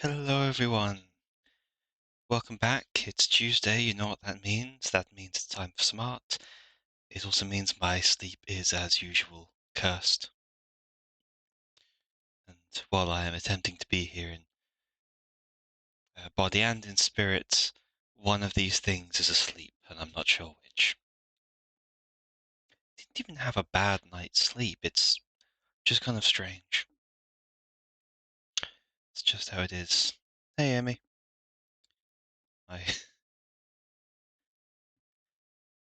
Hello, everyone. Welcome back. It's Tuesday. You know what that means. That means it's time for some art. It also means my sleep is, as usual, cursed. And while I am attempting to be here in body and in spirit, one of these things is asleep, and I'm not sure which. Didn't even have a bad night's sleep. It's just kind of strange. It's just how it is. Hey, Amy. I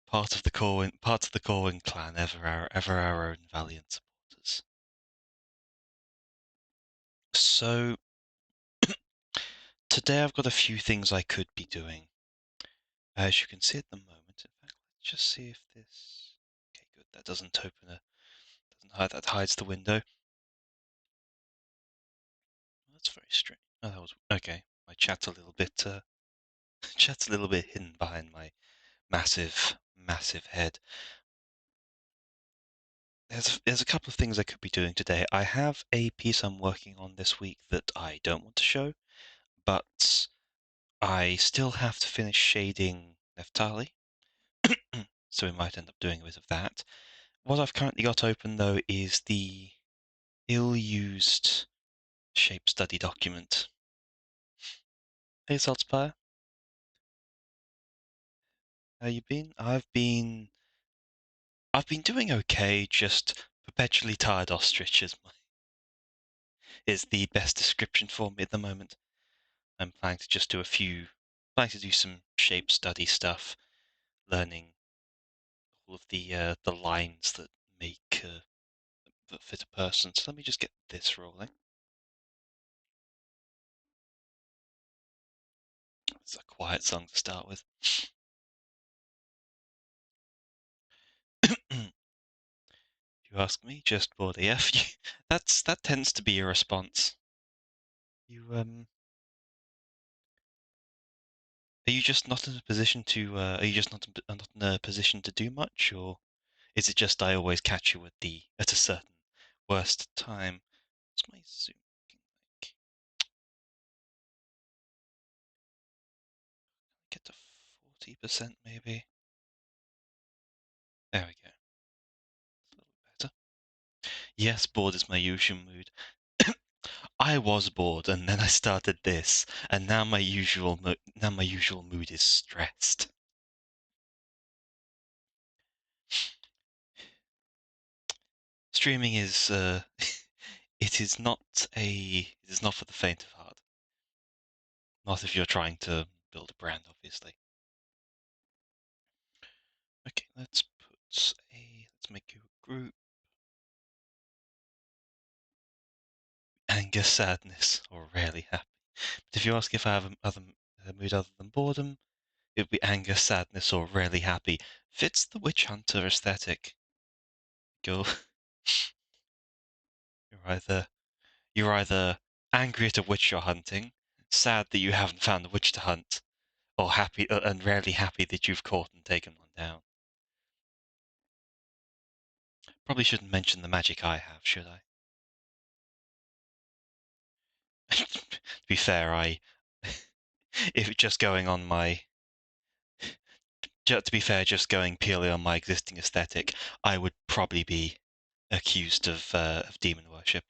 part of the Corwin clan, ever our own valiant supporters. So today I've got a few things I could be doing. As you can see at the moment, in fact, let's just see if this. Okay, good. That doesn't open doesn't hide. That hides the window. That's very strange. Oh, that was okay. My chat's a little bit. Chat's a little bit hidden behind my massive head. There's a couple of things I could be doing today. I have a piece I'm working on this week that I don't want to show, but I still have to finish shading Neftali, so we might end up doing a bit of that. What I've currently got open, though, is the ill-used shape study document. Hey, Saltspire. How you been? I've been doing okay, just perpetually tired ostrich is the best description for me at the moment. I'm planning to just do planning to do some shape study stuff, learning all of the lines that make that fit a person. So let me just get this rolling. It's a quiet song to start with. You ask me, just bored AF. That tends to be your response. You are you just not in a position to are you just not in a position to do much, or is it just I always catch you at a certain worst time? What's my zoom looking like? Get to 40% maybe. There we go. It's a little better. Yes, bored is my usual mood. I was bored, and then I started this, and now my usual mood is stressed. Streaming is it is not for the faint of heart. Not if you're trying to build a brand, obviously. Okay, let's make you a group. Anger, sadness, or rarely happy. But if you ask if I have a mood other than boredom, it would be anger, sadness, or rarely happy. Fits the witch hunter aesthetic. Go. You're either you're either angry at a witch you're hunting, sad that you haven't found a witch to hunt, or happy and rarely happy that you've caught and taken one down. Probably shouldn't mention the magic I have, should I? To be fair, if just going on my, to be fair, just going purely on my existing aesthetic, I would probably be accused of demon worship.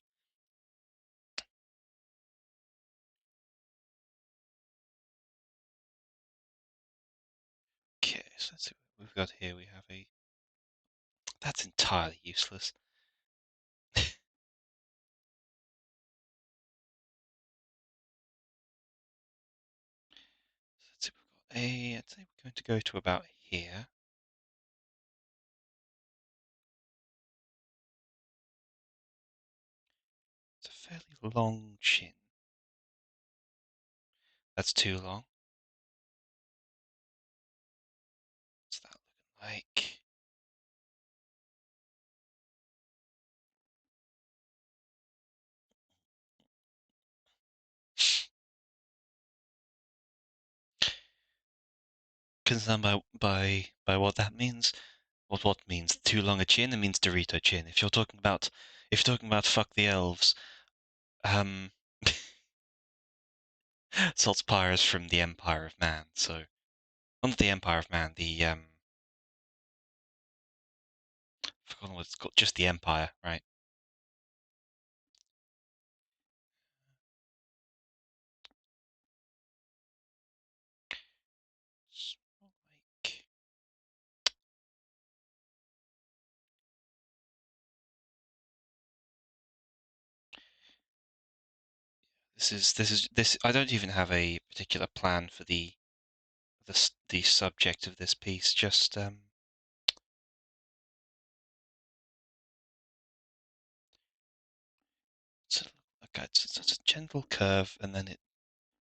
Okay, so let's see what we've got here. We have a. That's entirely useless. Let's see, we've got a. I'd say we're going to go to about here. It's a fairly long chin. That's too long. What's that looking like? Concerned by what that means? What means too long a chin? It means Dorito chin. If you're talking about fuck the elves, um, Saltspire is from the Empire of Man, so not the Empire of Man, the forgotten what it's called, just the Empire, right? Like this. I don't even have a particular plan for the subject of this piece. Just it's it's a gentle curve, and then it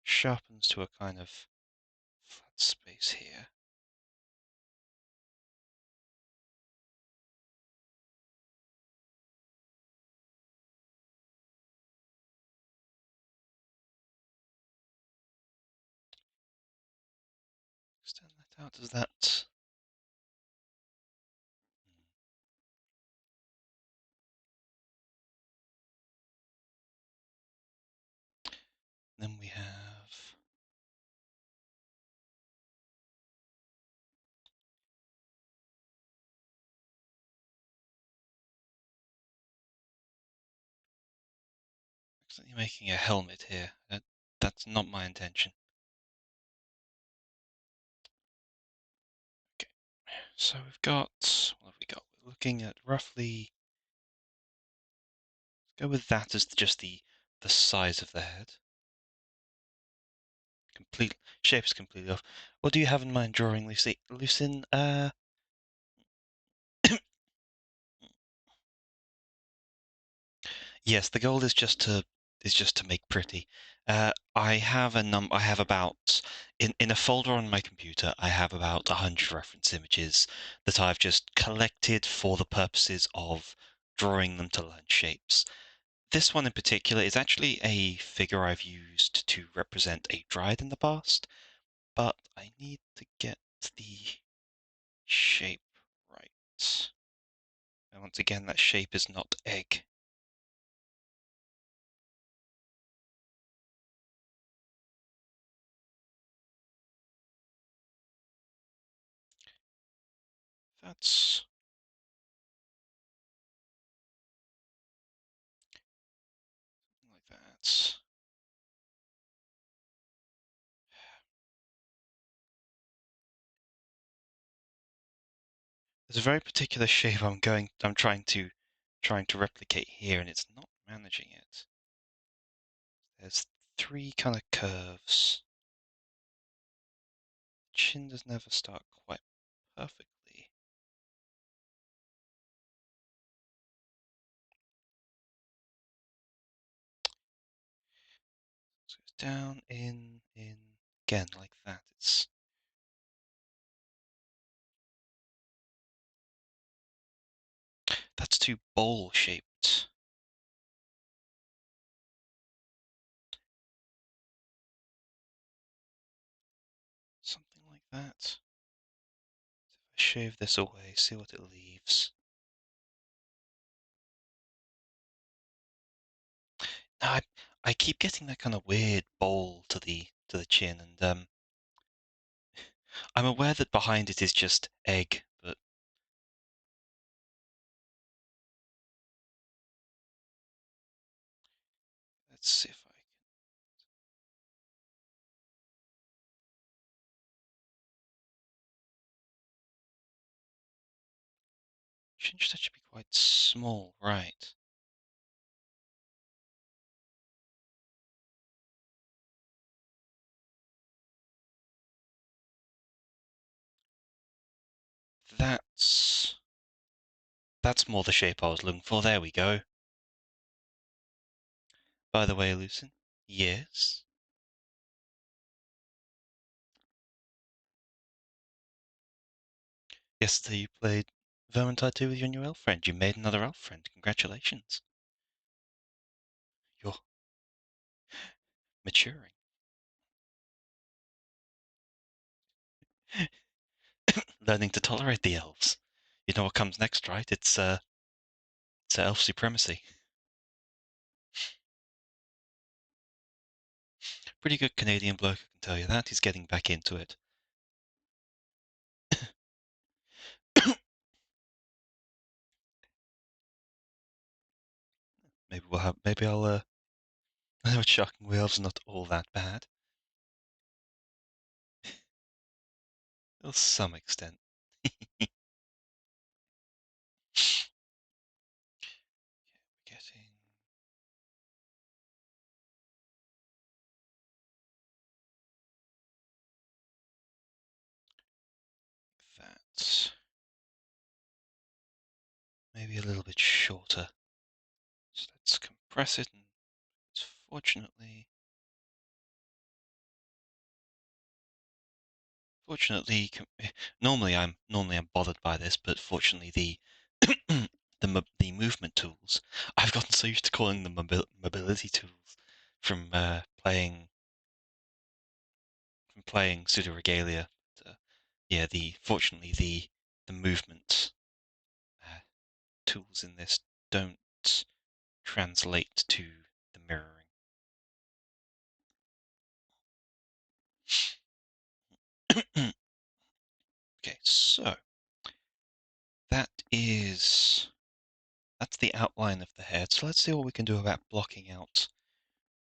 sharpens to a kind of flat space here. Extend that out. Does that? Then we have. Accidentally making a helmet here. That's not my intention. Okay, so we've got. What have we got? We're looking at roughly. Go with that as just the size of the head. Complete shape is completely off. What do you have in mind drawing, Lucy? Lucin? Yes, the goal is just to make pretty. I have about in a folder on my computer. I have about 100 reference images that I've just collected for the purposes of drawing them to learn shapes. This one in particular is actually a figure I've used to represent a dryad in the past, but I need to get the shape right. And once again, that shape is not egg. That's like that. There's a very particular shape I'm trying to replicate here, and it's not managing it. There's three kind of curves. Chin does never start quite perfectly. So it's down, in, again, like that. That's too bowl shaped. Something like that. So if I shave this away, see what it leaves. Now I keep getting that kind of weird bowl to the chin, and I'm aware that behind it is just egg, but let's see if I can. Chin should actually be quite small, right? That's that's more the shape I was looking for. There we go. By the way, Lucien, yes. Yesterday you played Vermintide 2 with your new elf friend. You made another elf friend. Congratulations. You're maturing. Learning to tolerate the elves. You know what comes next, right? It's elf supremacy. Pretty good Canadian bloke, I can tell you that. He's getting back into it. Maybe I'll I know Shocking Wheels not all that bad. To some extent. Getting that maybe a little bit shorter. So let's compress it, and it's fortunately, normally I'm bothered by this, but fortunately the movement tools, I've gotten so used to calling them mobility tools from playing Pseudo Regalia. Yeah, fortunately the movement uh, tools in this don't translate to the mirroring. Okay, so that's the outline of the head. So let's see what we can do about blocking out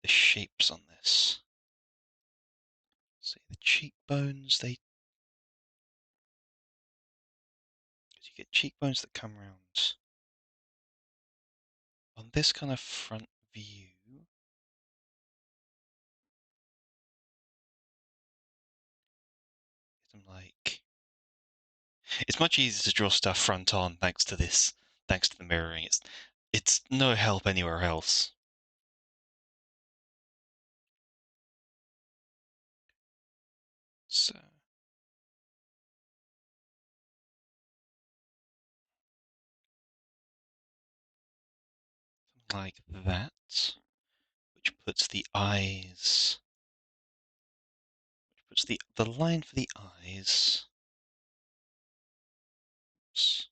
the shapes on this. See the cheekbones, because you get cheekbones that come around on this kind of front view. I'm like, it's much easier to draw stuff front on thanks to the mirroring. It's no help anywhere else. So like that, which puts the eyes, which puts the line for the eyes. Oops,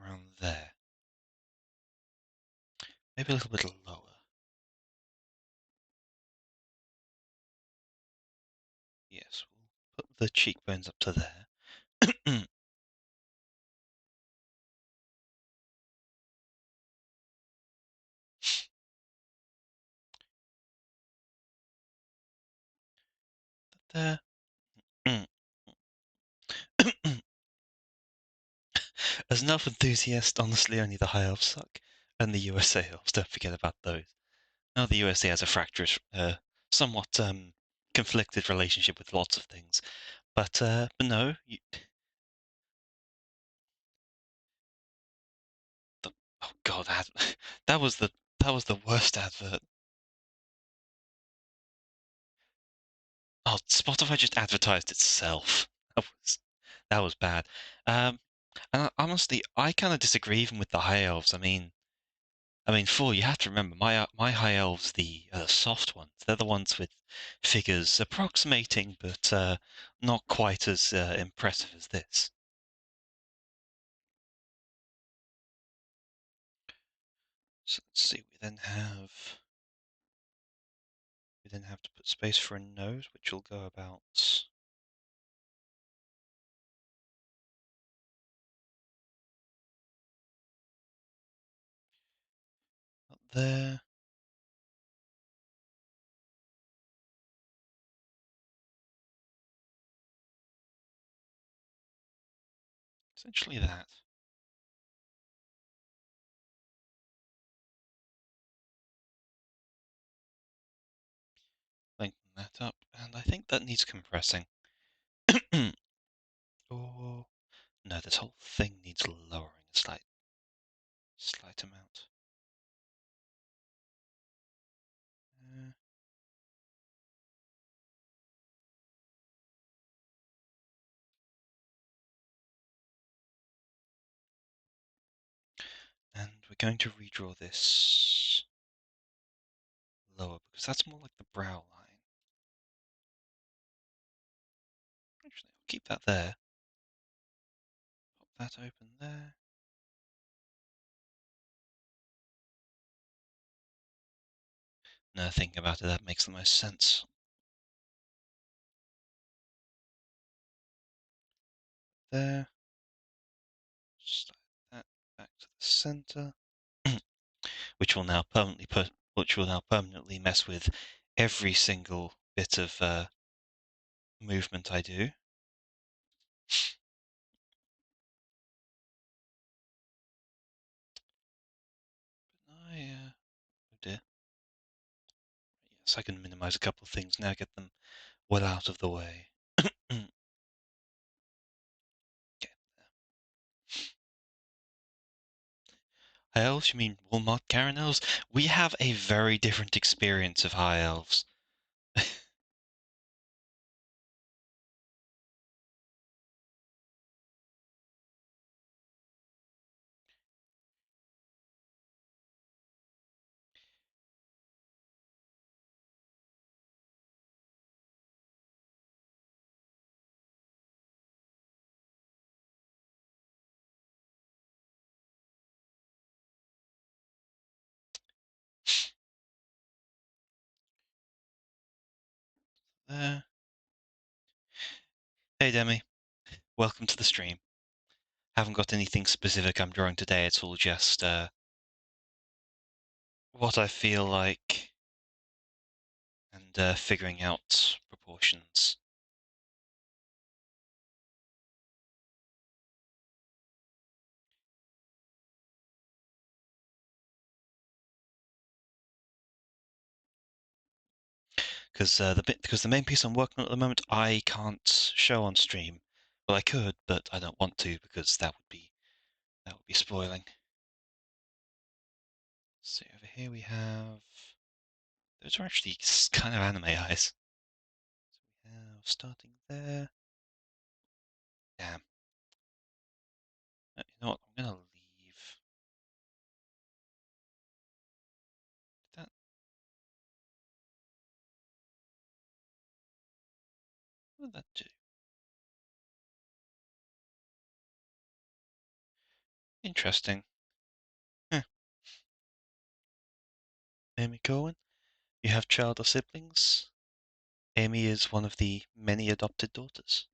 around there. Maybe a little bit lower. Yes, we'll put the cheekbones up to there. There. As an elf enthusiast, honestly, only the High Elves suck. And the USA Elves, don't forget about those. Now, the USA has a fractious, somewhat conflicted relationship with lots of things. But no, oh god, that was the that was the worst advert. Oh, Spotify just advertised itself. That was bad. And honestly, I kind of disagree even with the High Elves. Fool, you have to remember my High Elves, the soft ones. They're the ones with figures approximating, but not quite as impressive as this. So let's see. We then have to put space for a nose, which will go about up there. Essentially that. Lengthen that up, and I think that needs compressing. Or no, this whole thing needs lowering a slight amount. Uh, and we're going to redraw this lower because that's more like the brow line. Actually, I'll keep that there. Pop that open there. Now thinking about it, that makes the most sense. There. Slide that back to the center. which will now permanently mess with every single bit of movement I do. Oh dear. Yes, I can minimize a couple of things now, get them well out of the way. Okay. High elves? You mean Walmart Karen elves? We have a very different experience of high elves. There. Hey Demi, welcome to the stream. Haven't got anything specific I'm drawing today, it's all just what I feel like and figuring out proportions. Because the main piece I'm working on at the moment I can't show on stream. Well, I could, but I don't want to because that would be spoiling. So over here we have those are actually kind of anime eyes. So we have starting there. Damn. You know what? I'm gonna leave that. What did that do? Interesting. Huh. Amy Cohen, you have child or siblings? Amy is one of the many adopted daughters.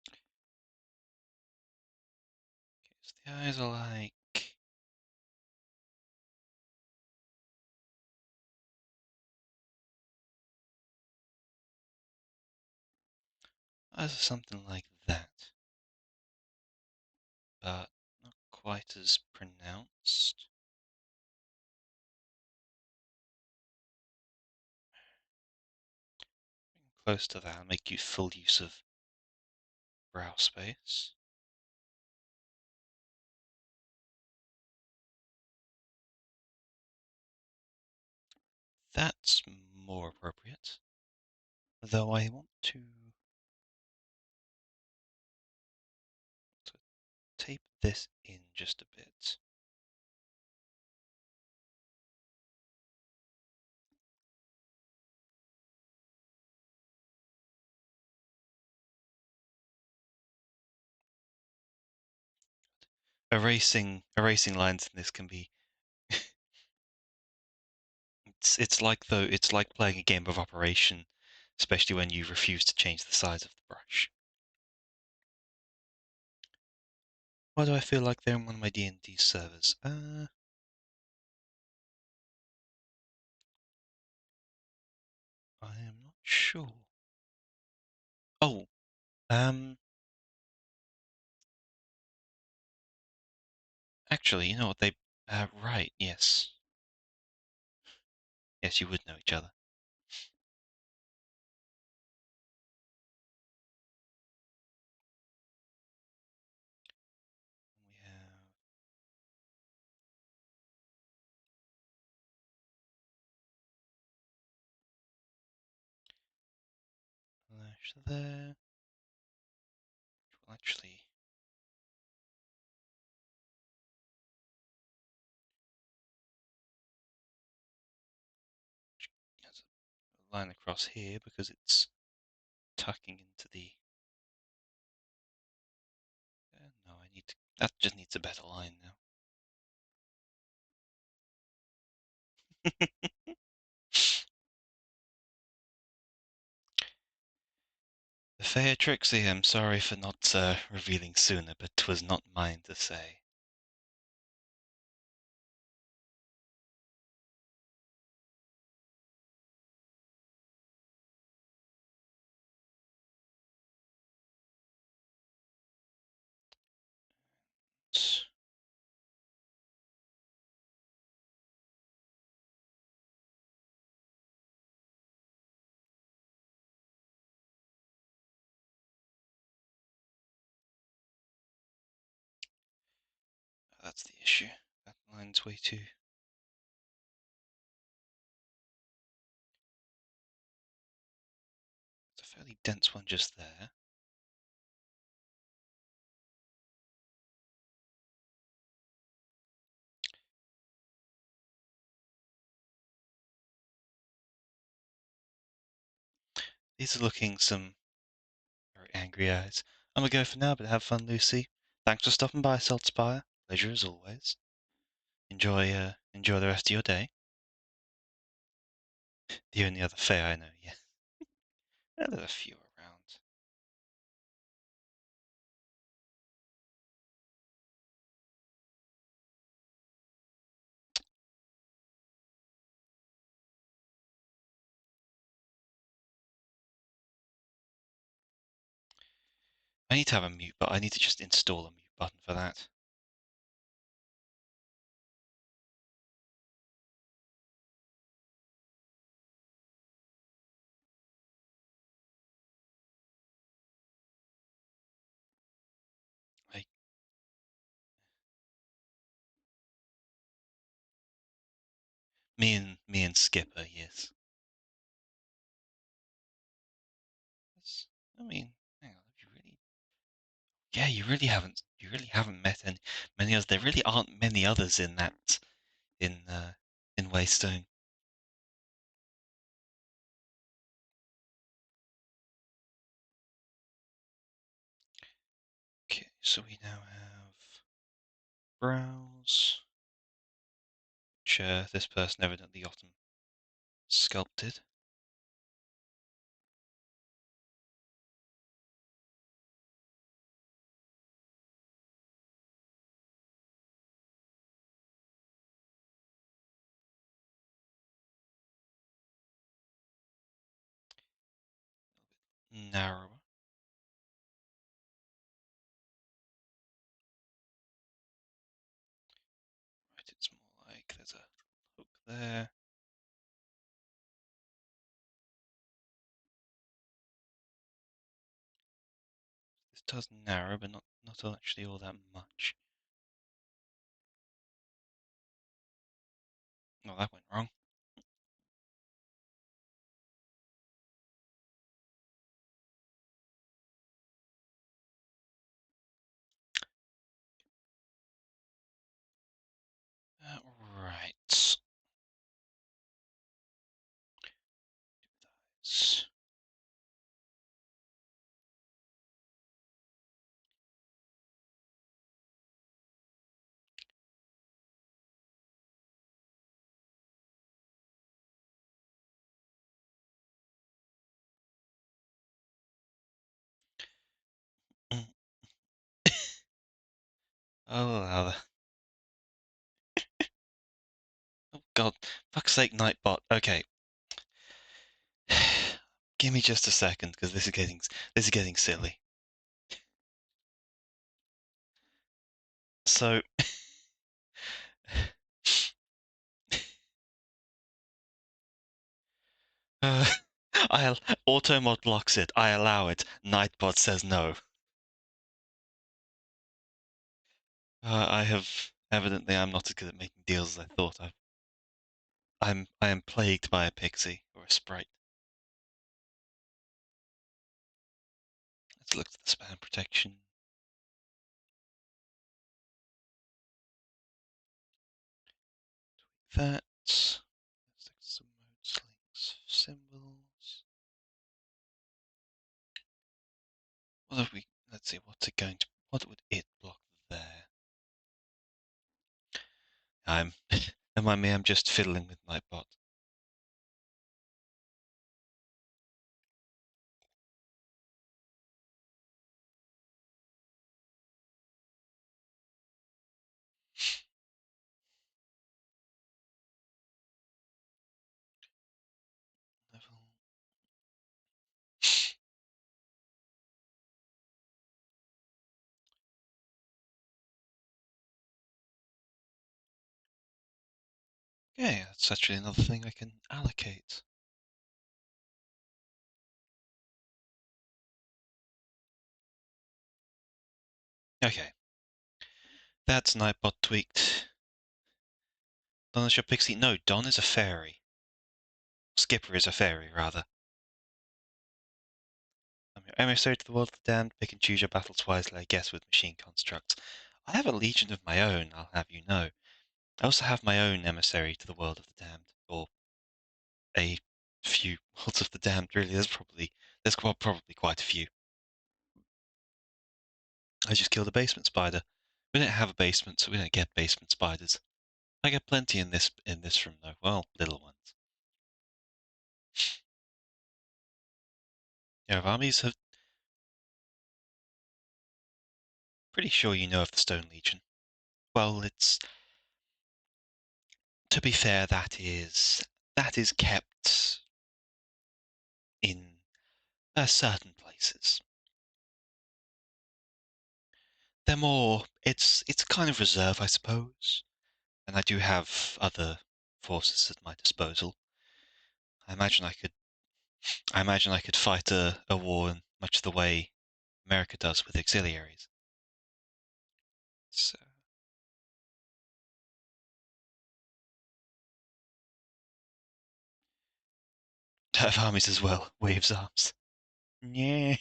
Okay, so the eyes are like. Eyes are something like that. But not quite as pronounced. Close to that, make you full use of brow space. That's more appropriate. Though I want to tape this in just a bit. Erasing lines in this can be it's like playing a game of Operation, especially when you refuse to change the size of the brush. Why do I feel like they're on one of my D&D servers? I am not sure. Oh, actually, you know what they? Right, yes, yes, you would know each other. We have Flash there. Well, actually, has line across here because it's tucking into the... no, I need to... That just needs a better line now. The fair Trixie, I'm sorry for not revealing sooner, but 'twas not mine to say. That's the issue. That line's way too... It's a fairly dense one just there. These are looking some very angry eyes. I'm gonna go for now, but have fun, Lucy. Thanks for stopping by, Saltspire. Pleasure as always. Enjoy the rest of your day. The only other fair I know, yeah. There's a few around. I need to have a mute, but I need to just install a mute button for that. I, me and Skipper, yes. I mean, hang on, have you really? Yeah, you really haven't met many others. There really aren't many others in that in Waystone. Okay, so we now have browse, which this person evidently got them sculpted. Narrower. Right, it's more like there's a hook there. This does narrow, but not actually all that much. Oh, that went wrong. Right. Mm. Oh, oh God, fuck's sake, Nightbot. Okay, give me just a second because this is getting silly. So, uh, automod locks it. I allow it. Nightbot says no. I have evidently I'm not as good at making deals as I thought. I am plagued by a pixie or a sprite. Let's look at the spam protection. That. Let's look at some modes, links, symbol. What have we? Let's see. What's it going to? What would it block there? I'm. Never mind me. I'm just fiddling with my bot. Level. Okay, that's actually another thing I can allocate. Okay, that's Nightbot tweaked. Don is your pixie. No, Don is a fairy. Skipper is a fairy, rather. I'm your emissary to the world of the damned. Pick and choose your battles wisely, I guess, with machine constructs. I have a legion of my own, I'll have you know. I also have my own emissary to the world of the damned, or a few worlds of the damned. Really, there's probably quite a few. I just killed a basement spider. We don't have a basement, so we don't get basement spiders. I get plenty in this room though. Well, little ones. Your armies have. Pretty sure you know of the Stone Legion. Well, it's to be fair, that is kept in certain places. They're more. It's kind of reserve, I suppose. And I do have other forces at my disposal. I imagine I could. I imagine I could fight a war in much the way America does with auxiliaries. So have armies as well. Waves arms. Yeah.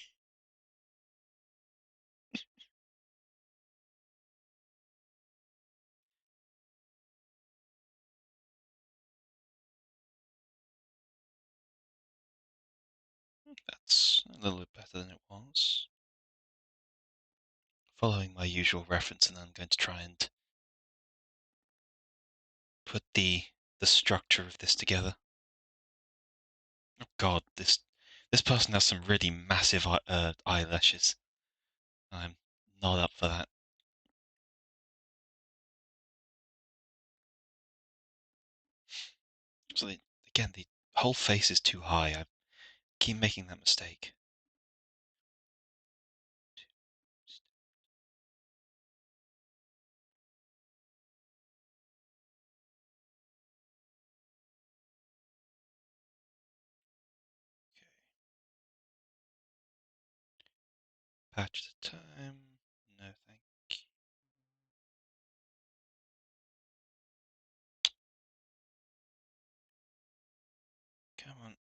That's a little bit better than it was. Following my usual reference, and I'm going to try and put the structure of this together. Oh God, this person has some really massive eyelashes. I'm not up for that. So again, the whole face is too high. I keep making that mistake. Patch the time. No, thank you. Come on.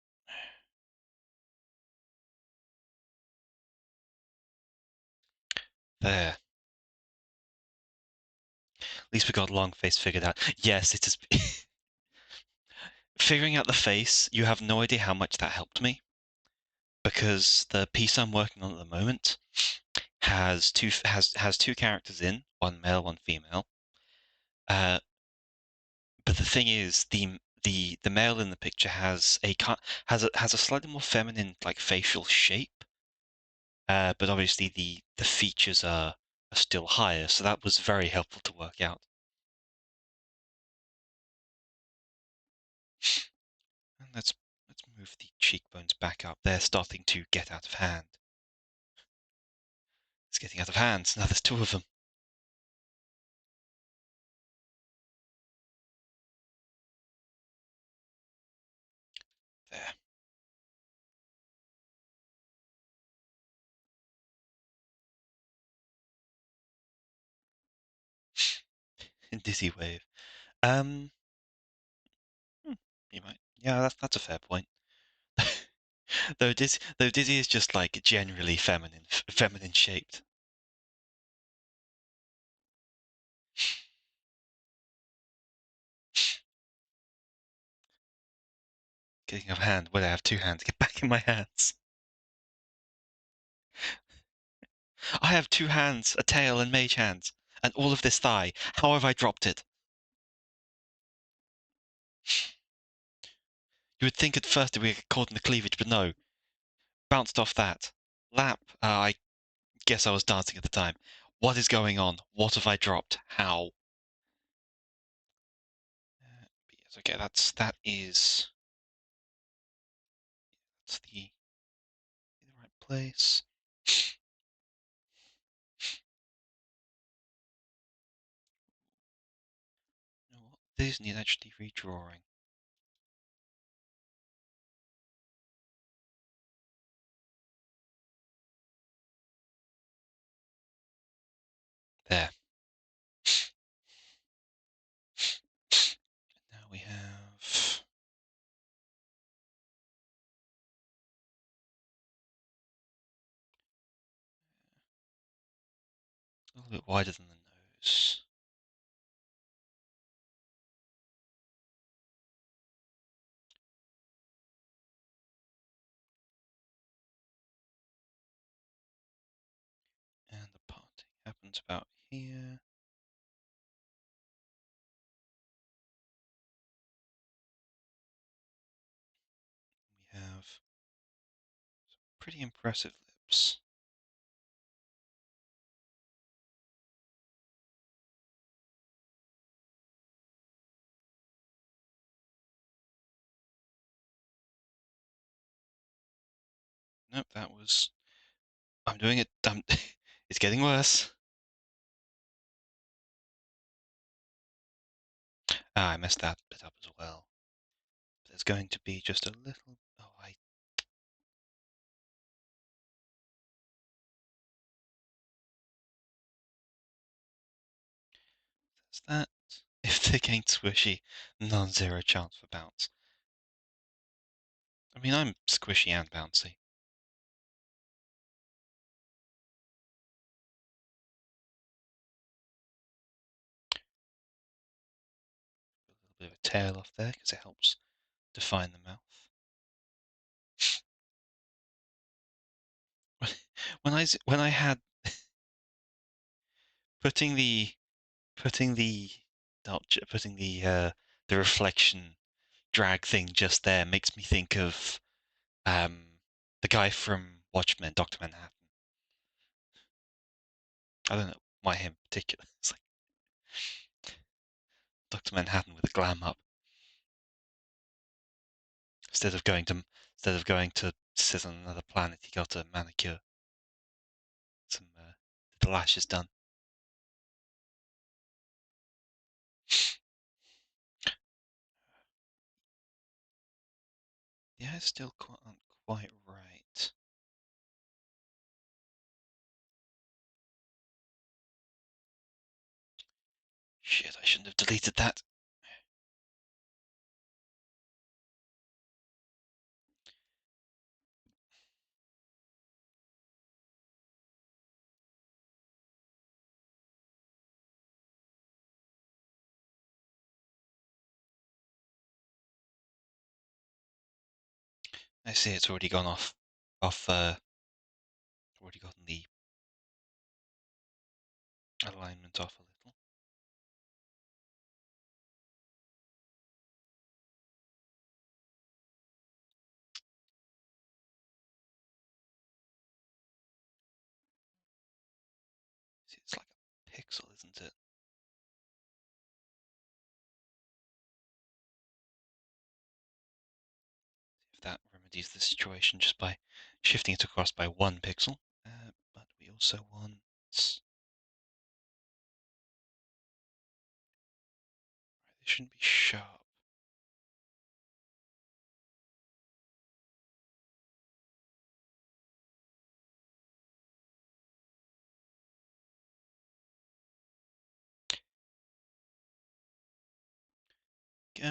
There. At least we got long face figured out. Yes, it is. Figuring out the face, you have no idea how much that helped me. Because the piece I'm working on at the moment has two characters in, one male, one female. Uh, but the thing is, the male in the picture has a slightly more feminine like facial shape. But obviously the features are still higher, so that was very helpful to work out. And let's move the cheekbones back up. They're starting to get out of hand. It's getting out of hand. Now there's two of them. There. Dizzy wave. Um, you might. Yeah, that's a fair point. Though Dizzy is just like generally feminine shaped. Getting out of hand. Well, I have two hands. Get back in my hands. I have 2 hands, a tail, and mage hands, and all of this thigh. How have I dropped it? You would think at first that we get caught in the cleavage, but no. Bounced off that. Lap. I guess I was dancing at the time. What is going on? What have I dropped? How? Yes, okay, that is that's the right place. You know what? These need actually redrawing. There. Now we have a little bit wider than the nose. And the parting happens about here. We have some pretty impressive lips. Nope, that was. I'm doing it. It's getting worse. Ah, I messed that bit up as well. There's going to be just a little. Oh, I. There's that. If they're getting squishy, non-zero chance for bounce. I mean, I'm squishy and bouncy. A little bit of a tail off there because it helps define the mouth. When I had putting the putting the putting the reflection drag thing just there makes me think of the guy from Watchmen, Dr. Manhattan. I don't know why him in particular. It's like Dr. Manhattan with a glam up. Instead of going to sit on another planet, he got a manicure, some the lashes done. The eyes still aren't quite right. Shit, I shouldn't have deleted that. I see it's already gone off, already gotten the alignment off a little. See, it's like a pixel, isn't it? If that remedies the situation just by shifting it across by 1 pixel. But we also want. Right, they shouldn't be sharp. Go.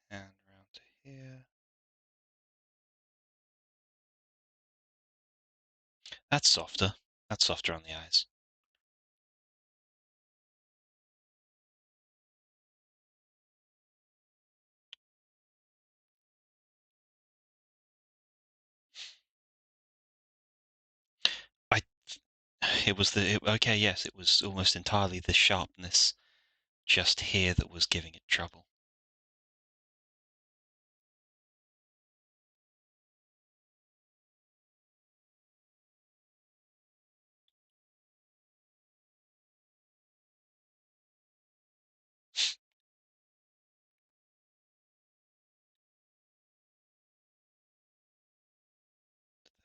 And round to here. That's softer. That's softer on the eyes. It was okay, yes, it was almost entirely the sharpness just here that was giving it trouble.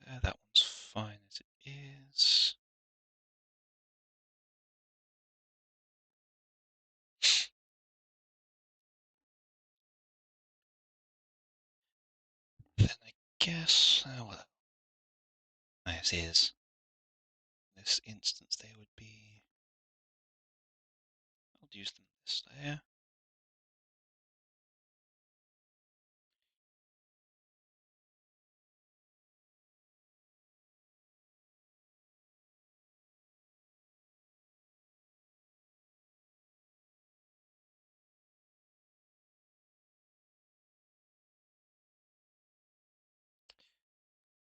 There, that one's fine as it is. Then I guess, well, as is. In this instance, they would be. I'll use them this layer.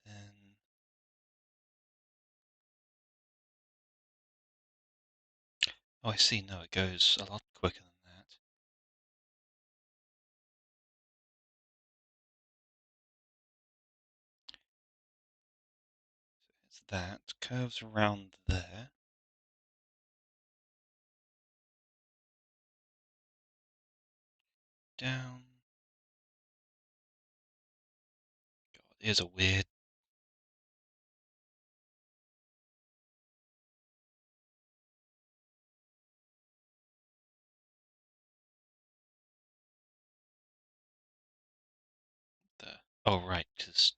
Then oh, I see. No, it goes a lot quicker than that. So it's that curves around there. Down. God, here's a weird. There. Oh, right, because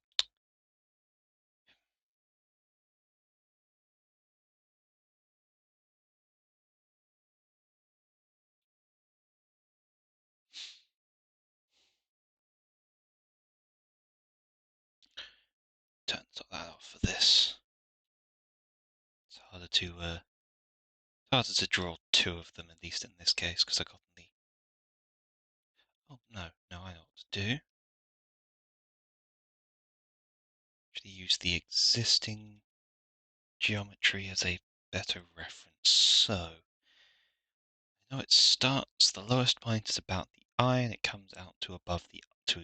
turn that off for this. It's harder to draw two of them, at least in this case, because I got the. Oh no, no, I know what to do. Actually, use the existing geometry as a better reference. So, I know it starts. The lowest point is about the eye, and it comes out to above to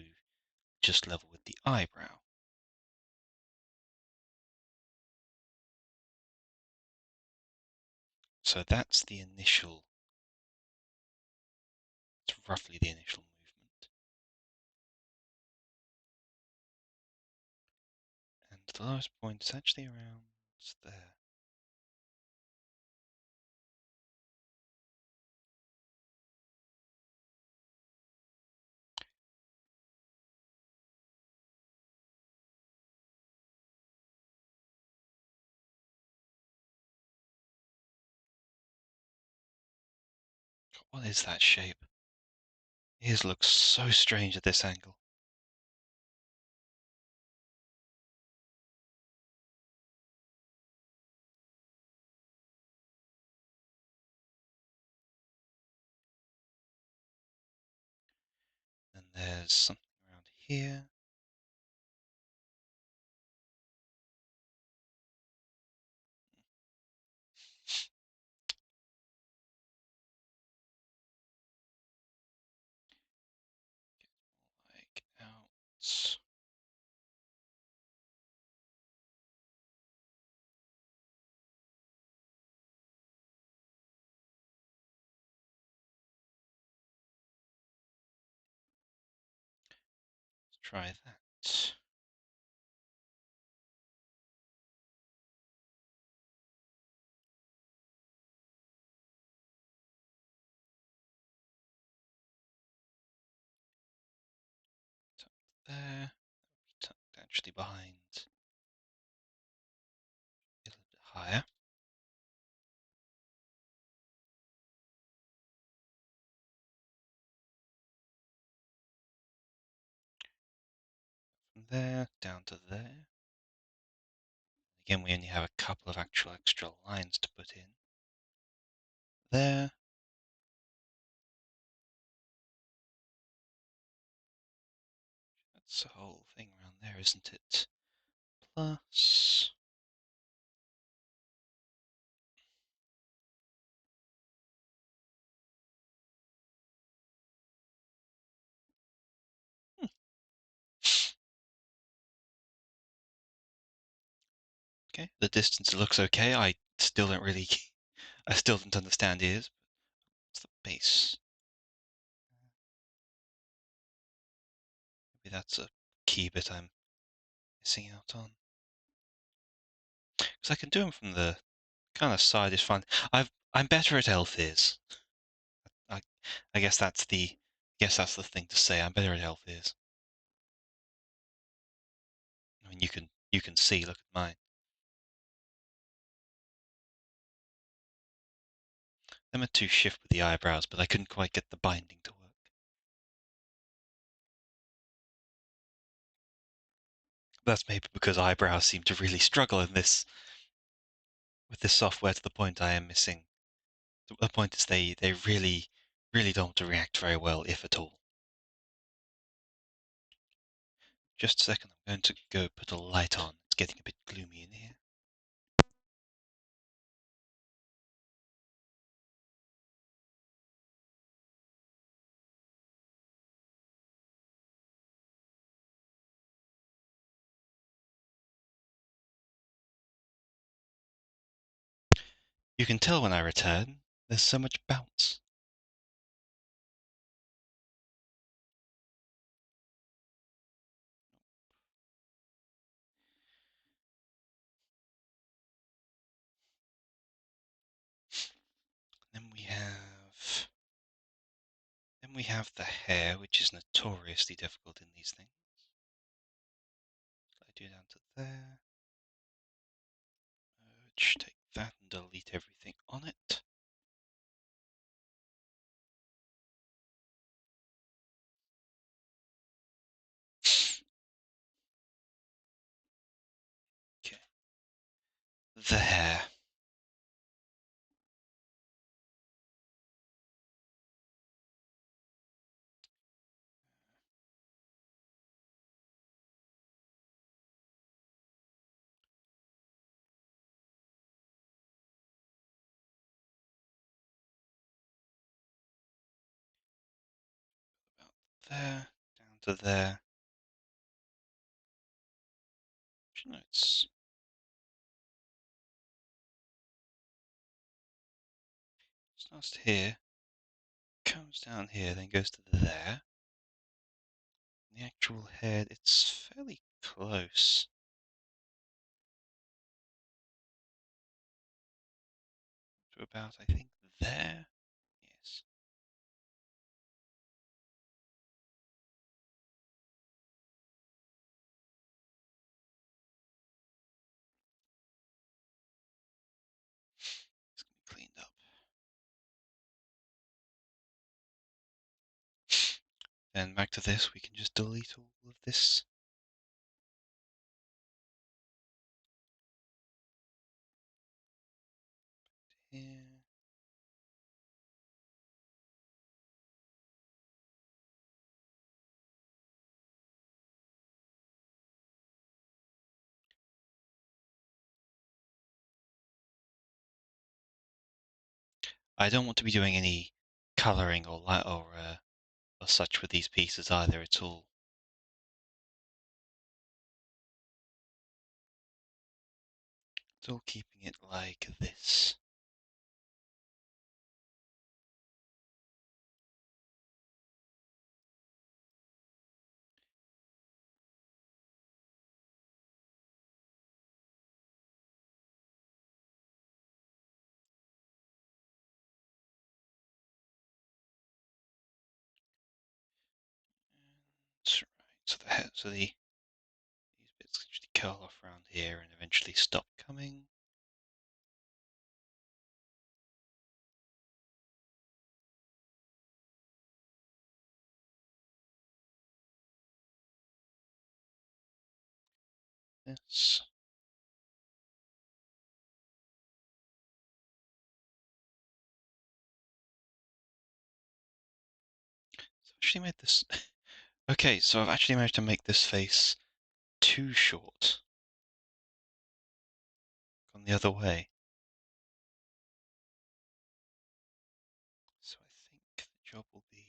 just level with the eyebrow. So that's the initial. It's roughly the initial movement. And the lowest point is actually around there. What is that shape? His looks so strange at this angle. And there's something around here. Like out. Let's try that. Tuck there. Tucked actually behind. A little bit higher. From there down to there. Again, we only have a couple of actual extra lines to put in. There. That's the whole thing around there, isn't it? Plus. Okay, the distance looks okay. I still don't really, I still don't understand ears. What's the base? Maybe that's a key bit I'm missing out on. Because I can do them from the kind of side is fine. I'm better at elf ears. I I guess that's the thing to say. I'm better at elf ears. I mean, you can see. Look at mine. I meant to shift with the eyebrows, but I couldn't quite get the binding to work. That's maybe because eyebrows seem to really struggle in this with this software to the point I am missing. The point is they really really don't want to react very well, if at all. Just a second, I'm going to go put a light on. It's getting a bit gloomy in here. You can tell when I return, there's so much bounce. Then we have then we have the hair, which is notoriously difficult in these things. I do down to there. Merge, take that and delete everything on it. Okay. The hair. About there, down to there. No, it starts here, comes down here, then goes to there. The actual head, it's fairly close. To about, I think, there. Yes. It's going to be cleaned up. Then back to this, we can just delete all of this. Here. I don't want to be doing any colouring or light or such with these pieces either at all. Still keeping it like this. That's right. So the head, so these bits actually curl off around here and eventually stop coming. This. So I've actually made this. Okay, so I've actually managed to make this face too short. Gone the other way. So I think the job will be.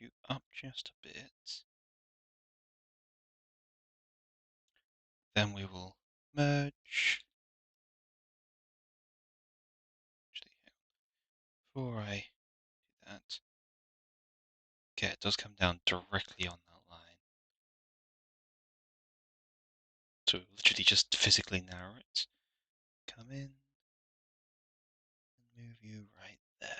you up just a bit. Then we will merge. Actually, before I do that, okay, it does come down directly on that line. So literally just physically narrow it. Come in and move you right there.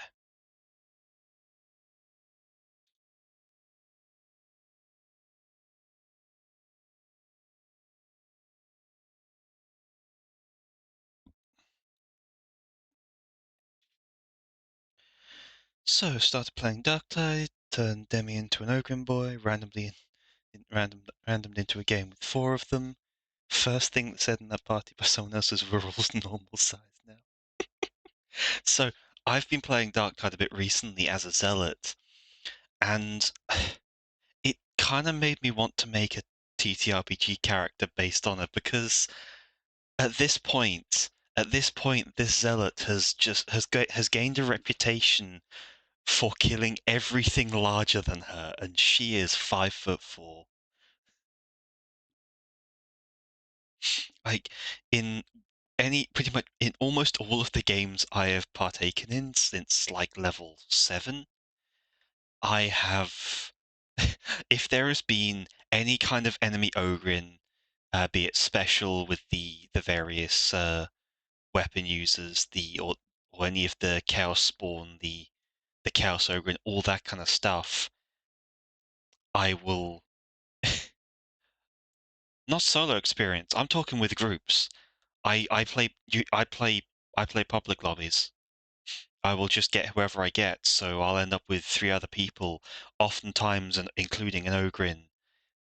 So started playing Darktide, turned Demi into an Ogre boy, randomly randomed into a game with 4 of them. First thing that's said in that party by someone else is we're all normal size now. So I've been playing Darktide a bit recently as a zealot, and it kind of made me want to make a TTRPG character based on it, because at this point, this zealot has gained a reputation for killing everything larger than her, and she is 5'4". Like, in pretty much in almost all of the games I have partaken in since like level 7, I have if there has been any kind of enemy ogre, be it special with the various weapon users, or any of the chaos spawn, the chaos ogre, all that kind of stuff, I will not solo experience. I'm talking with groups. I play I play public lobbies. I will just get whoever I get, so I'll end up with 3 other people, oftentimes including an ogre,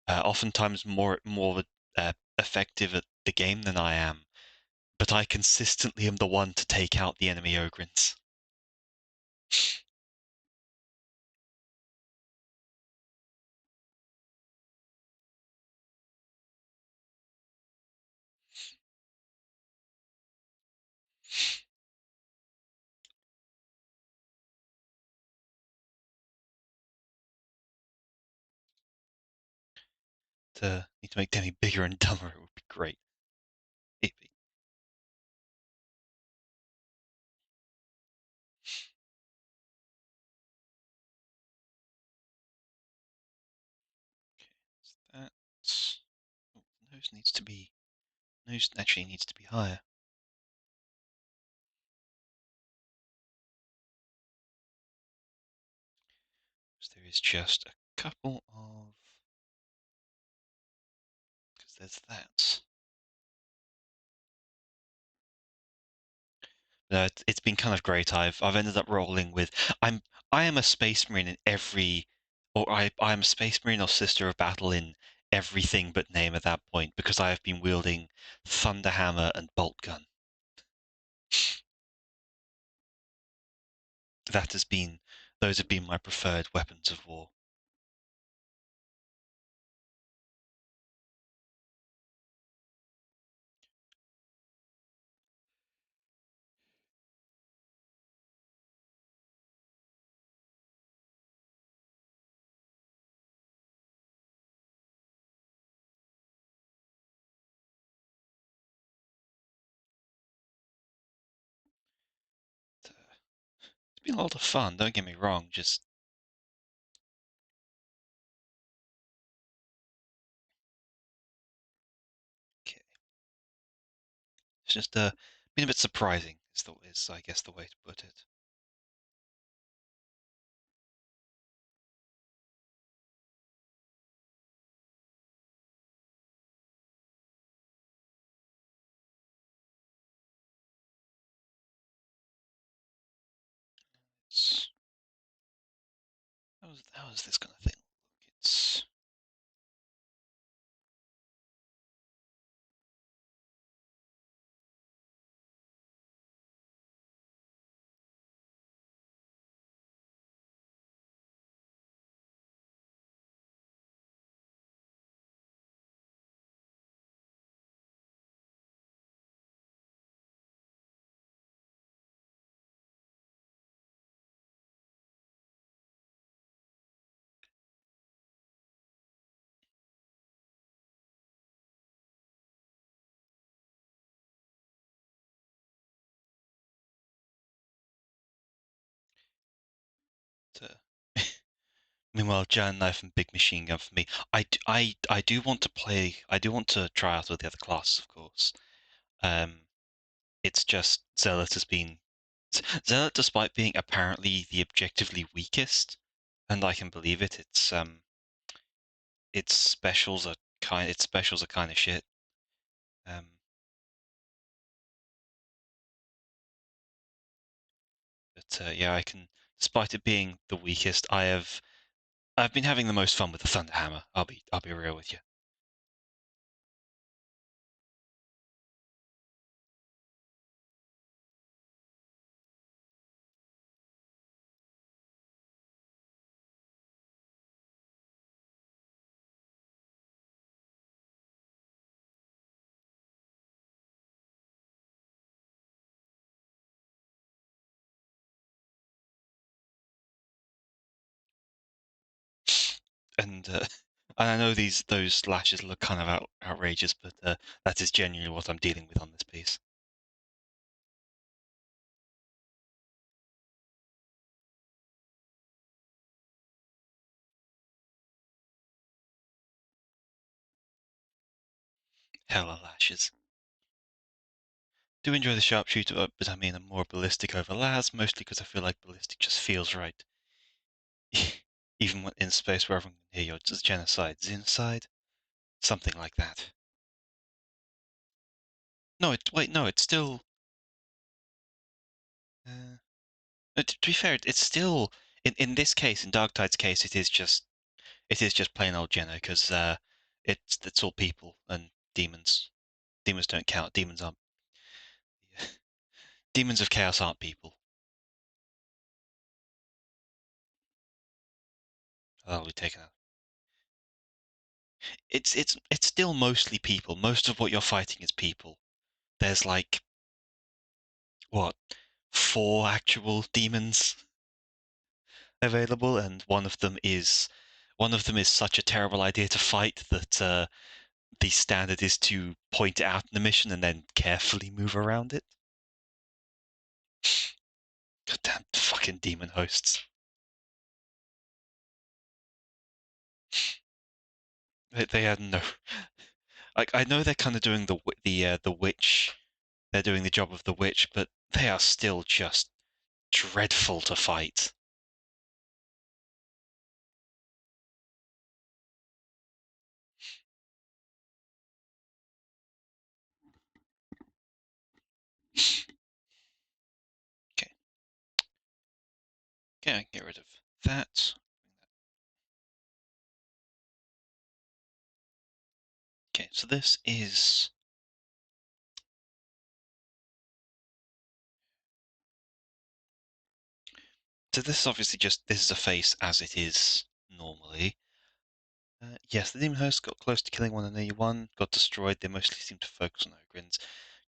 oftentimes more effective at the game than I am, but I consistently am the one to take out the enemy ogrins. Need to make Demi bigger and dumber. It would be great. Okay, that. Oh, nose actually needs to be higher. So there is just a couple of, because there's that. It's been kind of great. I've ended up rolling with I am a space marine in every, or I am a space marine or sister of battle in everything but name at that point, because I have been wielding thunderhammer and bolt gun. Those have been my preferred weapons of war. It's been a lot of fun. Don't get me wrong. Just okay. It's just been a bit surprising. Is I guess the way to put it. It's, how is this kind of thing look? It's Meanwhile, giant knife and big machine gun for me. I do want to play. I do want to try out with the other classes, of course. Um, it's just Zealot has been Zealot, despite being apparently the objectively weakest, and I can believe it. Its specials are kind of shit. Um, but yeah, I can. Despite it being the weakest, I've been having the most fun with the Thunderhammer. I'll be real with you. And and I know those lashes look kind of outrageous, but that is genuinely what I'm dealing with on this piece. Hella lashes. Do enjoy the sharpshooter, but I mean a more ballistic over las, mostly because I feel like ballistic just feels right. Even when in space where everyone can hear your genocide, xenocide, something like that. No, wait, no, it's still. Uh, to be fair, it's still in this case, in Darktide's case, it is just plain old Geno because it's all people and demons. Demons don't count. Demons of chaos aren't people. That'll be taken out. It's still mostly people. Most of what you're fighting is people. There's like what, four actual demons available, and one of them is such a terrible idea to fight that the standard is to point it out in the mission and then carefully move around it. Goddamn fucking demon hosts. They had no. Like I know they're kind of doing the witch. They're doing the job of the witch, but they are still just dreadful to fight. Okay, okay, I can get rid of that. Okay, so this is. So this is obviously this is a face as it is normally. Yes, the demon host got close to killing one and nearly one, got destroyed. They mostly seem to focus on Ogrins.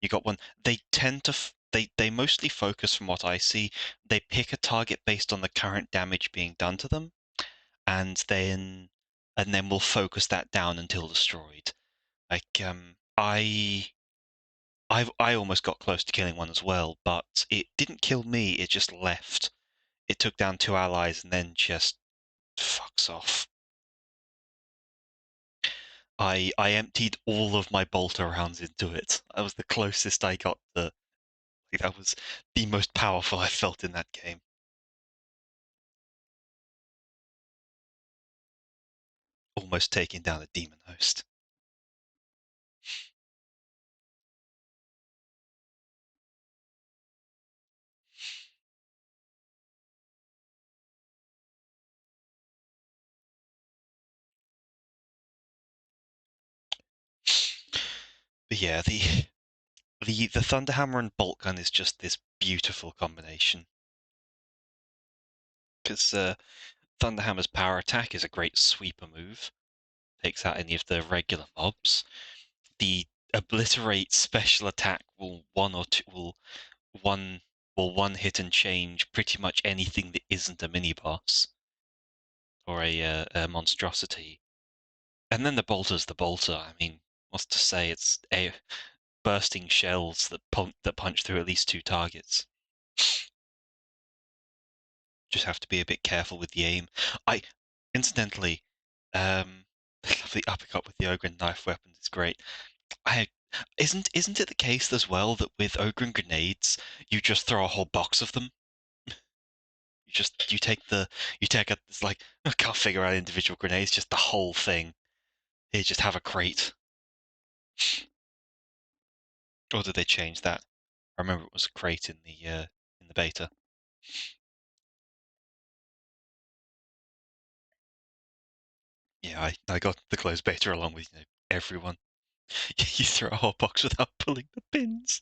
You got one. They tend to they mostly focus, from what I see. They pick a target based on the current damage being done to them, and then will focus that down until destroyed. Like I almost got close to killing one as well, but it didn't kill me. It just left. It took down two allies and then just fucks off. I emptied all of my bolter rounds into it. That was the closest I got to. Like, that was the most powerful I felt in that game. Almost taking down a demon host. But yeah, the Thunderhammer and Bolt Gun is just this beautiful combination. Because Thunderhammer's power attack is a great sweeper move. Takes out any of the regular mobs. The Obliterate special attack will one one hit and change pretty much anything that isn't a mini boss or a monstrosity. And then the bolter's the bolter. I mean, what's to say? It's a bursting shells that punch through at least two targets. Just have to be a bit careful with the aim. I, incidentally, I love the uppercut with the ogre knife weapons. It's great. I isn't it the case as well that with ogre grenades you just throw a whole box of them? You take it's like I can't figure out individual grenades, just the whole thing. You just have a crate. Or did they change that? I remember it was a crate in the beta. Yeah, I got the closed beta along with everyone. You throw a whole box without pulling the pins,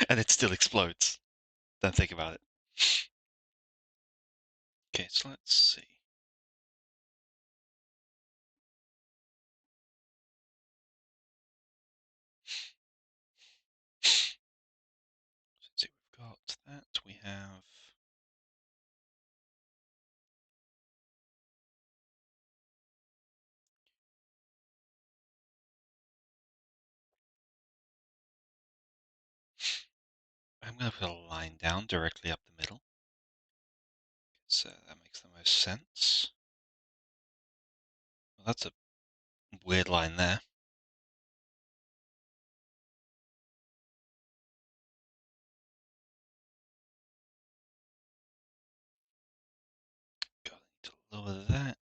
and it still explodes. Don't think about it. Okay, so let's see. Let's see, we've got that. We have. I'm going to put a line down directly up the middle. So that makes the most sense. Well, that's a weird line there. Got to lower that.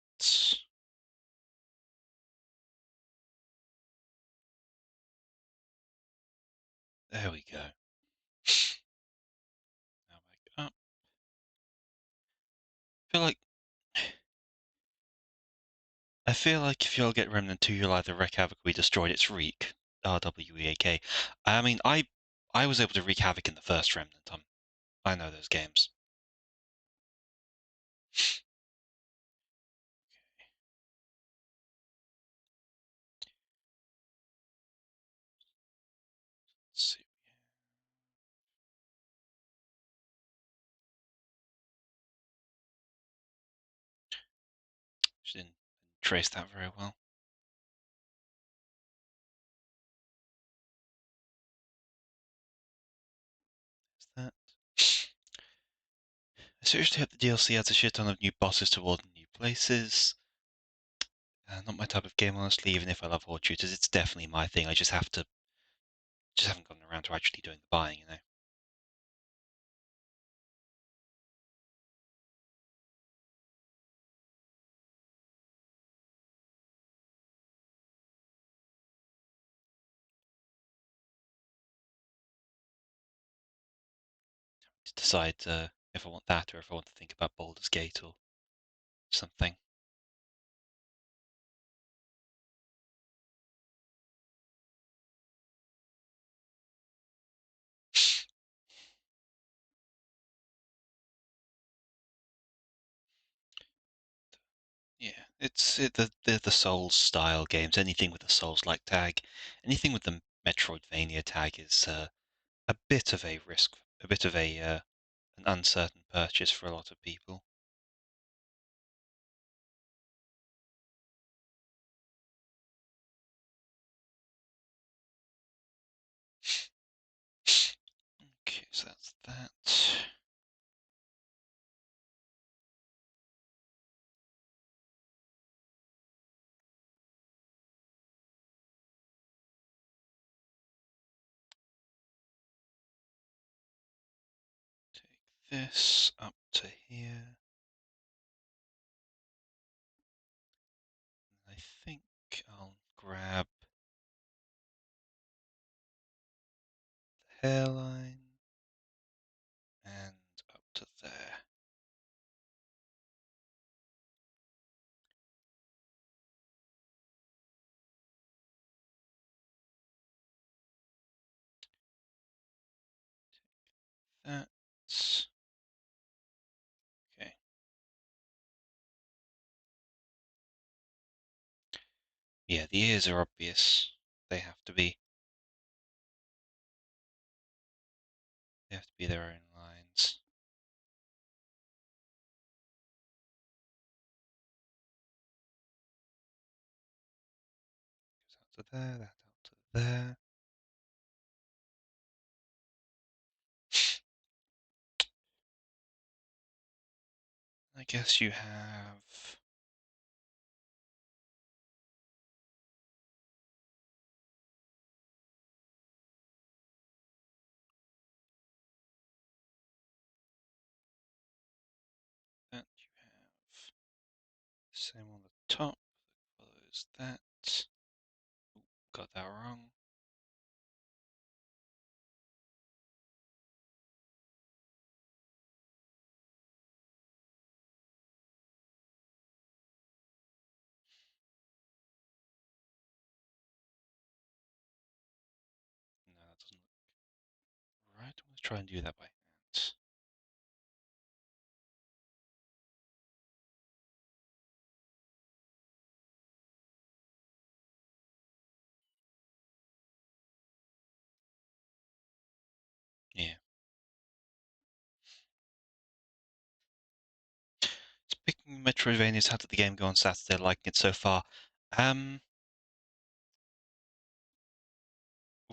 There we go. Now back up. I feel like if you'll get Remnant 2, you'll either wreak havoc or we destroyed its Reek. RWEAK. I mean, I was able to wreak havoc in the first Remnant. I know those games. Let's see. She didn't trace that very well. Is that? I seriously hope the DLC adds a shit ton of new bosses to all the new places. Not my type of game, honestly. Even if I love horde shooters, it's definitely my thing. I just haven't gotten around to actually doing the buying. To decide if I want that or if I want to think about Baldur's Gate or something. Yeah, the Souls style games. Anything with a Souls-like tag, anything with the Metroidvania tag is a bit of a risk, a bit of an uncertain purchase for a lot of people. Okay, so that's that. Take this up to here. I think I'll grab the hairline and up to there. That's okay. Yeah, the ears are obvious. They have to be. They have to be their own lines. Goes out to there, that out to there. I guess you have that. You have same on the top. Follows that. Ooh, got that wrong. No, that doesn't look right. I'm going to try and do that by hand. Yeah. Speaking of Metroidvanias, how did the game go on Saturday? Liking it so far? Um,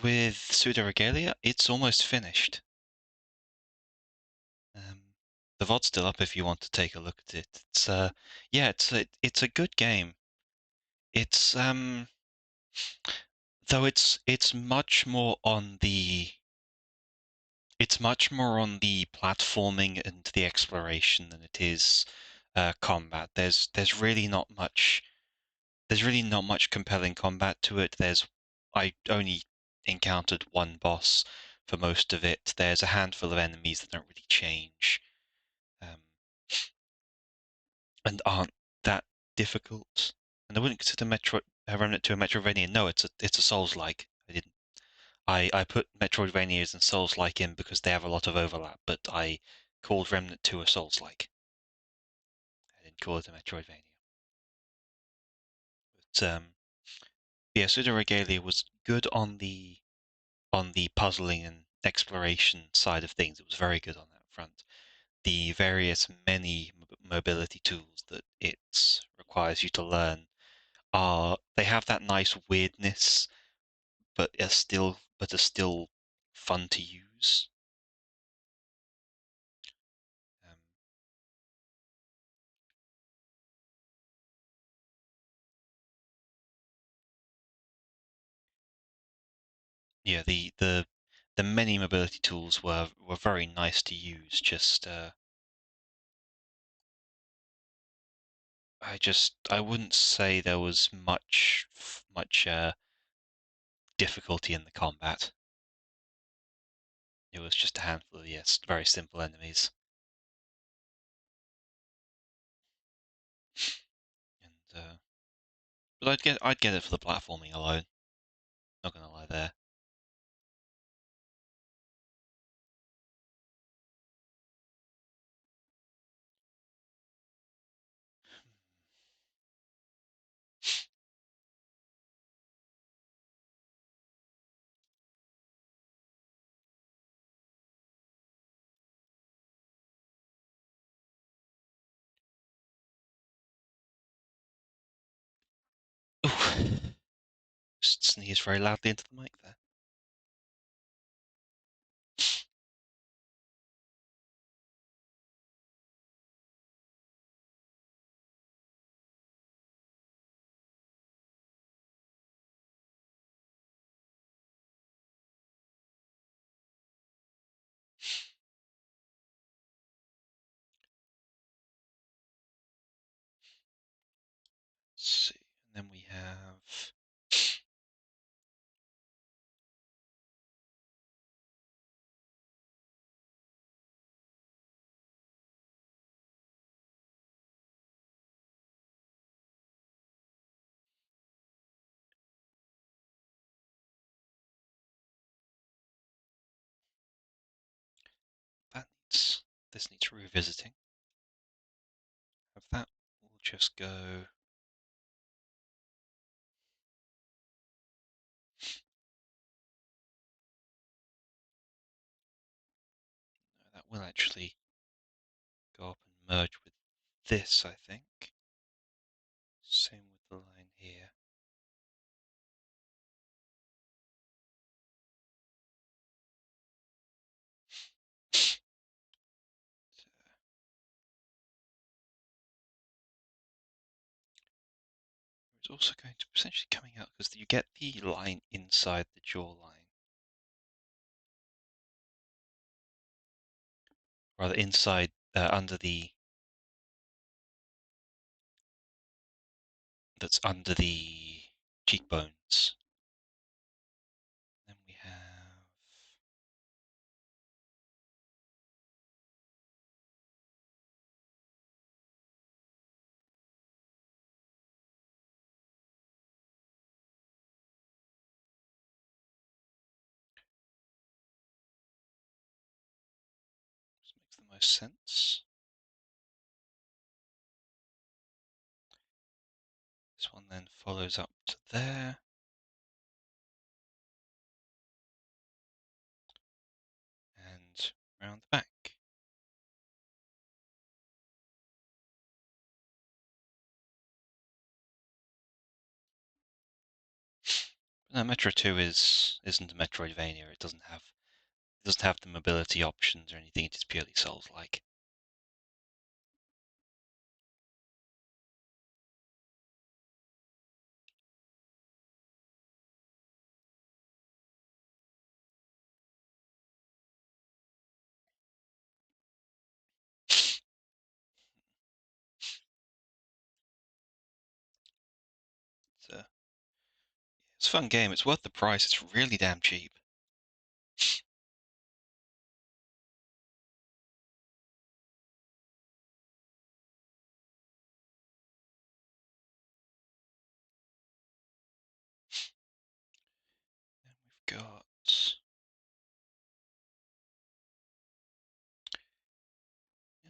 with Pseudo Regalia, it's almost finished. The VOD's still up if you want to take a look at it. Yeah, it's a good game. It's though it's much more on the platforming and the exploration than it is combat. There's really not much compelling combat to it. I only encountered one boss for most of it. There's a handful of enemies that don't really change, um, and aren't that difficult. And I wouldn't consider Remnant 2 a Metroidvania. No, it's a Souls-like. I put Metroidvanias and Souls-like in because they have a lot of overlap, but I called Remnant 2 a Souls-like. I didn't call it a Metroidvania. But yeah, Pseudo Regalia was good on the puzzling and exploration side of things. It was very good on that front. The many mobility tools that it requires you to learn they have that nice weirdness, but are still fun to use. Um, yeah, the many mobility tools were very nice to use. I wouldn't say there was much difficulty in the combat. It was just a handful of, yes, very simple enemies. And but I'd get it for the platforming alone. Not gonna lie there. Ooh, just sneezed very loudly into the mic there. Let's see, and then we have that needs this needs revisiting. Of that, we'll just go. No, that will actually go up and merge with this, I think. Same with the line here. It's also going to be essentially coming out because you get the line inside the jawline. Rather inside, under the, that's under the cheekbones. Then we have, this makes the most sense. This one then follows up to there. And round the back. No, Metro 2 isn't a Metroidvania. It doesn't have the mobility options or anything. It is purely Souls-like. It's a fun game. It's worth the price. It's really damn cheap. And we've got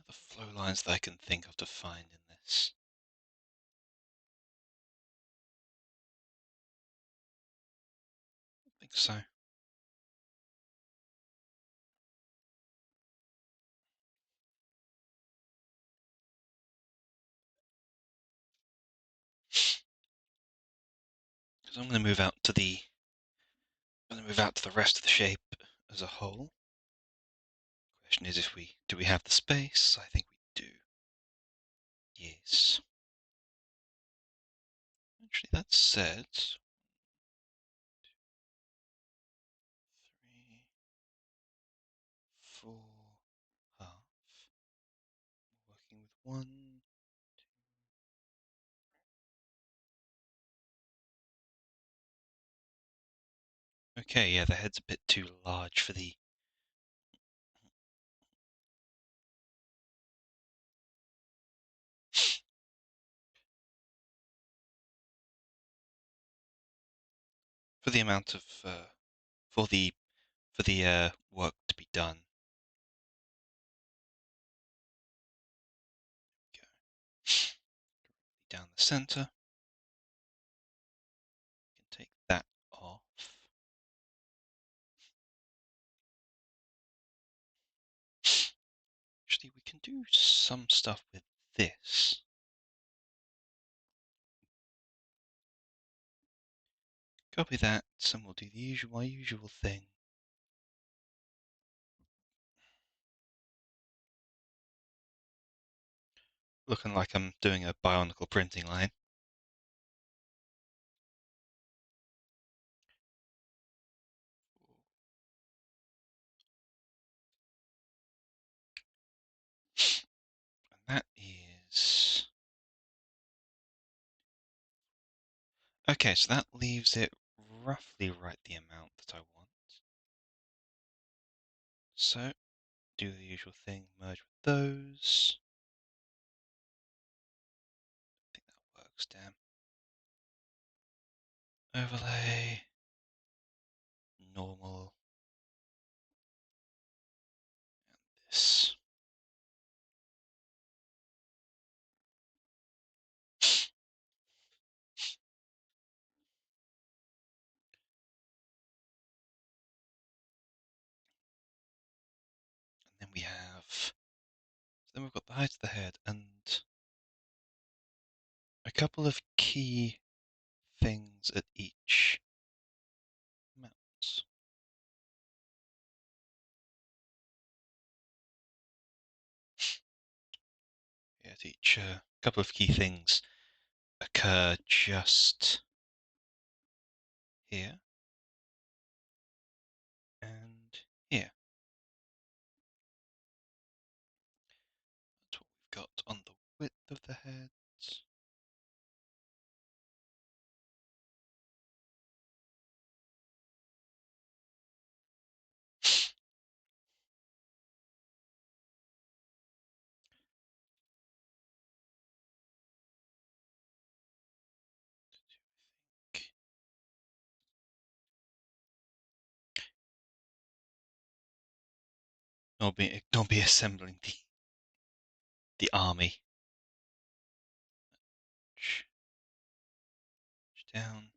the flow lines that I can think of to find in this. I think so. Because I'm going to move out to the rest of the shape as a whole. Question is, do we have the space? I think we do. Yes. Actually, that said, 3, 4, half. Working with 1. Okay, yeah, the head's a bit too large for the. For the amount of for the work to be done. Go down the center. We can take that off. Actually, we can do some stuff with this. Copy that, and we'll do my usual thing. Looking like I'm doing a bionicle printing line. And that is. Okay, so that leaves it roughly right the amount that I want. So, do the usual thing, merge with those. I think that works, damn. Overlay. Normal. And this. And then we have. Then we've got the height of the head and a couple of key things at each mount. Yeah, at each couple of key things occur just here and here. That's what we've got on the width of the heads. Not be assembling the army. Down.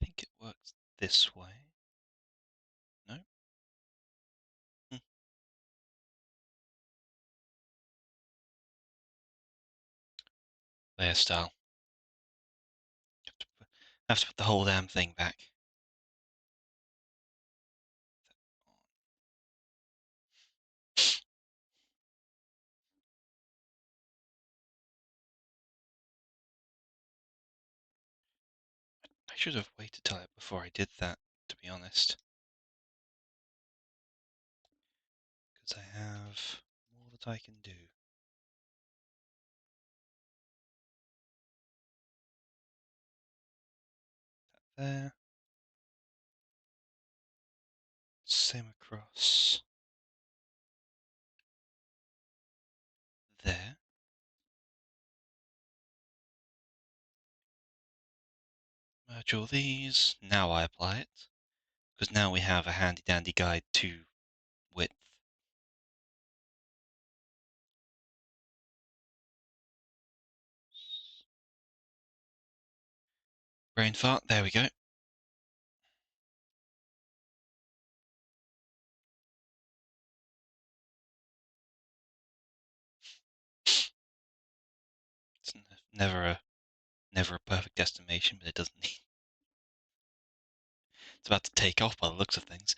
I think it works this way. No? Hmm. Layer style. Have to put the whole damn thing back. I should have waited till before I did that, to be honest. Because I have more that I can do. That there. Same across there. Merge all these. Now I apply it. Because now we have a handy dandy guide to width. Brain fart, there we go. It's never a perfect estimation, but it doesn't need. It's about to take off by the looks of things.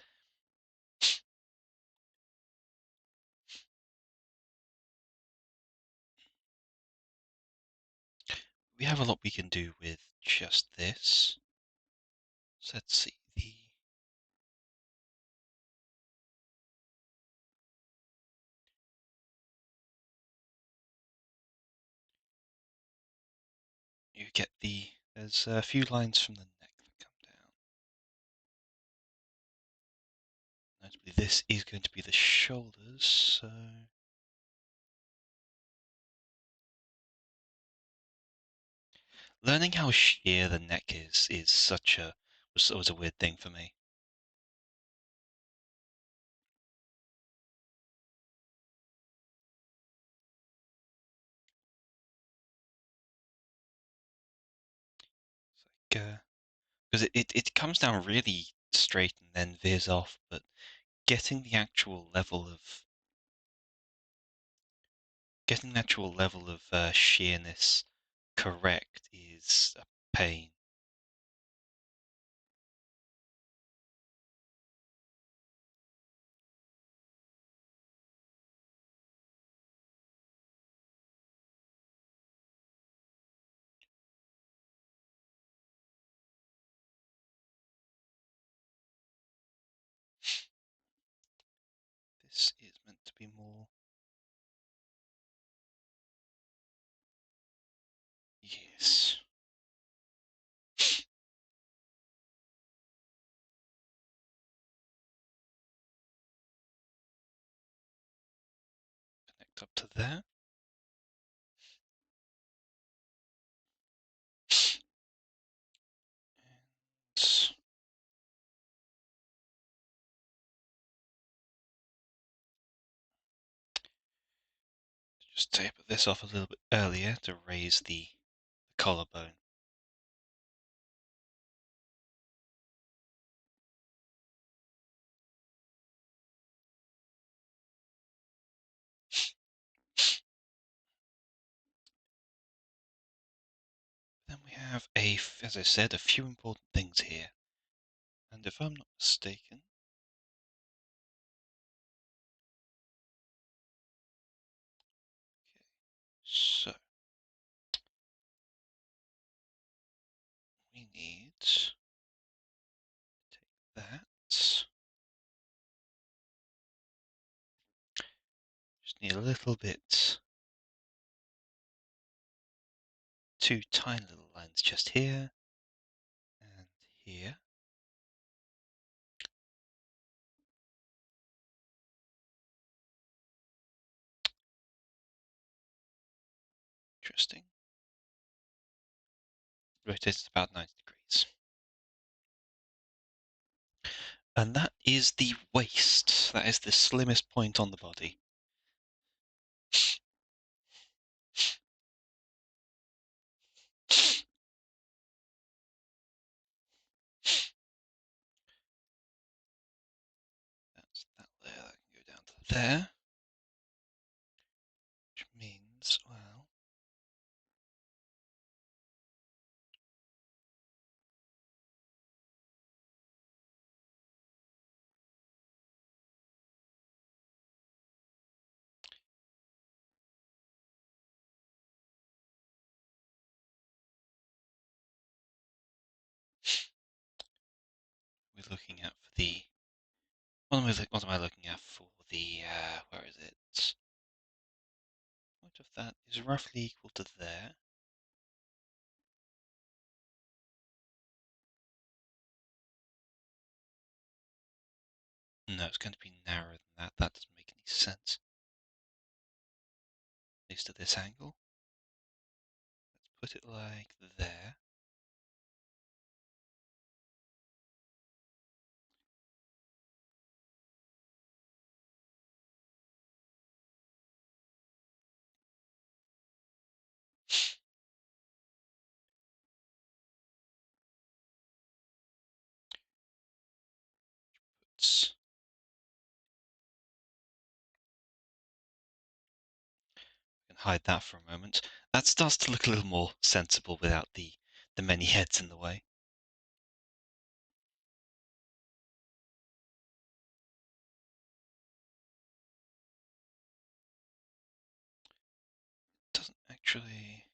We have a lot we can do with just this. So let's see you get there's a few lines from the neck that come down. Notably, this is going to be the shoulders, so learning how sheer the neck is such a was a weird thing for me. It's like because it comes down really straight and then veers off, but getting the actual level of sheerness correct is a pain. This is meant to be more. Yes. Connect up to there. And just taper this off a little bit earlier to raise the collarbone. then we have as I said, a few important things here. And if I'm not mistaken, so we need to take that. Just need a little bit, two tiny little lines just here and here. Interesting. Rotate it about 90 degrees. And that is the waist. That is the slimmest point on the body. That's that there. That can go down to there. Which means, well, we're looking at for the. What am I looking at for the? Where is it? What of that is roughly equal to there. No, it's going to be narrower than that. That doesn't make any sense. At least at this angle. Let's put it like there. Let's can hide that for a moment. That starts to look a little more sensible without the many heads in the way. It doesn't actually.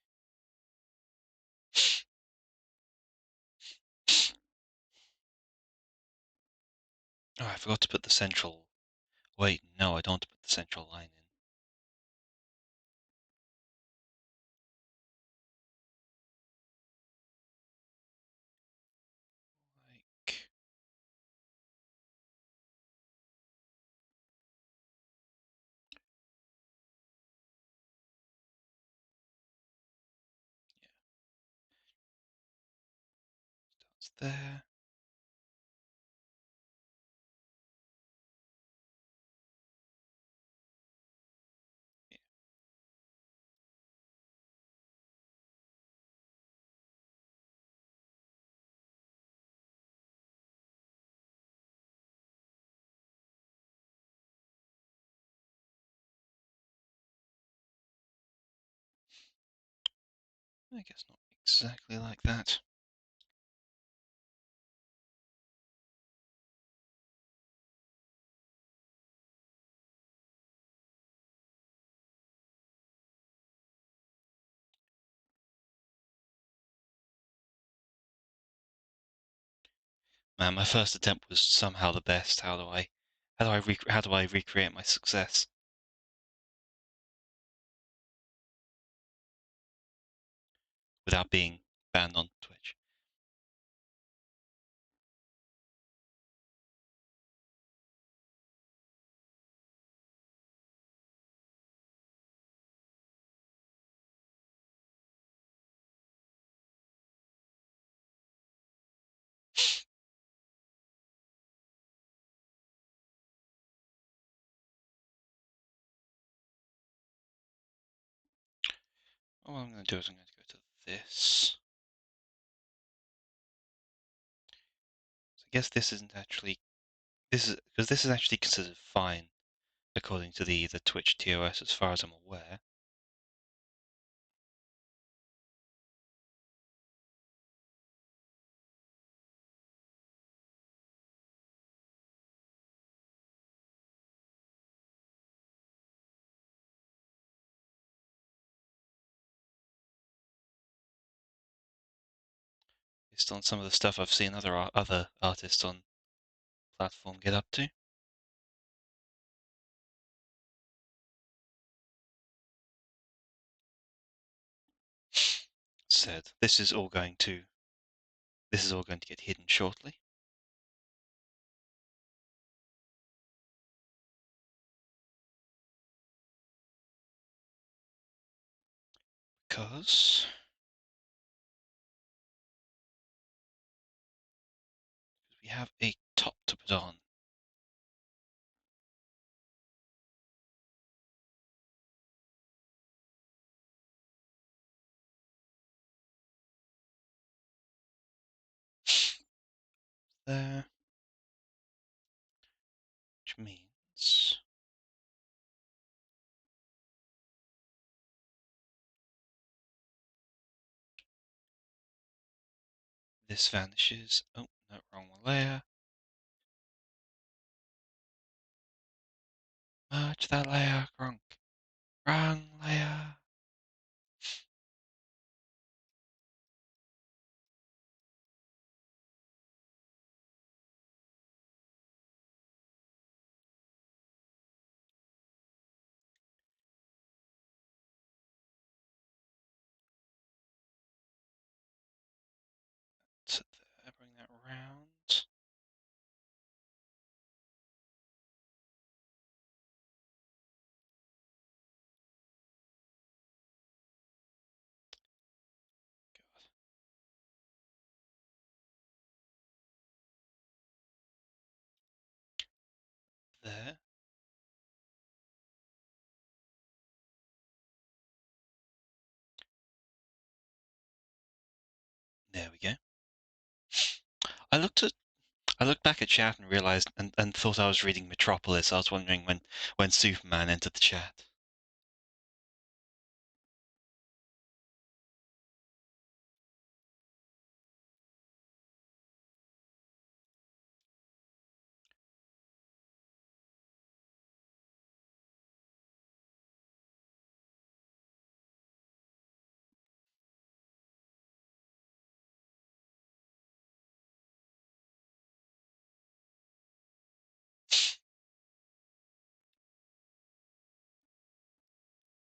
Oh, I forgot to put the central. Wait, no, I don't want to put the central line in. Like. Yeah, starts there. Yeah. I guess not exactly like that. Man, my first attempt was somehow the best. How do I recreate my success without being banned on Twitch? What I'm going to do is I'm going to go to this. So I guess this isn't actually this is actually considered fine according to the Twitch TOS as far as I'm aware. based on some of the stuff I've seen other artists on platform get up to. Said this is all going to get hidden shortly. Because we have a top to put on. There, which means this vanishes. Oh, no, wrong layer. Merge that layer, Gronk. Wrong layer. So there, bring that round. There. There we go. I looked back at chat and realized and thought I was reading Metropolis. I was wondering when Superman entered the chat.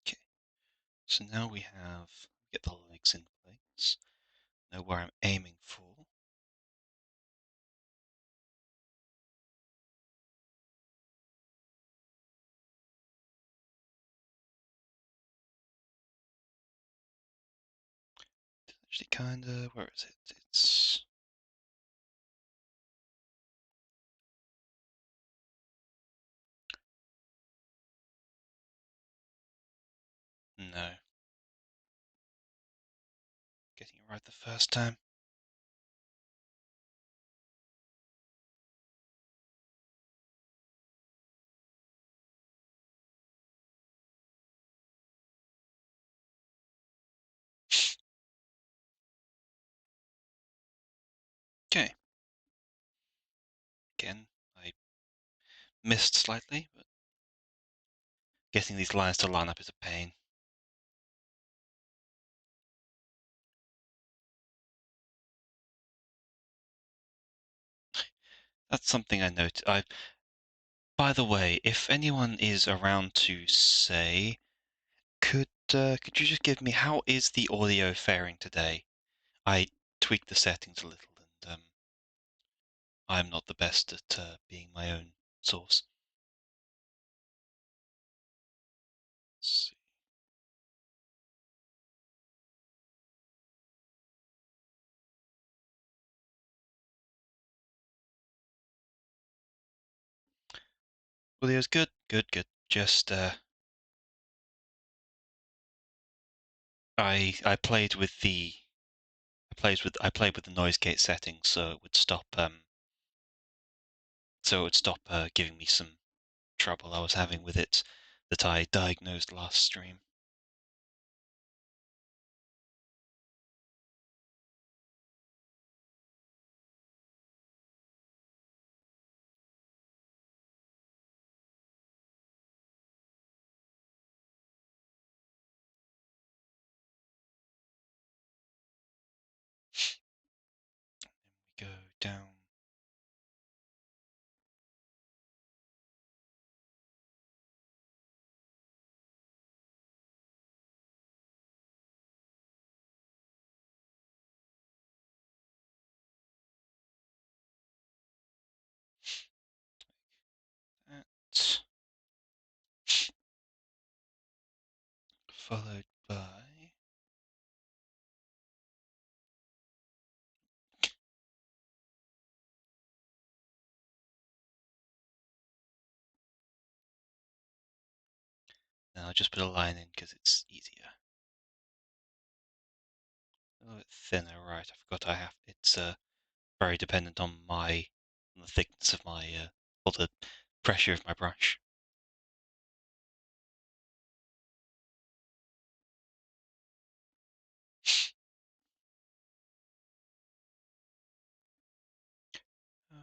Okay, so now we get the legs in place. Know where I'm aiming for. Actually, kinda. Where is it? It's no. Getting it right the first time. Okay. Again, I missed slightly, but getting these lines to line up is a pain. That's something I note. By the way, if anyone is around to say, could you just give me how is the audio faring today? I tweaked the settings a little, and I'm not the best at being my own source. Let's see. Audio's good, good, good. Just I played with the I played with the noise gate settings, so it would stop giving me some trouble I was having with it that I diagnosed last stream. down. That followed by then I'll just put a line in because it's easier. A little bit thinner, right? I forgot I have. It's very dependent on the thickness of my or the pressure of my brush. Oh.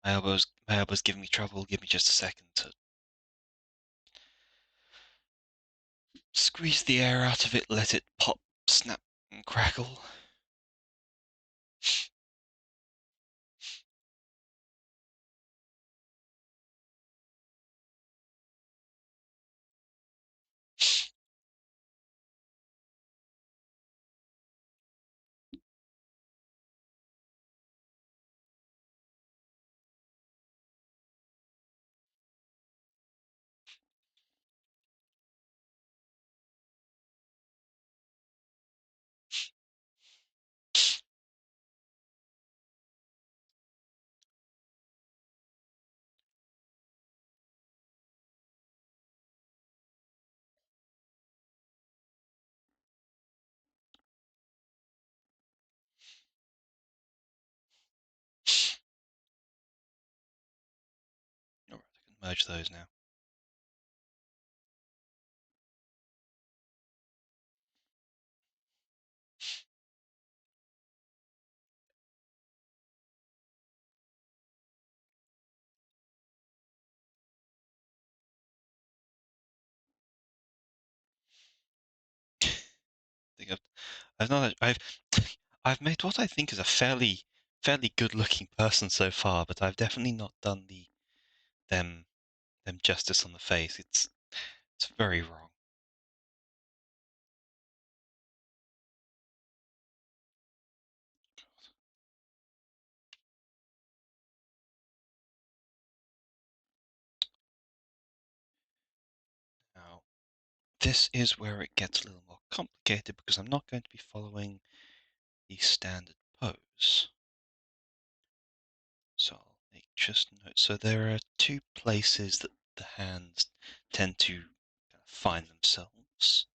My elbow's giving me trouble. Give me just a second to squeeze the air out of it, let it pop, snap, and crackle. Alright, I can merge those now. I think I've not I've I've made what I think is a fairly good looking person so far, but I've definitely not done them them justice on the face. It's very wrong. Now, this is where it gets a little more complicated because I'm not going to be following the standard pose. So I'll make just note. So there are two places that the hands tend to kind of find themselves.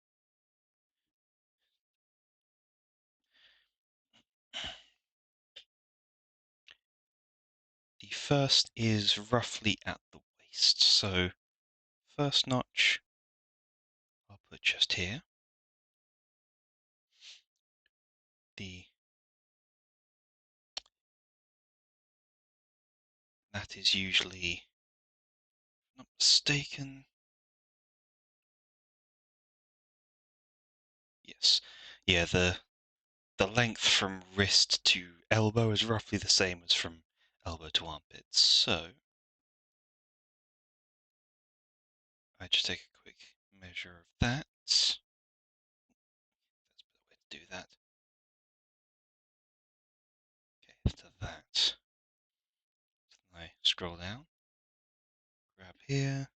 The first is roughly at the waist. So first notch I'll put just here. That is usually, if I'm not mistaken, yes. Yeah, the length from wrist to elbow is roughly the same as from elbow to armpit. So I just take a quick measure of that. That's a better way to do that. Okay, after that, I scroll down, grab here,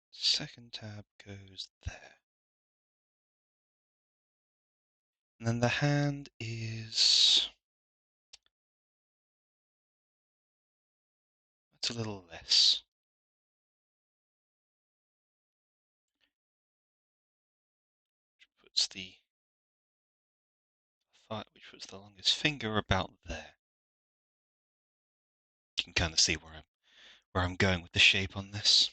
second tab goes there. And then the hand is, it's a little less. Puts the which puts the longest finger about there. You can kind of see where I'm going with the shape on this.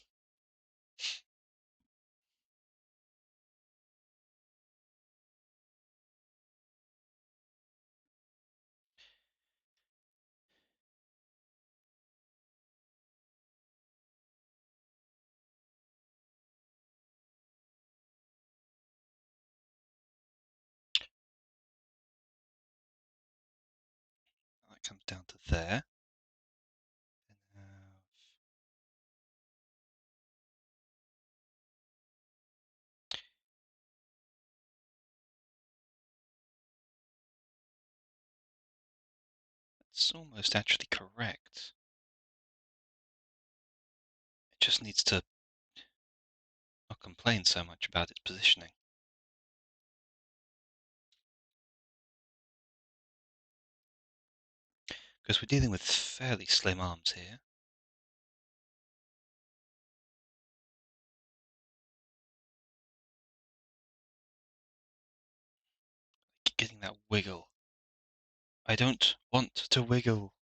that comes down to there. And it's almost actually correct. It just needs to not complain so much about its positioning. Because we're dealing with fairly slim arms here. Getting that wiggle. I don't want to wiggle.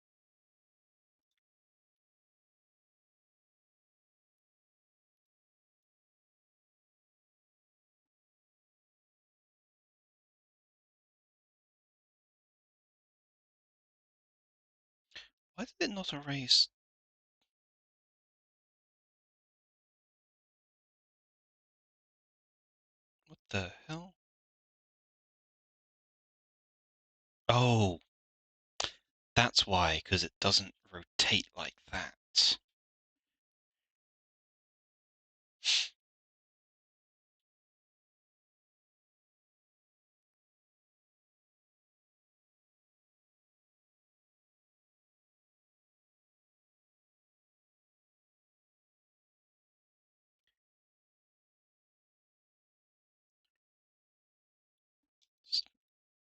Why did it not erase? What the hell? Oh, that's why, because it doesn't rotate like that.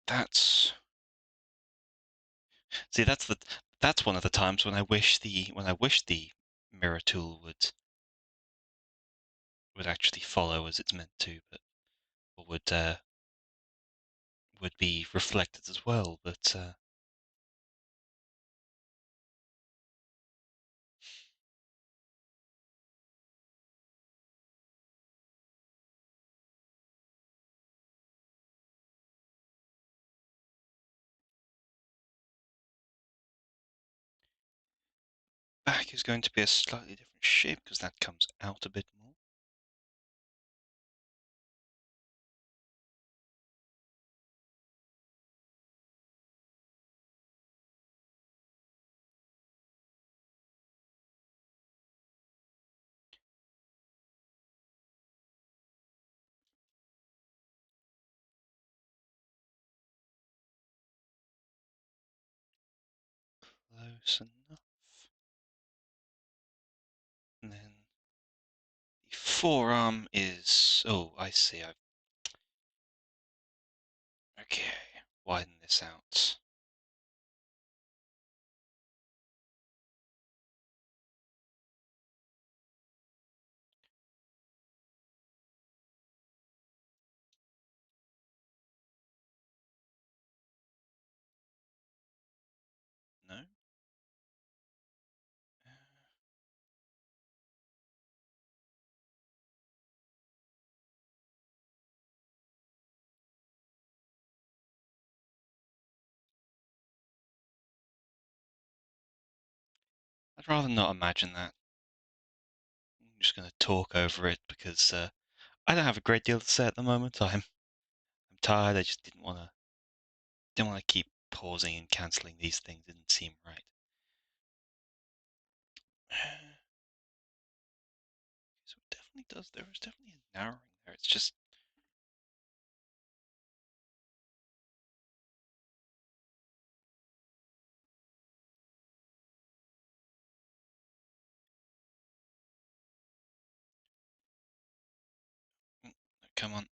That's see, that's one of the times when I wish the mirror tool would actually follow as it's meant to, but or would be reflected as well. But back is going to be a slightly different shape because that comes out a bit more. Close enough. And then the forearm is, oh, I see. Okay, widen this out. No? I'd rather not imagine that. I'm just going to talk over it because I don't have a great deal to say at the moment. I'm tired. I just didn't want to keep pausing and cancelling these things. Didn't seem right. So it definitely does. There is definitely a narrowing there. It's just come on.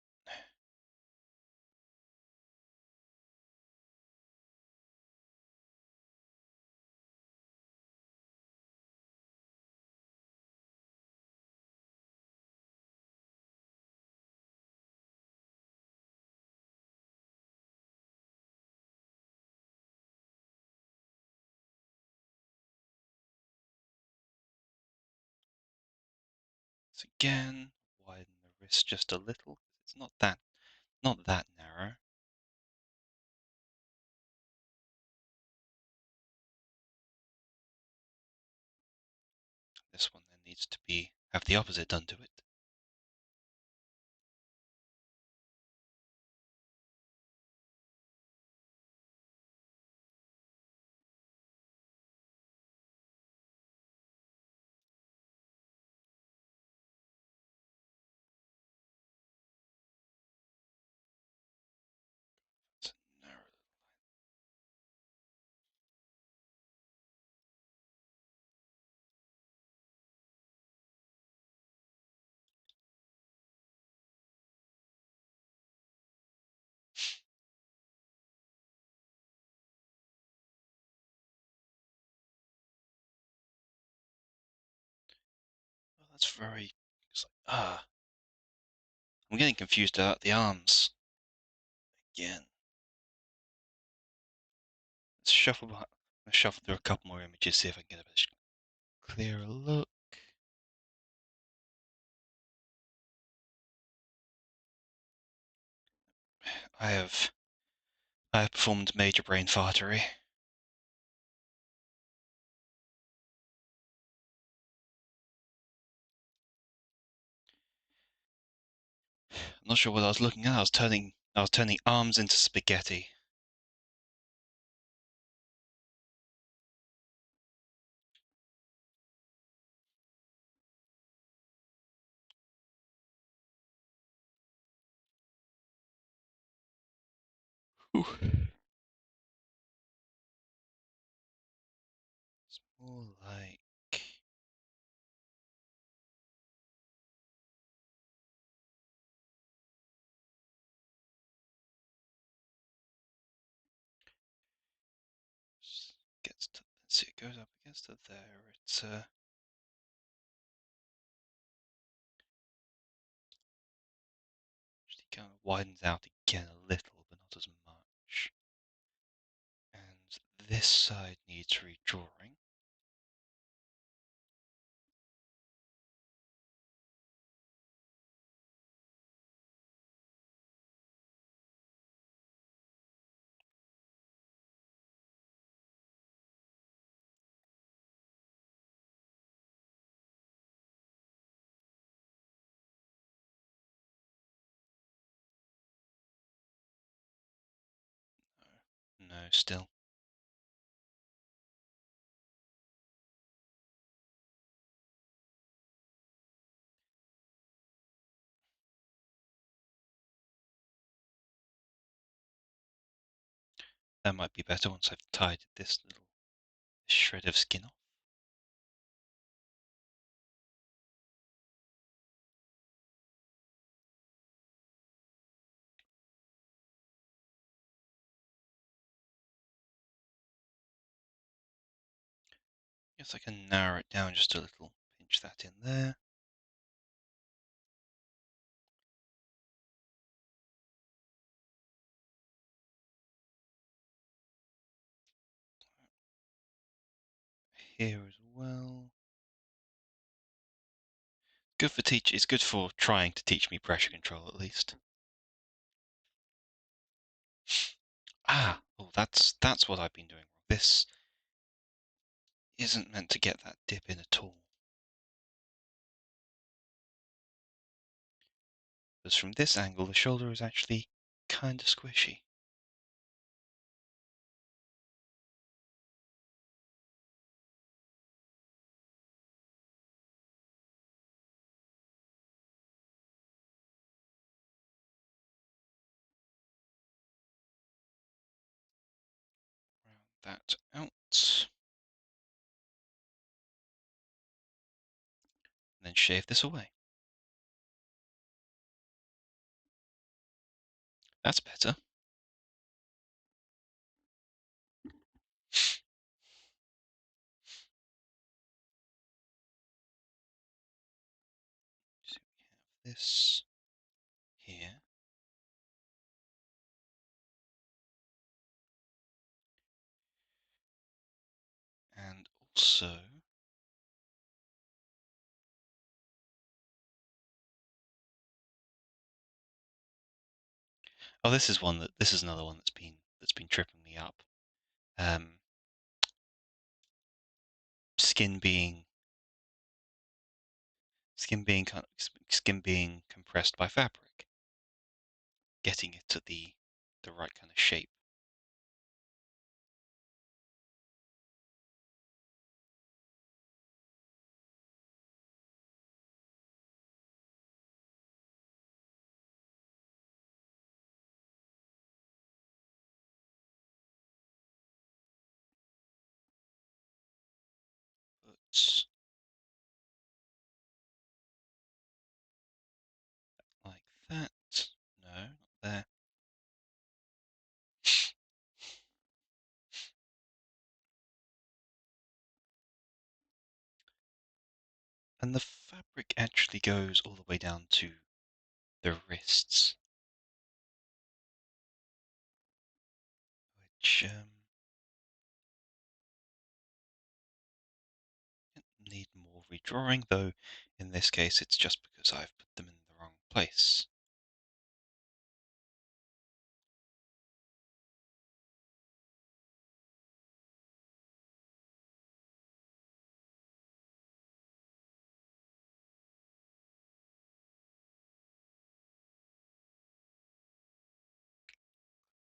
So again, widen the wrist just a little. It's not that narrow. This one then needs to have the opposite done to it. that's very. It's like, I'm getting confused about the arms again. Let's shuffle through a couple more images, see if I can get a bit clearer look. I have performed major brain fartery. I'm not sure what I was looking at. I was turning arms into spaghetti. Whew. It's more like gets to, let's see, it goes up against it there. It's actually kind of widens out again a little, but not as much. And this side needs redrawing. No, still. That might be better once I've tied this little shred of skin off. Guess I can narrow it down just a little. Pinch that in there. Here as well. Good for teach. It's good for trying to teach me pressure control at least. Oh, that's what I've been doing wrong. This isn't meant to get that dip in at all. Because from this angle, the shoulder is actually kind of squishy. Round that out. And then shave this away. That's better. So we have this here. And also this is another one that's been tripping me up. Um, skin being skin being compressed by fabric, getting it to the right kind of shape. But like that. No, not there. And the fabric actually goes all the way down to the wrists, which need more redrawing, though in this case it's just because I've put them in the wrong place.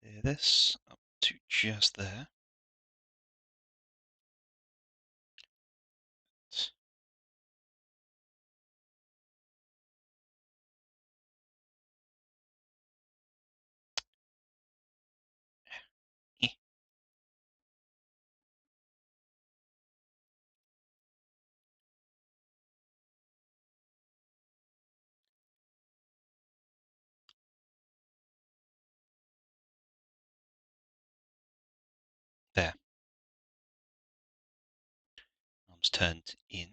Clear this up to just there. There. Arms turned in.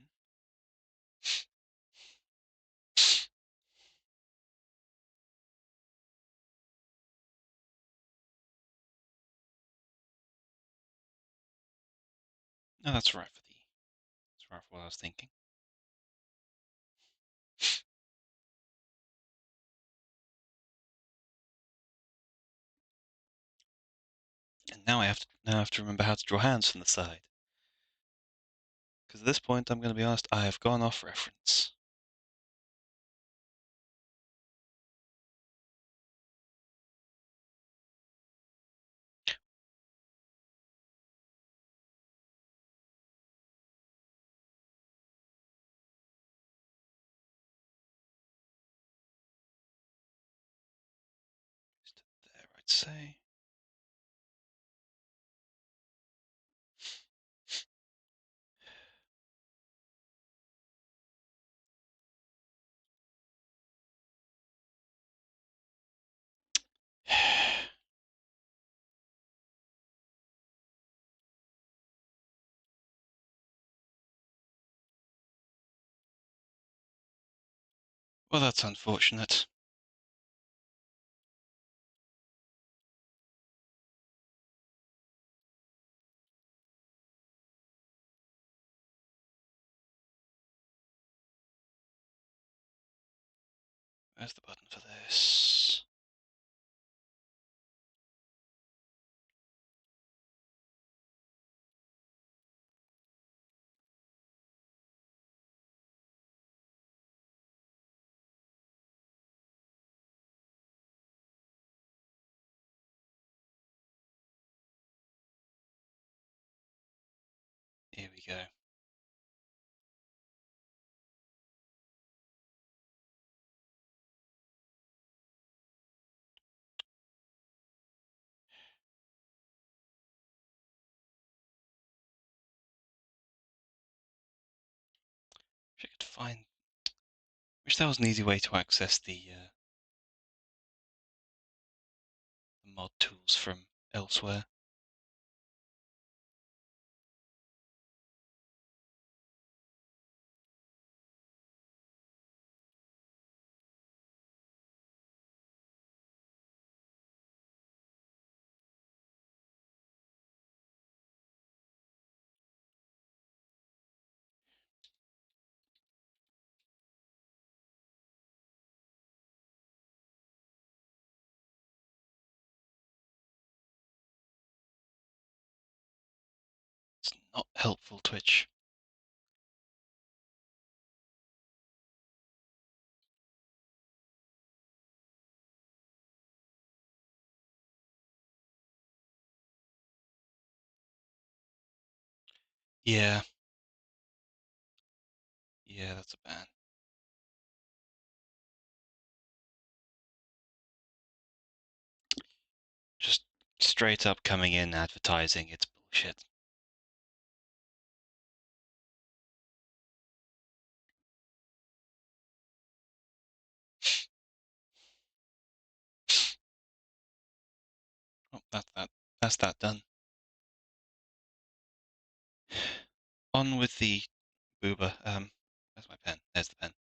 No, that's right for what I was thinking. And now I have to remember how to draw hands from the side. Because at this point I'm going to be honest, I have gone off reference. Just there, I'd say. Well, that's unfortunate. Where's the button for this? Here we go. If I could find... Wish there was an easy way to access the mod tools from elsewhere. It's not helpful, Twitch. Yeah. Yeah, that's a ban. Just straight up coming in advertising, it's bullshit. Oh, that's that done. On with the booba. Where's my pen? There's the pen.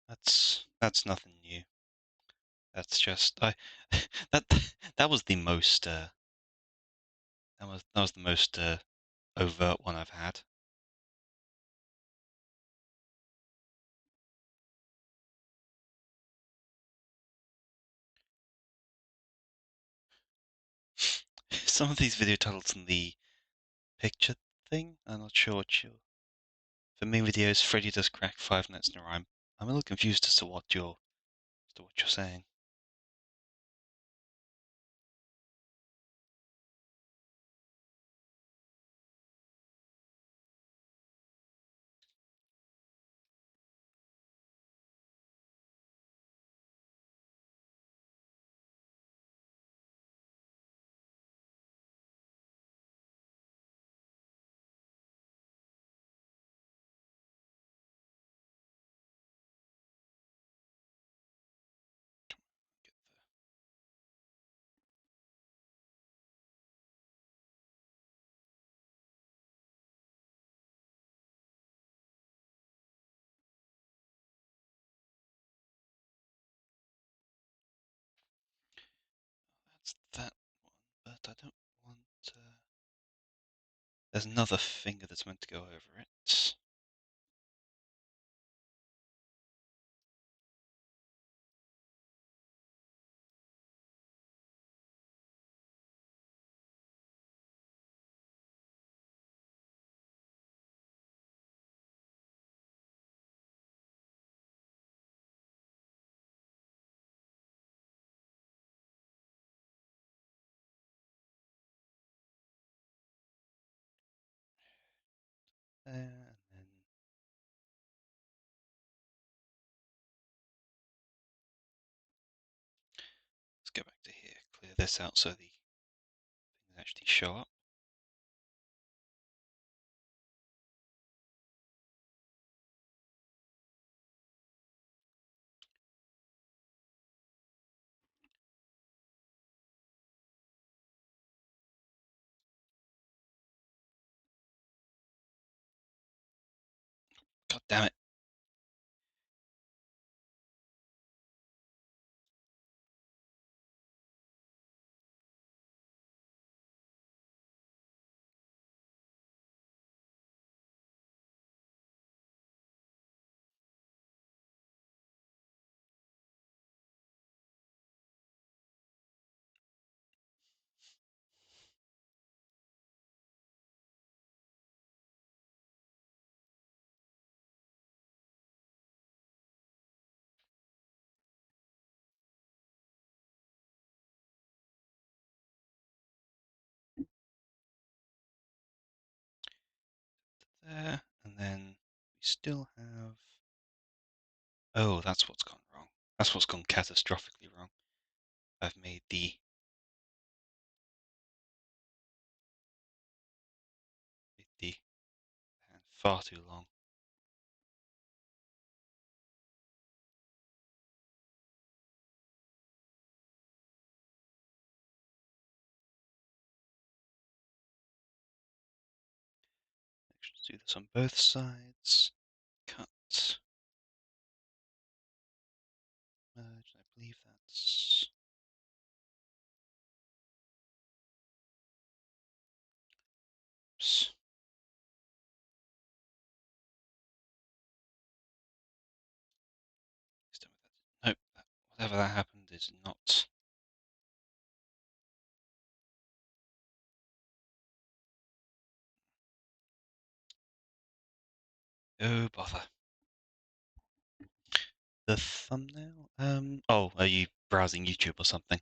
Yeah, that's nothing new. That's just I that that was the most that was the most overt one I've had. Some of these video titles in the picture thing, I'm not sure what you. For main videos, Freddy does crack 5 nights in a row. I'm a little confused as to what you're saying. That's that one, but I don't want. There's another finger that's meant to go over it. There, and then let's go back to here. Clear this out so the things actually show up. God damn it! There, and then we still have. Oh, that's what's gone wrong. That's what's gone catastrophically wrong. I've made the hand far too long. Let's do this on both sides. Cut. Merge. I believe that's. Oops. Nope. Whatever that happened is not. Oh bother. The thumbnail? Oh, are you browsing YouTube or something?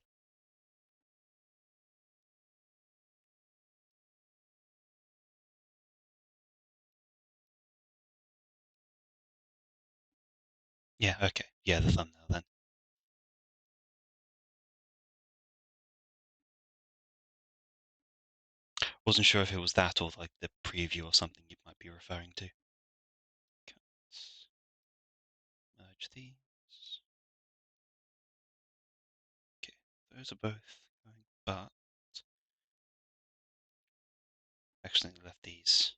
Yeah, okay. Yeah, the thumbnail then. Wasn't sure if it was that or like the preview or something you might be referring to. Okay, let's merge these. Okay, those are both going, but accidentally left these.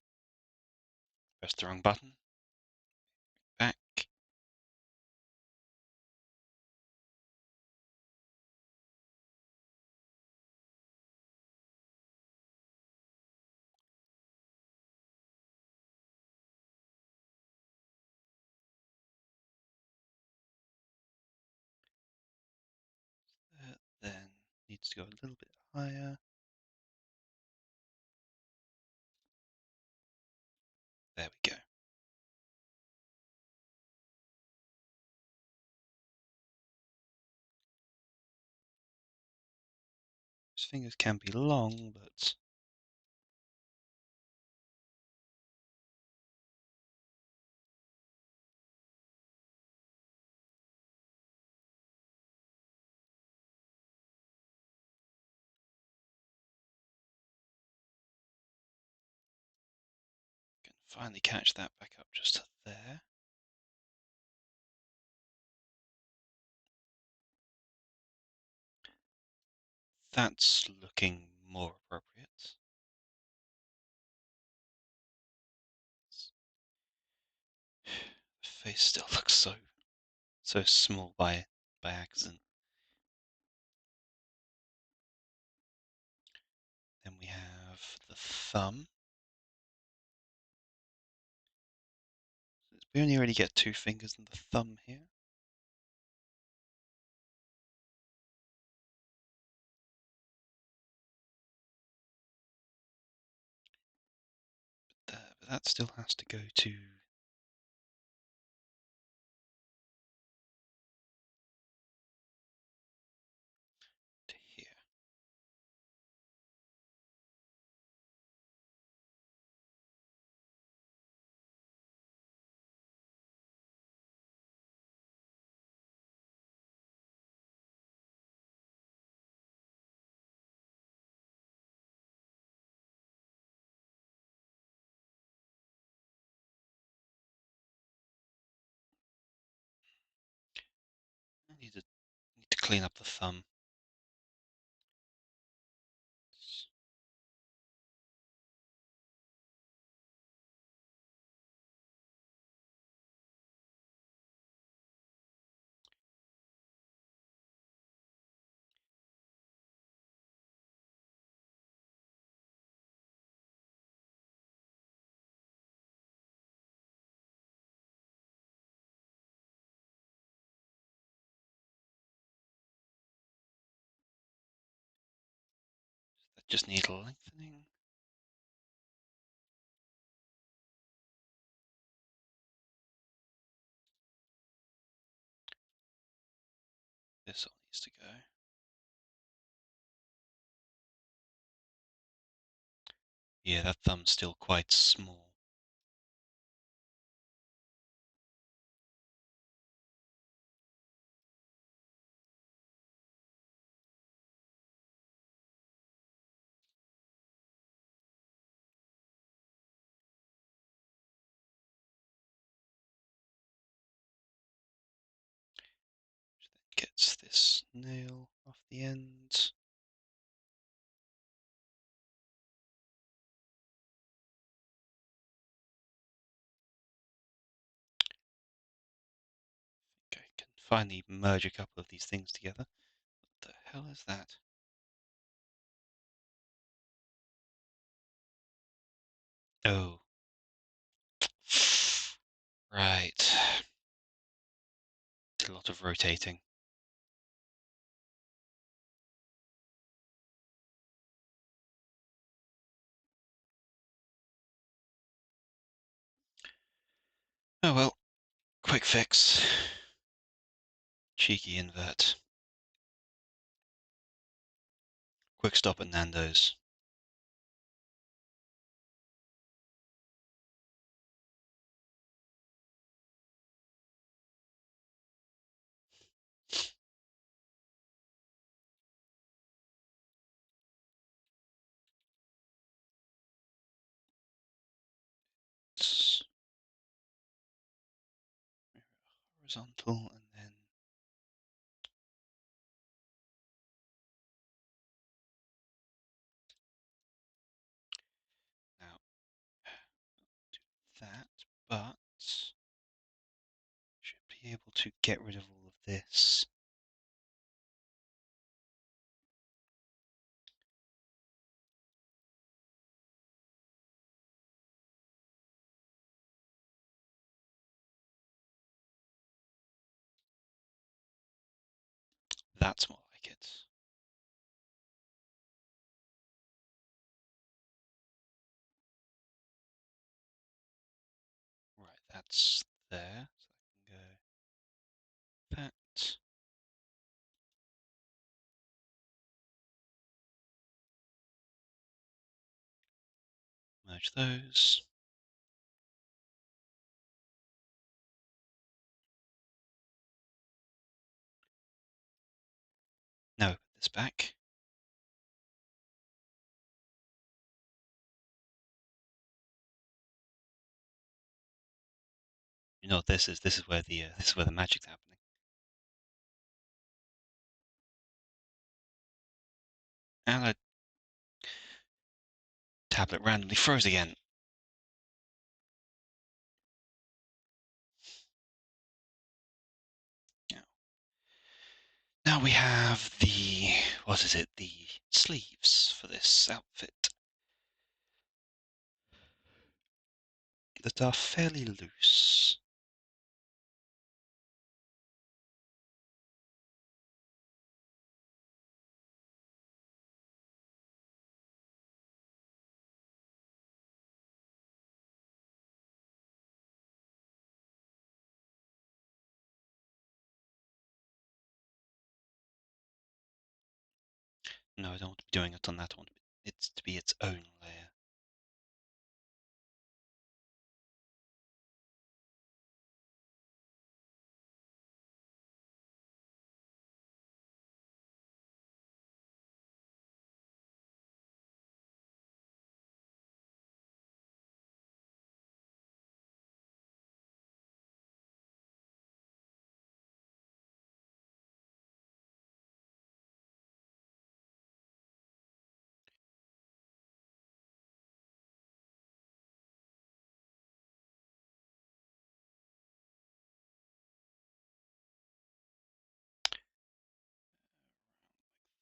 Pressed the wrong button. Back. Then needs to go a little bit higher. There we go. His fingers can be long, but can finally catch that back up just to there. That's looking more appropriate. The face still looks so small by accident. Then we have the thumb. We only really get 2 fingers and the thumb here. But that still has to go to here. I need to clean up the thumb. That just needs lengthening. This all needs to go. Yeah, that thumb's still quite small. Which then gets this nail off the end. Okay, can finally merge a couple of these things together. What the hell is that? Oh. Right. A lot of rotating. Oh well, quick fix. Cheeky invert. Quick stop at Nando's. horizontal, and then now do that, but should be able to get rid of all of this. That's more like it. Right, that's there. So I can go that. Merge those. Now put this back. You know what this is? This is where the magic's happening. And a tablet randomly froze again. Now we have the, what is it? The sleeves for this outfit that are fairly loose. No, I don't want to be doing it on that one. It's to be its own layer.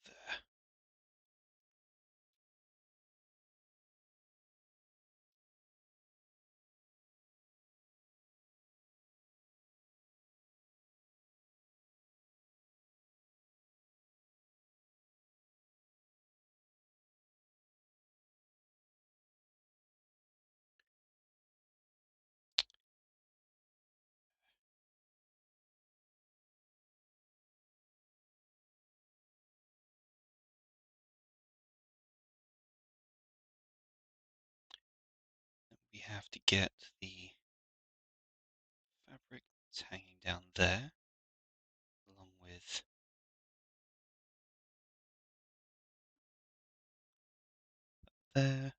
There. We have to get the fabric that's hanging down there, along with there,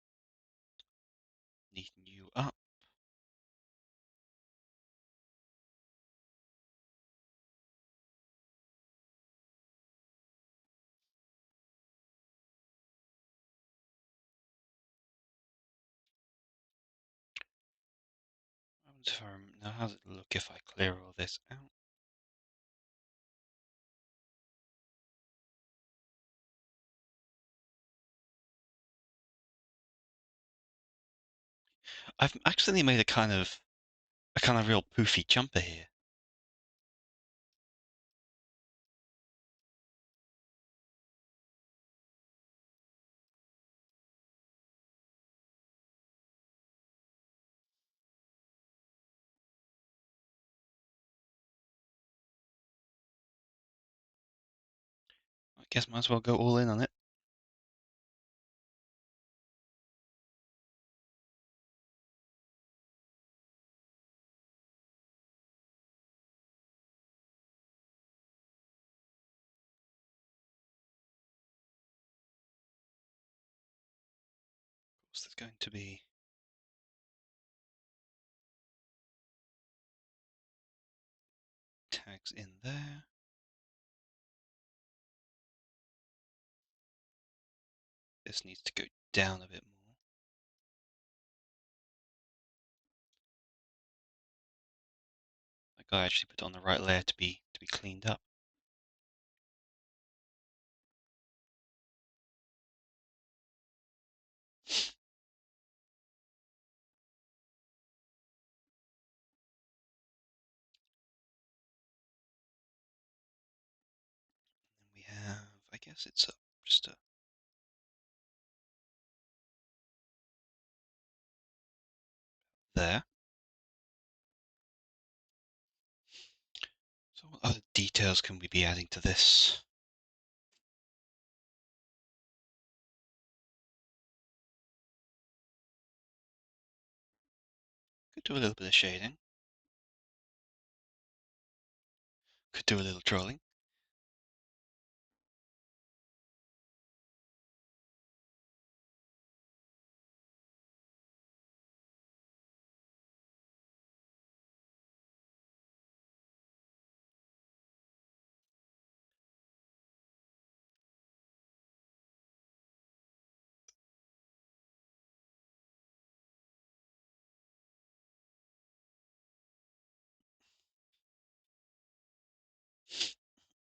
neaten you up. Now how does it look if I clear all this out? I've actually made a kind of real poofy jumper here. I guess might as well go all in on it. Of course, there's going to be Drags in there. This needs to go down a bit more. I gotta actually put it on the right layer to be cleaned up. And we have, I guess it's just a there. So what other details can we be adding to this? Could do a little bit of shading. Could do a little trolling.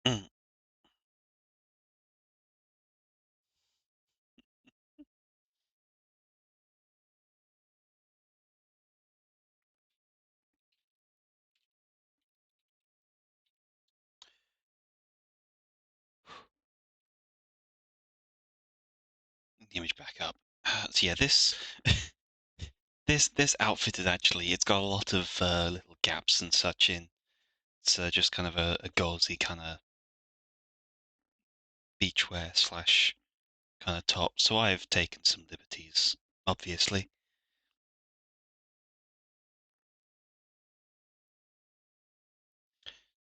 Mm. The image back up. So yeah, this this outfit is actually, it's got a lot of little gaps and such in. It's just kind of a gauzy kind of beachwear slash kind of top. So I've taken some liberties, obviously.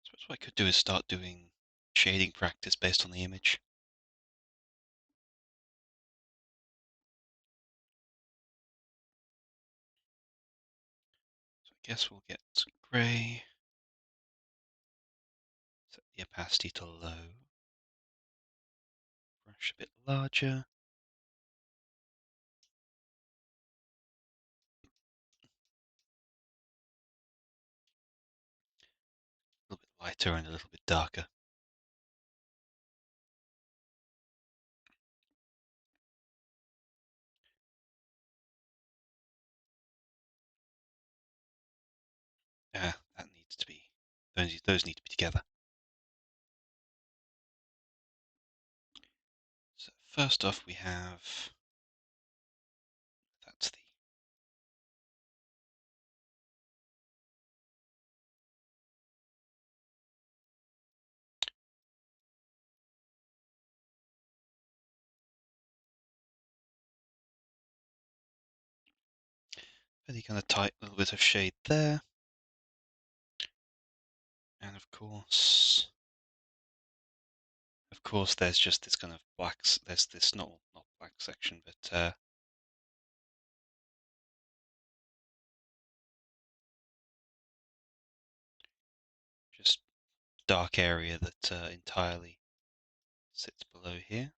So what I could do is start doing shading practice based on the image. So I guess we'll get grey. Set the opacity to low. Brush a bit larger. A little bit lighter and a little bit darker. That needs to be, those need to be together. So first off we have, that's the fairly kind of tight little bit of shade there. And of course, there's just this kind of blacks. There's this not black section, but just dark area that entirely sits below here.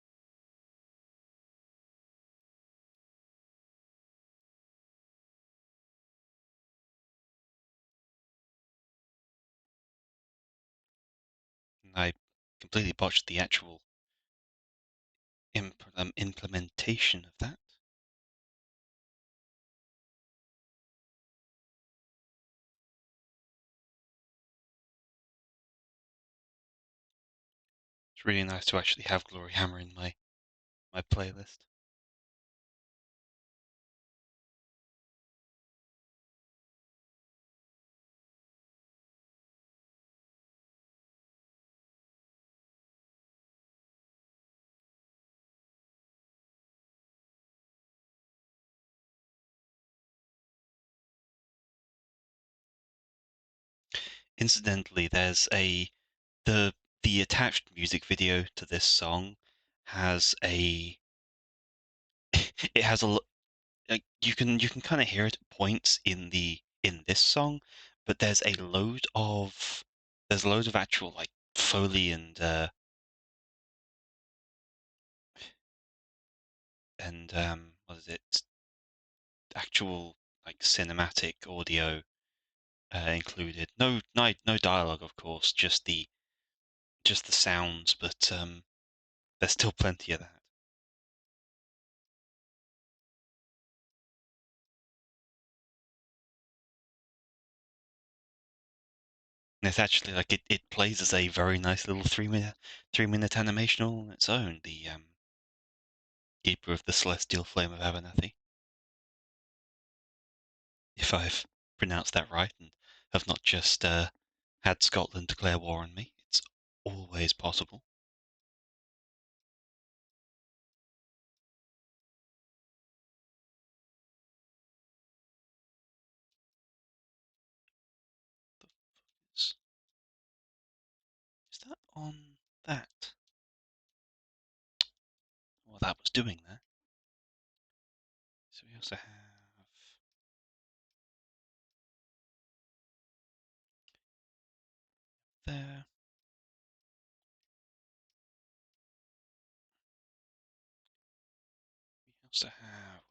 And I completely botched the actual implementation of that. It's really nice to actually have Glory Hammer in my playlist. Incidentally, there's the the attached music video to this song has a it has a like you can kind of hear it at points in this song, but there's a load of there's loads of actual like Foley and what is it? Actual like cinematic audio included. No dialogue, of course, just the sounds, but there's still plenty of that. And it's actually like it plays as a very nice little 3 minute animation all on its own. The Keeper of the Celestial Flame of Abernathy, if I've pronounced that right, and have not just had Scotland declare war on me. It's always possible. Is, is that on that? What that was doing there. So we also have there. We also have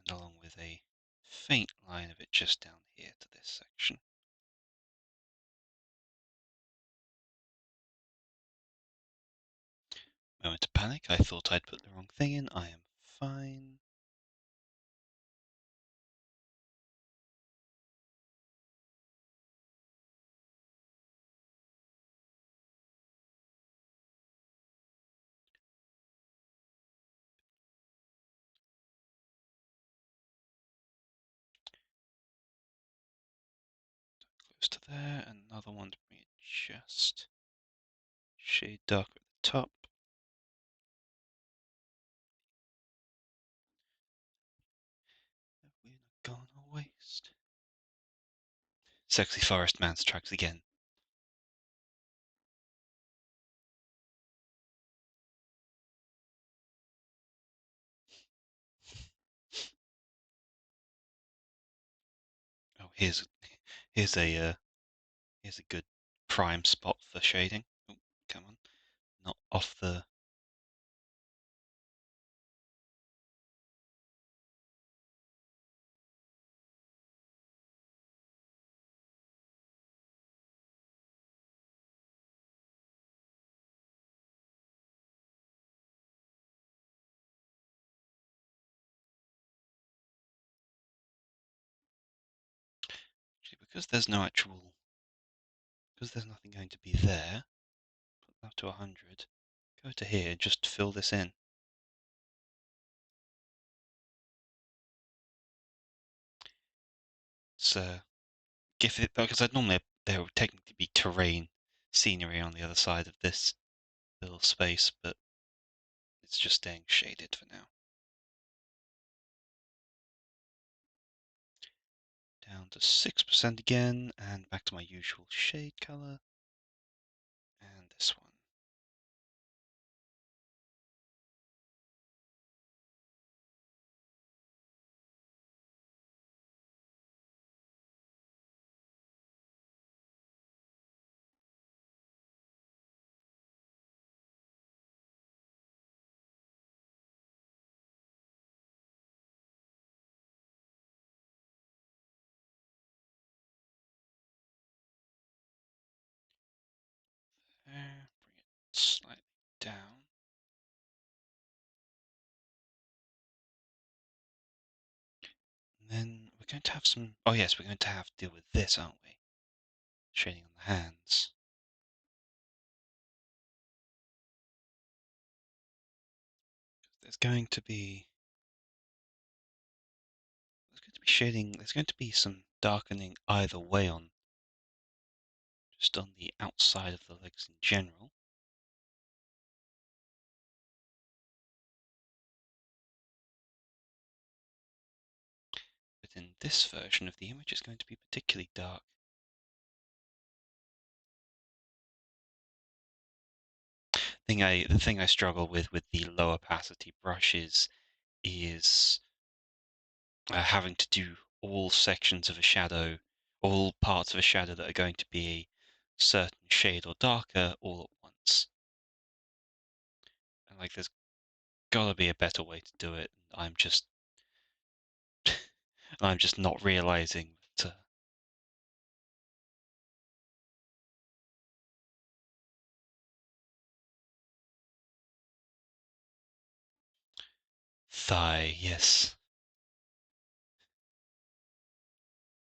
and along with a faint line of it just down here to this section. Moment of panic, I thought I'd put the wrong thing in. I am fine. Close to there, another one to bring it just shade darker at the top. We're not gonna waste. Sexy Forest Man strikes again. Oh, here's a here's a good prime spot for shading. Oh, come on, not off the. Actually, because there's no actual, because there's nothing going to be there. Put that to 100. Go to here, just fill this in. It's if it because I'd normally there would technically be terrain, scenery on the other side of this little space, but it's just staying shaded for now. Down to 6% again, and back to my usual shade color. And this one. There, bring it slightly down. And then we're going to have some. Oh, yes, we're going to have to deal with this, aren't we? Shading on the hands. There's going to be. There's going to be shading. There's going to be some darkening either way on. Just on the outside of the legs in general. But in this version of the image, it's going to be particularly dark. The thing I struggle with the low opacity brushes is having to do all sections of a shadow, all parts of a shadow that are going to be a certain shade or darker all at once. And like, there's gotta be a better way to do it. I'm just, I'm just not realizing that. Thigh, yes.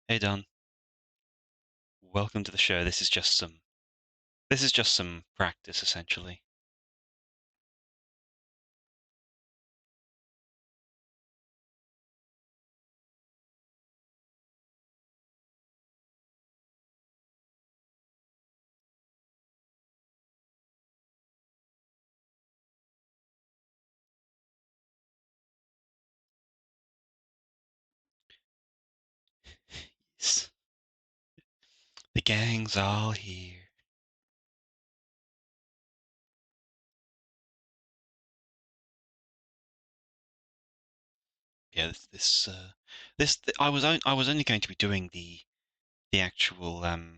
Hey Don, welcome to the show. This is just some practice essentially. Yes. The gang's all here. Yeah, I was only going to be doing the actual yeah, I know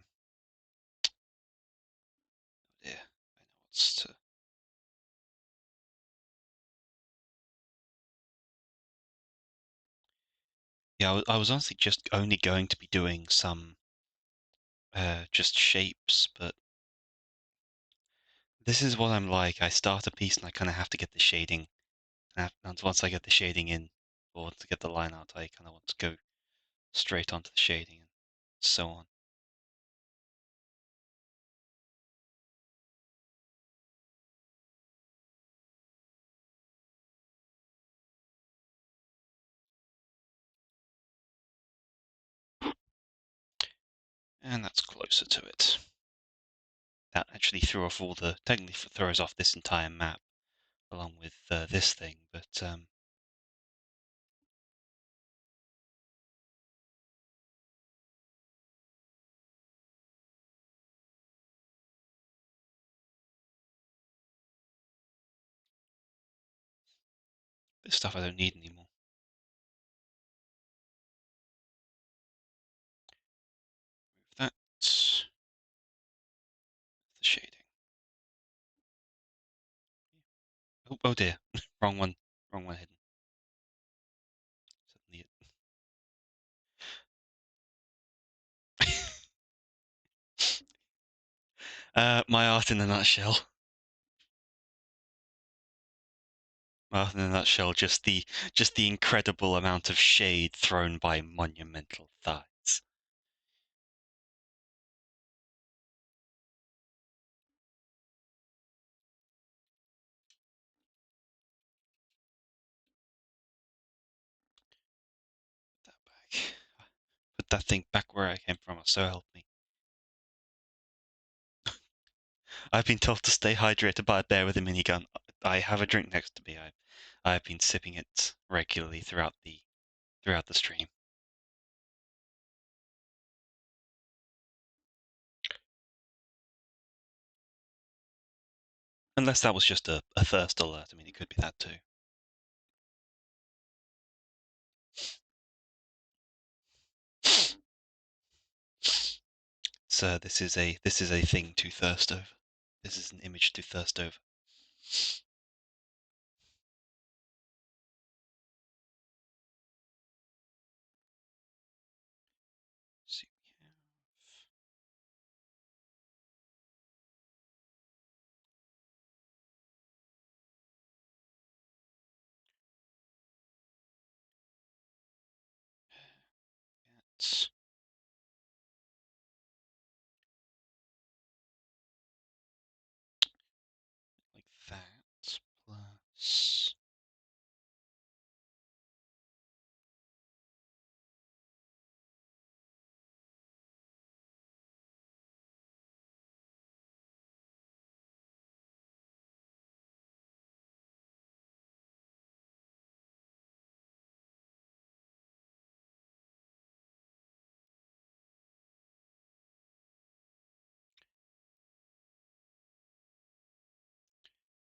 what's to. Yeah, I was honestly just only going to be doing some just shapes, but this is what I'm like. I start a piece and I kind of have to get the shading. And once I get the shading in, or to get the line out, I kind of want to go straight onto the shading and so on. And that's closer to it. That actually technically throws off this entire map along with this thing, but this stuff I don't need anymore. Move that. The shading. Oh, oh dear, wrong one hidden. Suddenly my art in a nutshell. My art in a nutshell, just the incredible amount of shade thrown by monumental thighs. Put that back. Put that thing back where I came from, so help me. I've been told to stay hydrated by a bear with a minigun. I have a drink next to me. I've been sipping it regularly throughout the stream. Unless that was just a thirst alert. I mean, it could be that too. So this is a thing to thirst over. This is an image to thirst over. See, we have that, like that, plus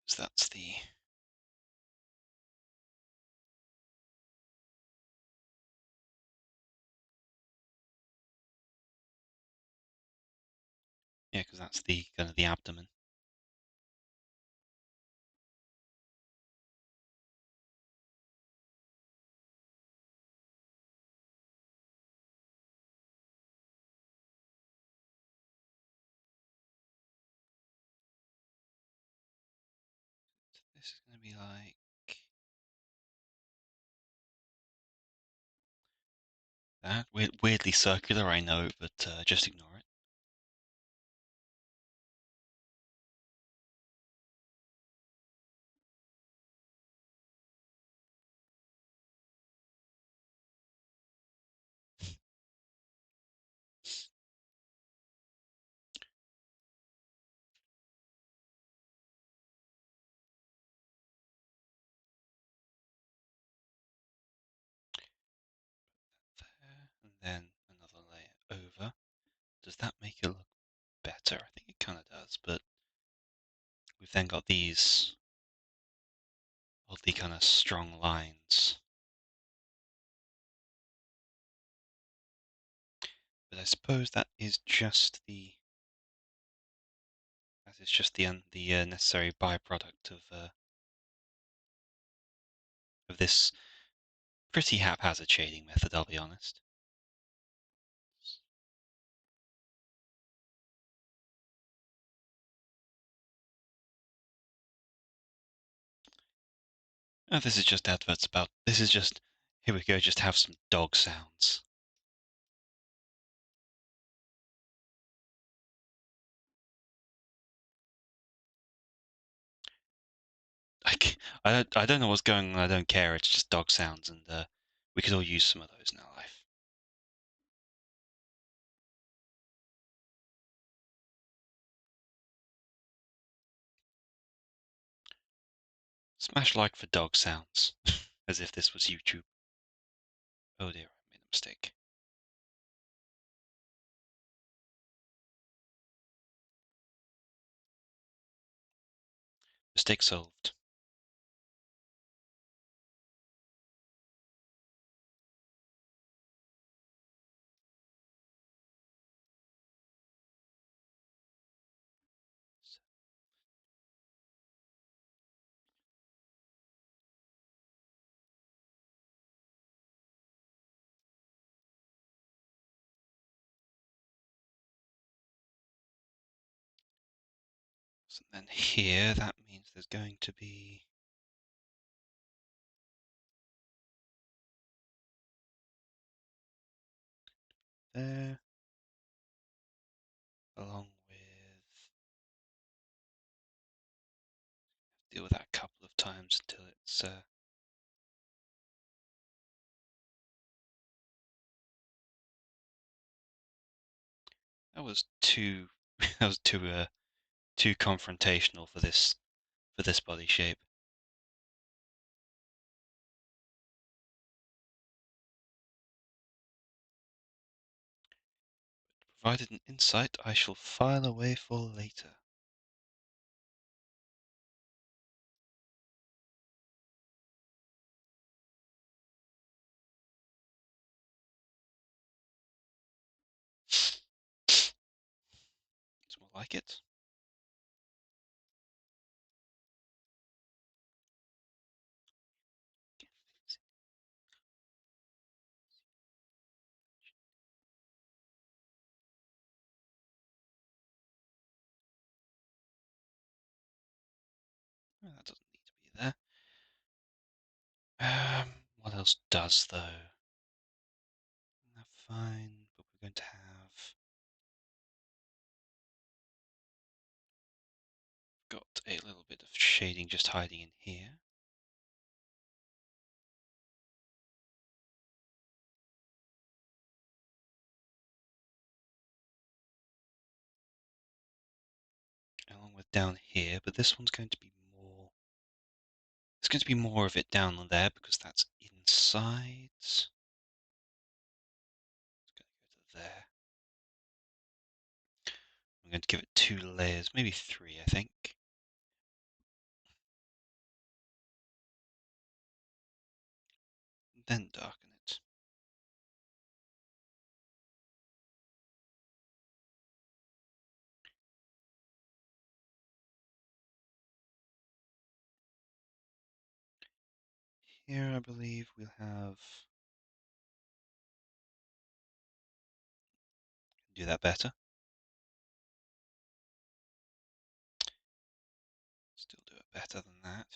so that's the Yeah, because that's the kind of the abdomen. So this is going to be like that. Weirdly circular, I know, but just ignore it. There, and then another layer over. Does that make it look better? I think it kind of does, but we've then got these oddly kind of strong lines. But I suppose that is just the necessary byproduct of this pretty haphazard shading method. I'll be honest. Oh, this is just adverts about. This is just. Here we go. Just have some dog sounds. I don't know what's going on. I don't care. It's just dog sounds, and we could all use some of those in our life. Smash like for dog sounds, as if this was YouTube. Oh dear, I made a mistake. Mistake solved. So then here, that means there's going to be there, along with deal with that a couple of times until it's that was too that was too confrontational for this body shape. Provided an insight I shall file away for later. It's more like it. Well, that doesn't need to be there. What else does though? Fine, but we're going to have got a little bit of shading just hiding in here. Along with down here, but this one's going to be more. There's going to be more of it down there because that's inside. It's going to go to there. I'm going to give it 2 layers, maybe 3, I think. Then darken it. here I believe we'll have... Do that better. Still do it better than that.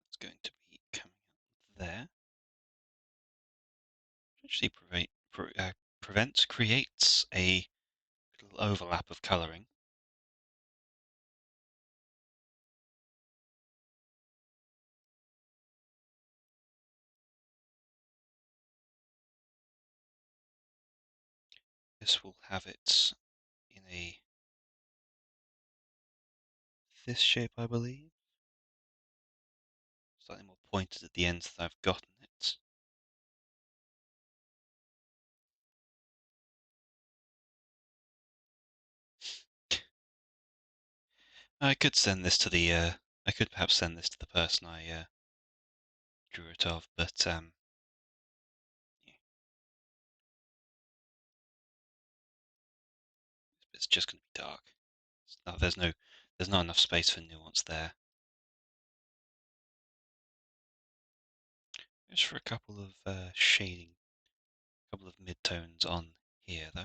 It's going to be coming up there. Actually creates a little overlap of colouring. This will have it in this shape, I believe. Slightly more pointed at the ends than I've gotten it. I could send this to the I could perhaps send this to the person I drew it of, but yeah. It's just going to be dark. There's not enough space for nuance there. Just for a couple of shading, a couple of mid-tones on here though.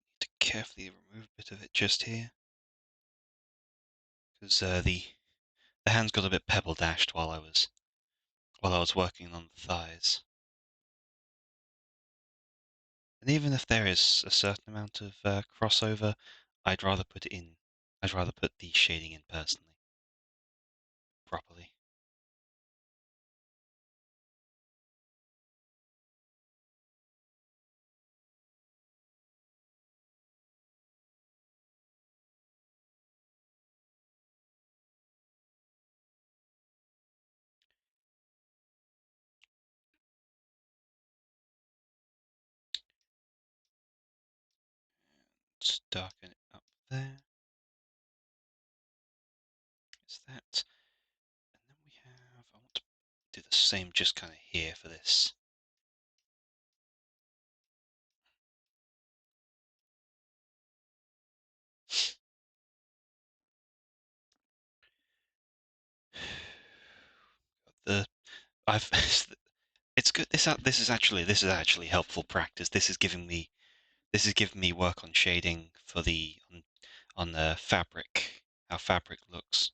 Need to carefully remove a bit of it just here, because the hands got a bit pebble dashed while I was working on the thighs. And even if there is a certain amount of crossover, I'd rather put it in. I'd rather put the shading in personally, properly. Let's darken it up there. Is that? And then we have, I want to do the same just kind of here for this. The I've it's good. This is actually helpful practice. This is giving me work on shading for on the fabric, how fabric looks.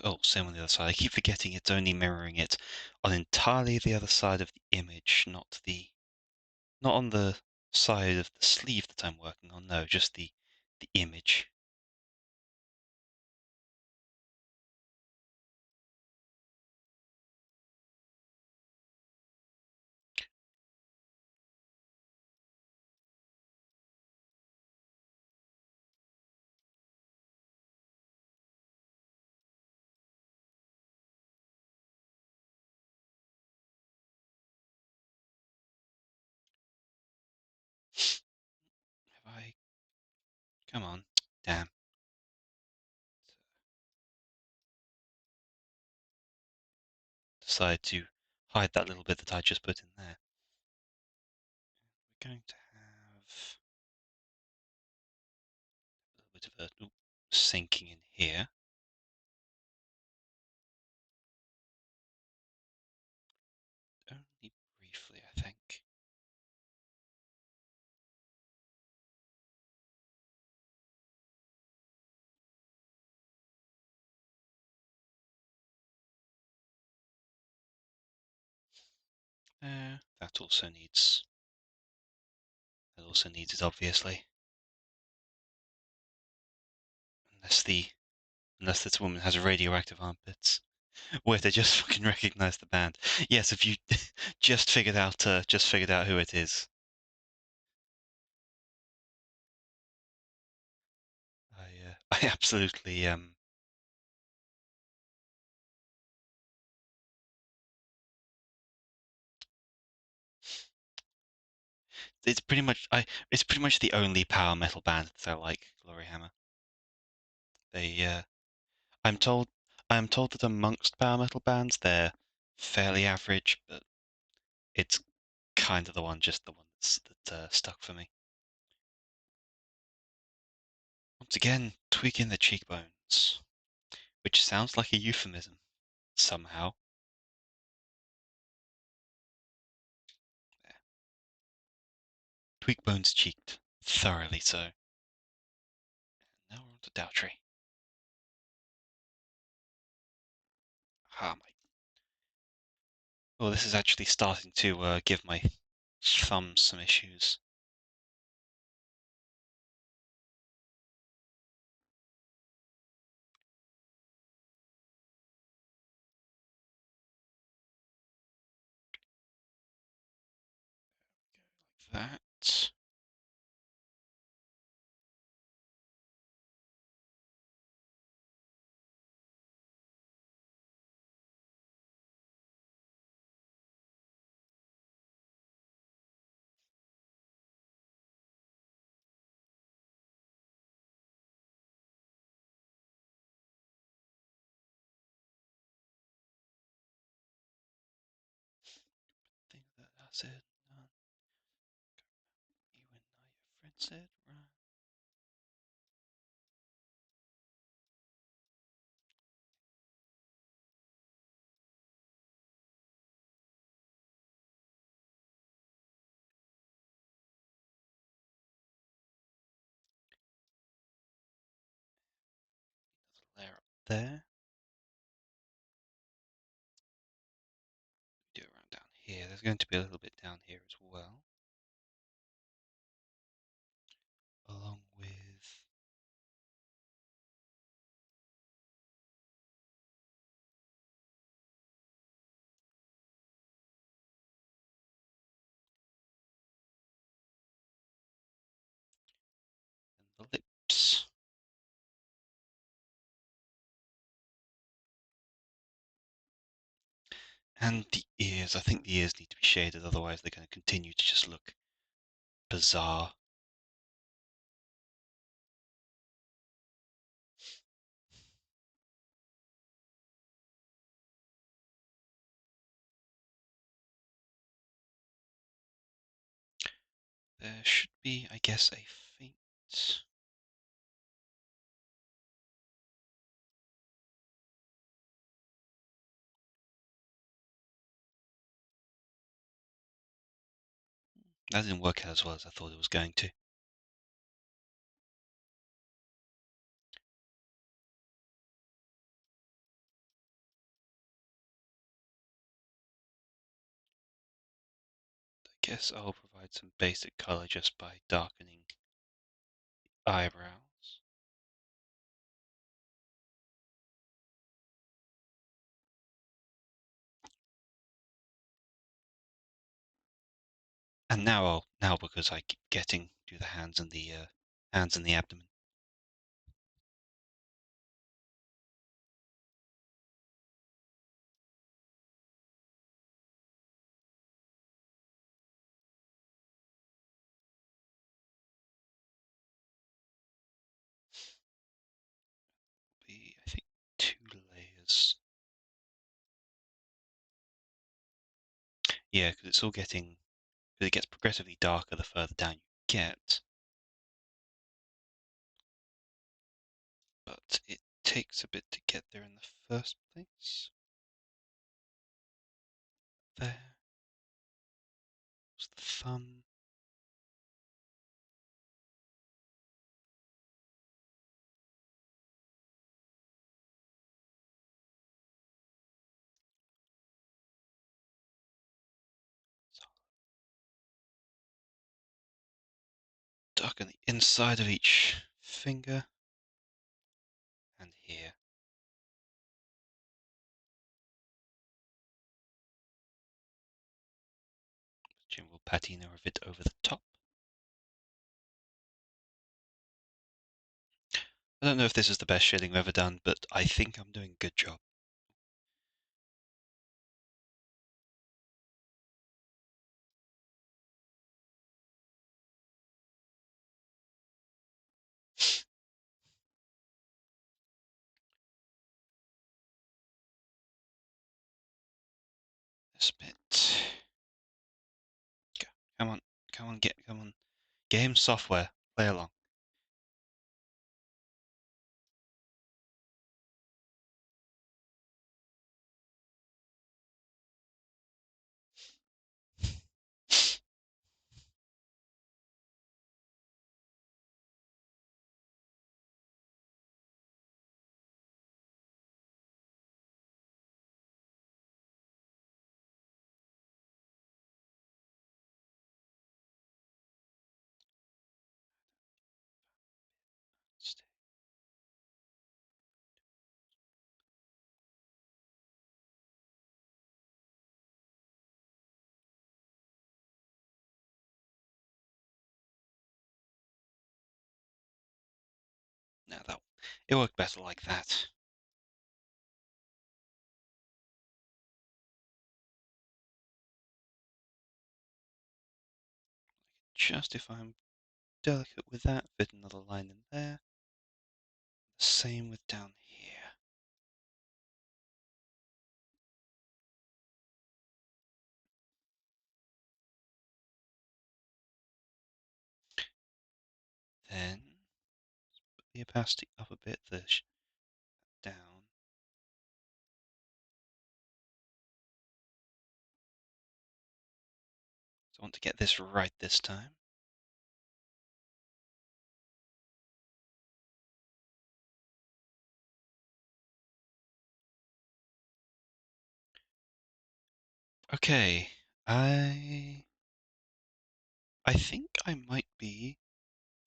Oh, same on the other side. I keep forgetting it's only mirroring it on entirely the other side of the image, not on the side of the sleeve that I'm working on. No, just the image. Have I? Come on, damn. Decide to hide that little bit that I just put in there. We're going to have a little bit of a sinking in here. Only briefly, I think. That also needs it, obviously. unless this woman has radioactive armpits. Where they just fucking recognize the band. Yes, if you just figured out who it is. I absolutely it's pretty much the only power metal band that I like, Glory Hammer. They I'm told I'm told that amongst power metal bands they're fairly average, but it's kind of the one that stuck for me. Once again, tweaking the cheekbones, which sounds like a euphemism somehow. There. Tweak bones cheeked, thoroughly so. Now we're on to Dowtry. Ah, my. Oh, this is actually starting to give my thumb some issues. Like that. I think that's it. You and I, your friend said, right? Layer up there. Do it around down here. There's going to be a little bit down here as well. Along with the lips. And the ears. I think the ears need to be shaded, otherwise they're going to continue to just look bizarre. There should be, I guess, a faint. That didn't work out as well as I thought it was going to. I guess I'll provide some basic color just by darkening eyebrows. And now because I keep getting to the hands and the abdomen. Be, I think, 2 layers. Yeah, because it's all getting, because it gets progressively darker the further down you get. But it takes a bit to get there in the first place. There was the thumb. So darken the inside of each finger. and here. General patina of it over the top. I don't know if this is the best shading I've ever done, but I think I'm doing a good job. This bit. Go. Come on, come on. Game software, play along. Now that it worked better like that. Just if I'm delicate with that, fit another line in there. Same with down here. Then put the opacity up a bit, down. So I want to get this right this time. Okay, I think I might be,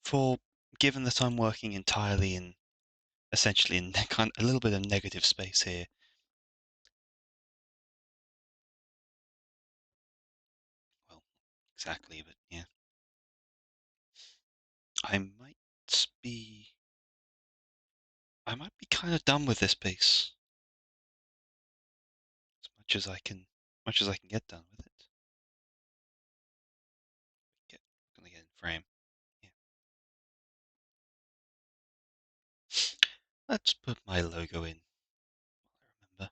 for given that I'm working entirely in essentially in kind a little bit of negative space here. Well, exactly, but yeah. I might be I might be kind of done with this piece. As much as I can get done with it. Gonna get in frame. Yeah. Let's put my logo in. I remember.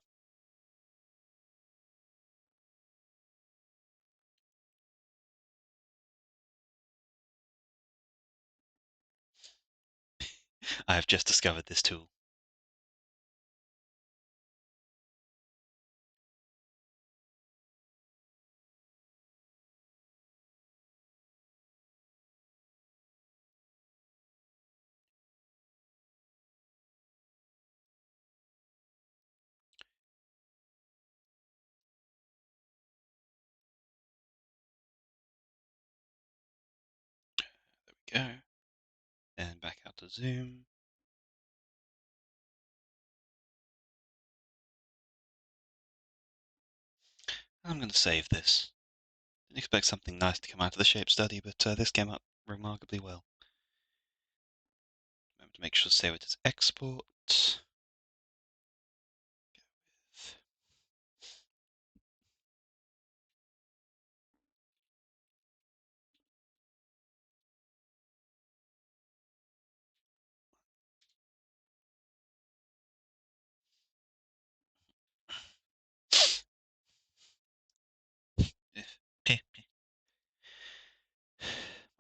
I have just discovered this tool. There we go. And back out to zoom. I'm going to save this. Didn't expect something nice to come out of the shape study, but this came up remarkably well. Remember to make sure to save it as export.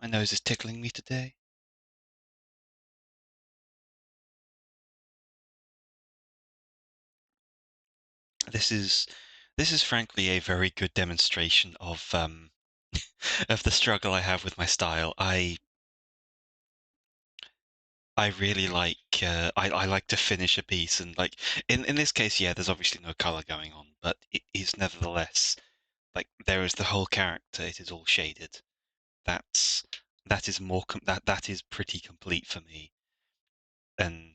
My nose is tickling me today. This is frankly a very good demonstration of of the struggle I have with my style. I really like I like to finish a piece and like in this case, yeah, there's obviously no color going on, but it is nevertheless like there is the whole character. It is all shaded. That's that is more that is pretty complete for me, and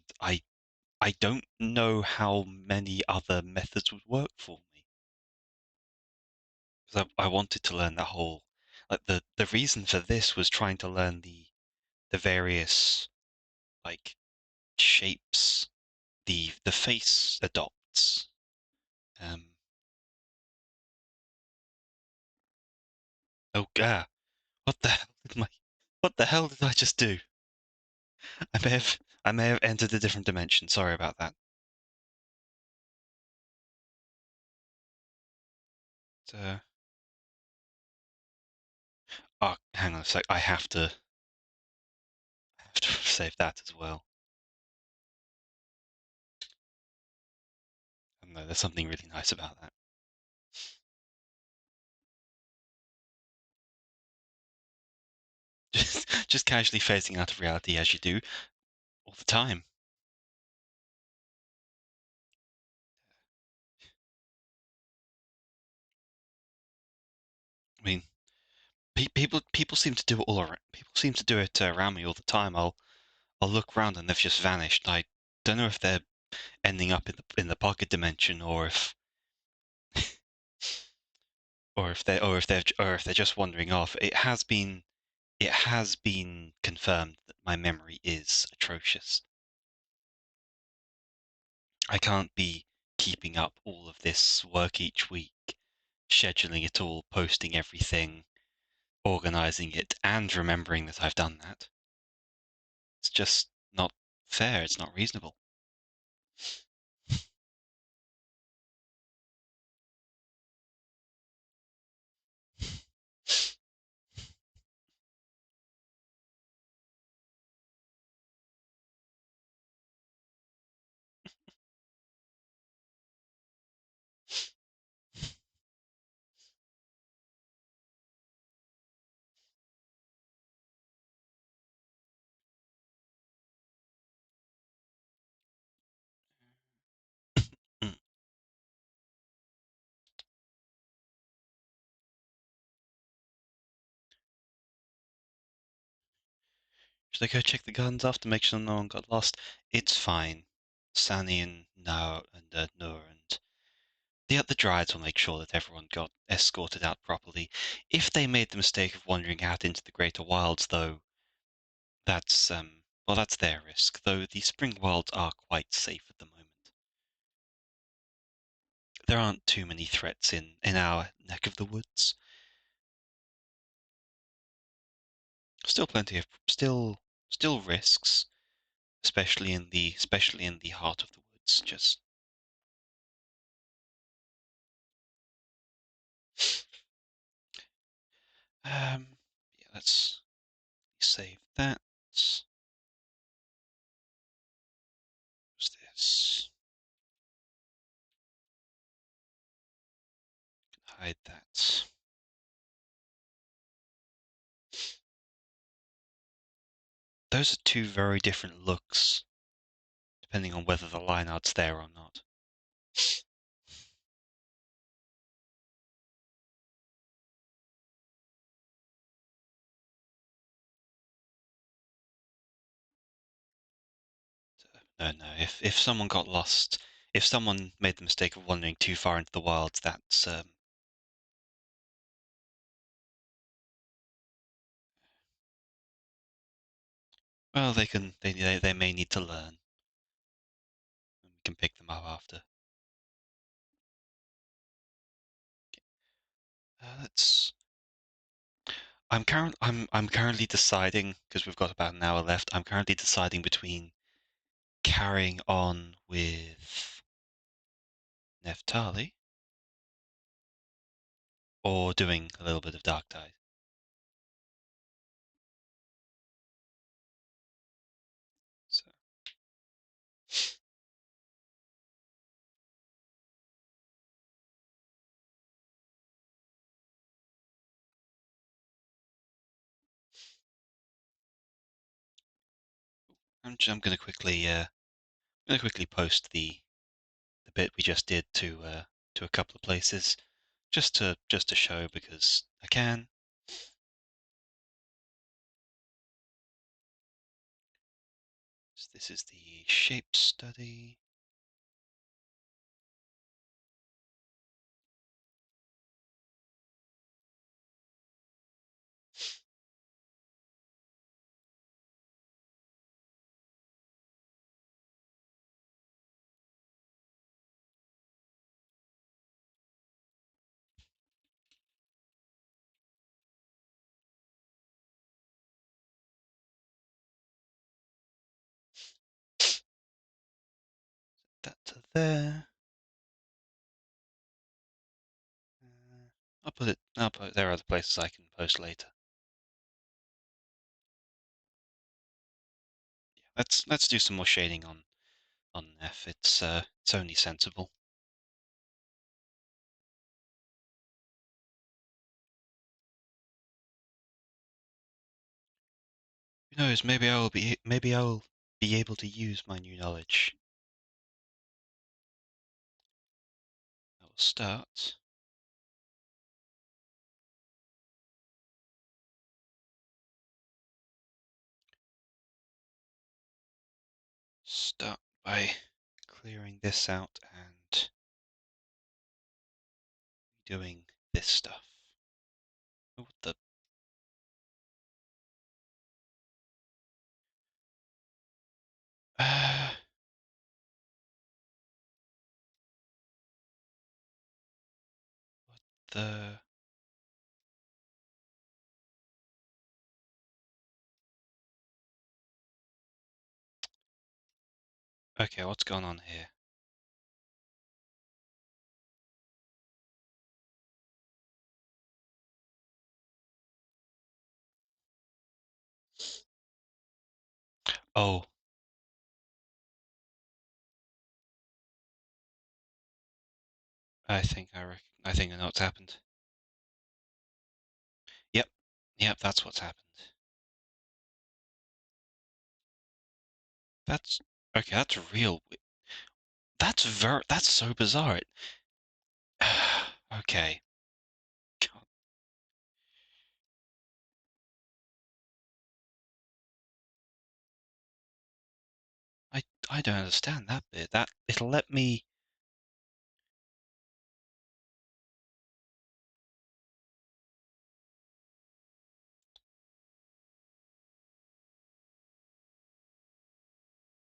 I don't know how many other methods would work for me. Because I wanted to learn that whole, like the reason for this was trying to learn the various like shapes the face adopts. Um, oh, what the hell did my what the hell did I just do? I may have entered a different dimension. Sorry about that. So, oh, hang on a sec. I have to save that as well. No, there's something really nice about that. Just casually phasing out of reality as you do all the time. I mean, people seem to do it all around. People seem to do it around me all the time. I'll look around and they've just vanished. I don't know if they're ending up in the pocket dimension or if they're just wandering off. It has been confirmed that my memory is atrocious. I can't be keeping up all of this work each week, scheduling it all, posting everything, organizing it, and remembering that I've done that. It's just not fair. It's not reasonable. Mm. Should I go check the gardens after, make sure no one got lost? It's fine. Sunny and Noor and the other Dryads will make sure that everyone got escorted out properly. If they made the mistake of wandering out into the greater wilds, though, that's well, that's their risk. Though the spring wilds are quite safe at the moment. There aren't too many threats in our neck of the woods. Still plenty of still risks, especially in the heart of the woods. Just yeah, let's save that. What's this? Hide that. Those are two very different looks, depending on whether the line art's there or not. No, no. If someone got lost, if someone made the mistake of wandering too far into the wilds, that's well, they may need to learn. We can pick them up after. Let's. I'm currently deciding because we've got about an hour left. I'm currently deciding between carrying on with Neftali or doing a little bit of Dark Tide. So I'm gonna quickly post the bit we just did to a couple of places just to show because I can. So this is the shape study. That to there. I'll put there are other places I can post later. Yeah, let's do some more shading on F. It's only sensible. Who knows, maybe I'll be able to use my new knowledge. I will start by clearing this out and doing this stuff. Oh, what the? Uh, what the? Okay, what's going on here? Oh, I think I know what's happened. Yep, yep, that's what's happened. That's okay. That's real. That's so bizarre. Okay. God, I I don't understand that bit. That it'll let me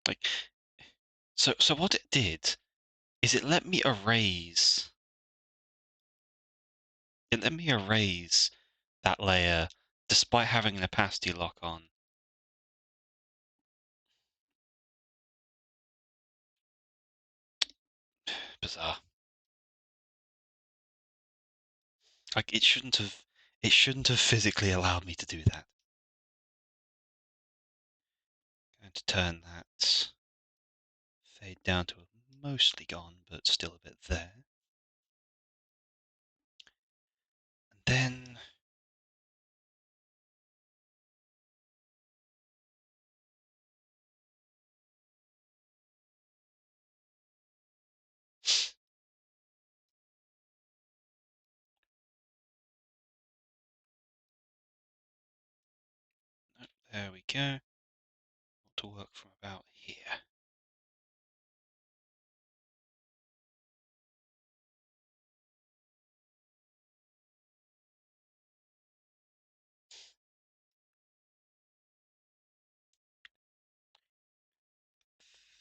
like so what it did is it let me erase that layer despite having an opacity lock on. Bizarre. Like it shouldn't have physically allowed me to do that. Going to turn that fade down to mostly gone, but still a bit there. And then there we go. To work from about here.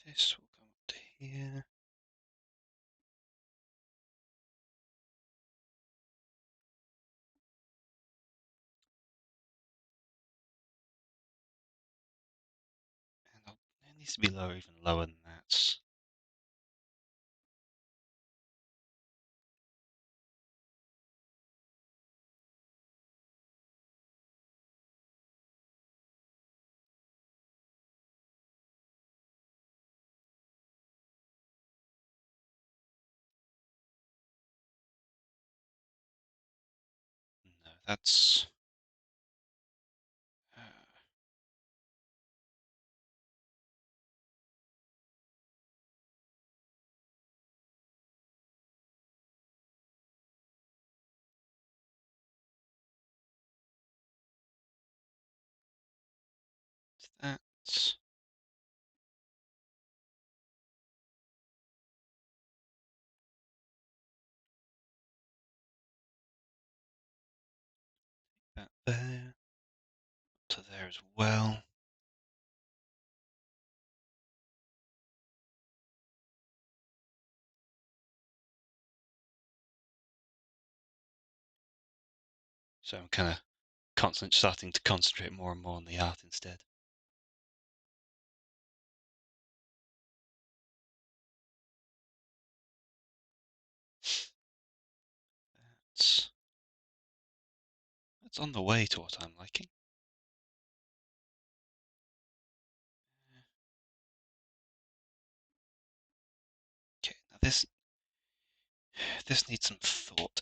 This will come up to here. And it needs to be lower, even lower than that. No, that's uh, that. there to there as well. So I'm kind of starting to concentrate more and more on the art instead. That's on the way to what I'm liking. Okay, now this needs some thought.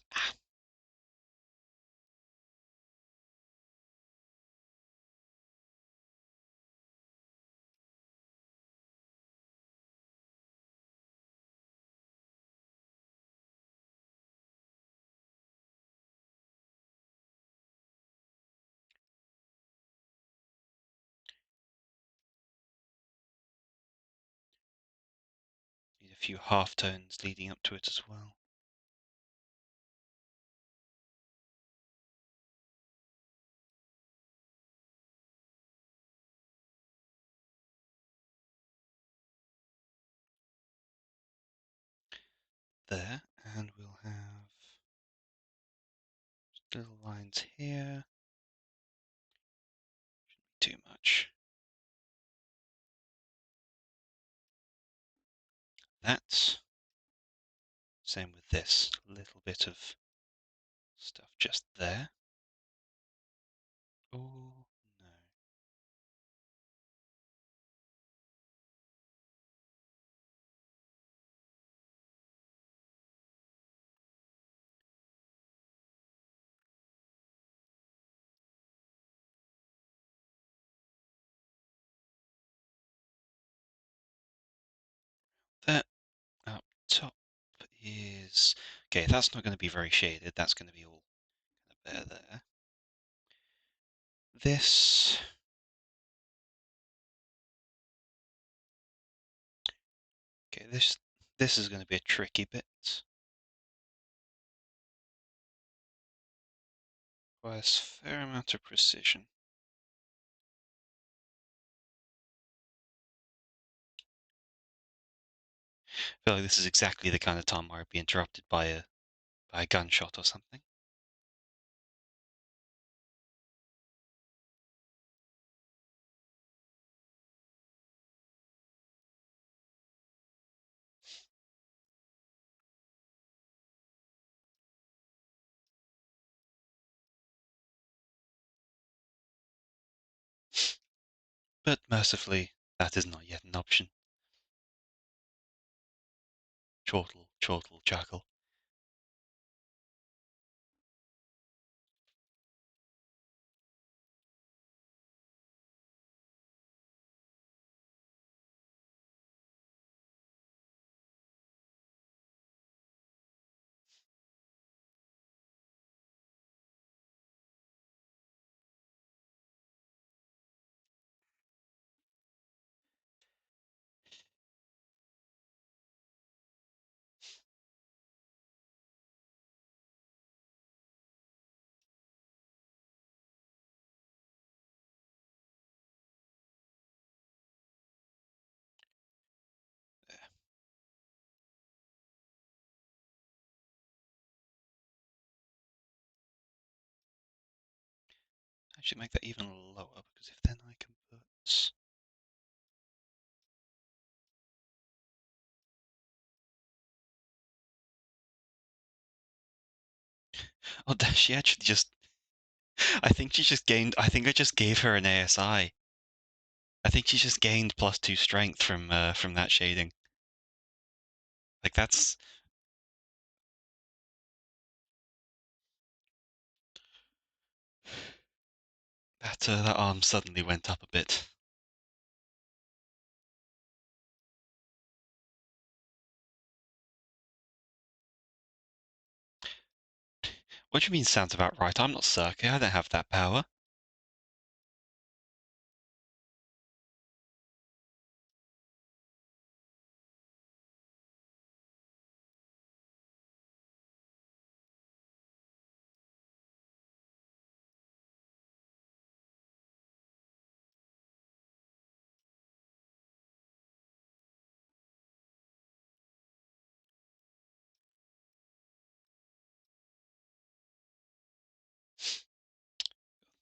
Need a few half tones leading up to it as well. There, and we'll have little lines here. Shouldn't be too much. That's same with this. A little bit of stuff just there. Oh no. That up top is okay. That's not going to be very shaded. That's going to be all kind of there. This. Okay, this is going to be a tricky bit. Requires a fair amount of precision. I feel like this is exactly the kind of time where I'd be interrupted by a gunshot or something. But mercifully, that is not yet an option. Chortle, chortle, chuckle. I should make that even lower because if then I can put. Oh, she actually just. I think she just gained. I think I just gave her an ASI. I think she just gained +2 strength from that shading. Like that's. That arm suddenly went up a bit. What do you mean sounds about right? I'm not Cirque. I don't have that power.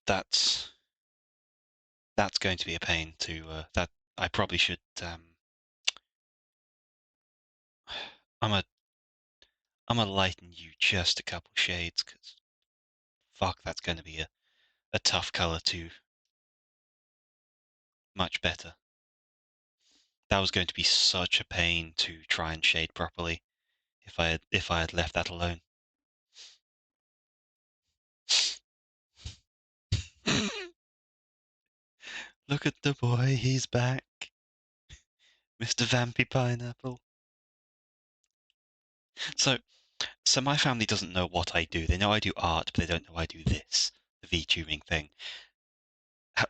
That's going to be a pain to that. I probably should. I'm a I'm gonna lighten you just a couple shades, because fuck, that's going to be a tough color to much better. That was going to be such a pain to try and shade properly if I had left that alone. Look at the boy, he's back. Mr. Vampy Pineapple. So so my family doesn't know what I do. They know I do art, but they don't know I do this, the VTubing thing.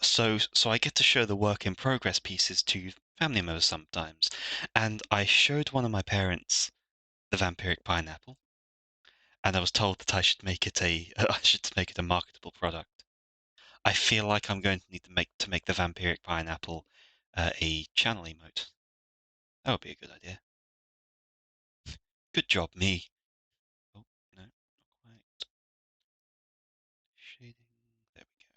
So I get to show the work in progress pieces to family members sometimes. And I showed one of my parents the vampiric pineapple, and I was told that I should make it I should make it a marketable product. I feel like I'm going to need to make the vampiric pineapple a channel emote. That would be a good idea. Good job, me. Oh, no, not quite. Shading. There we go.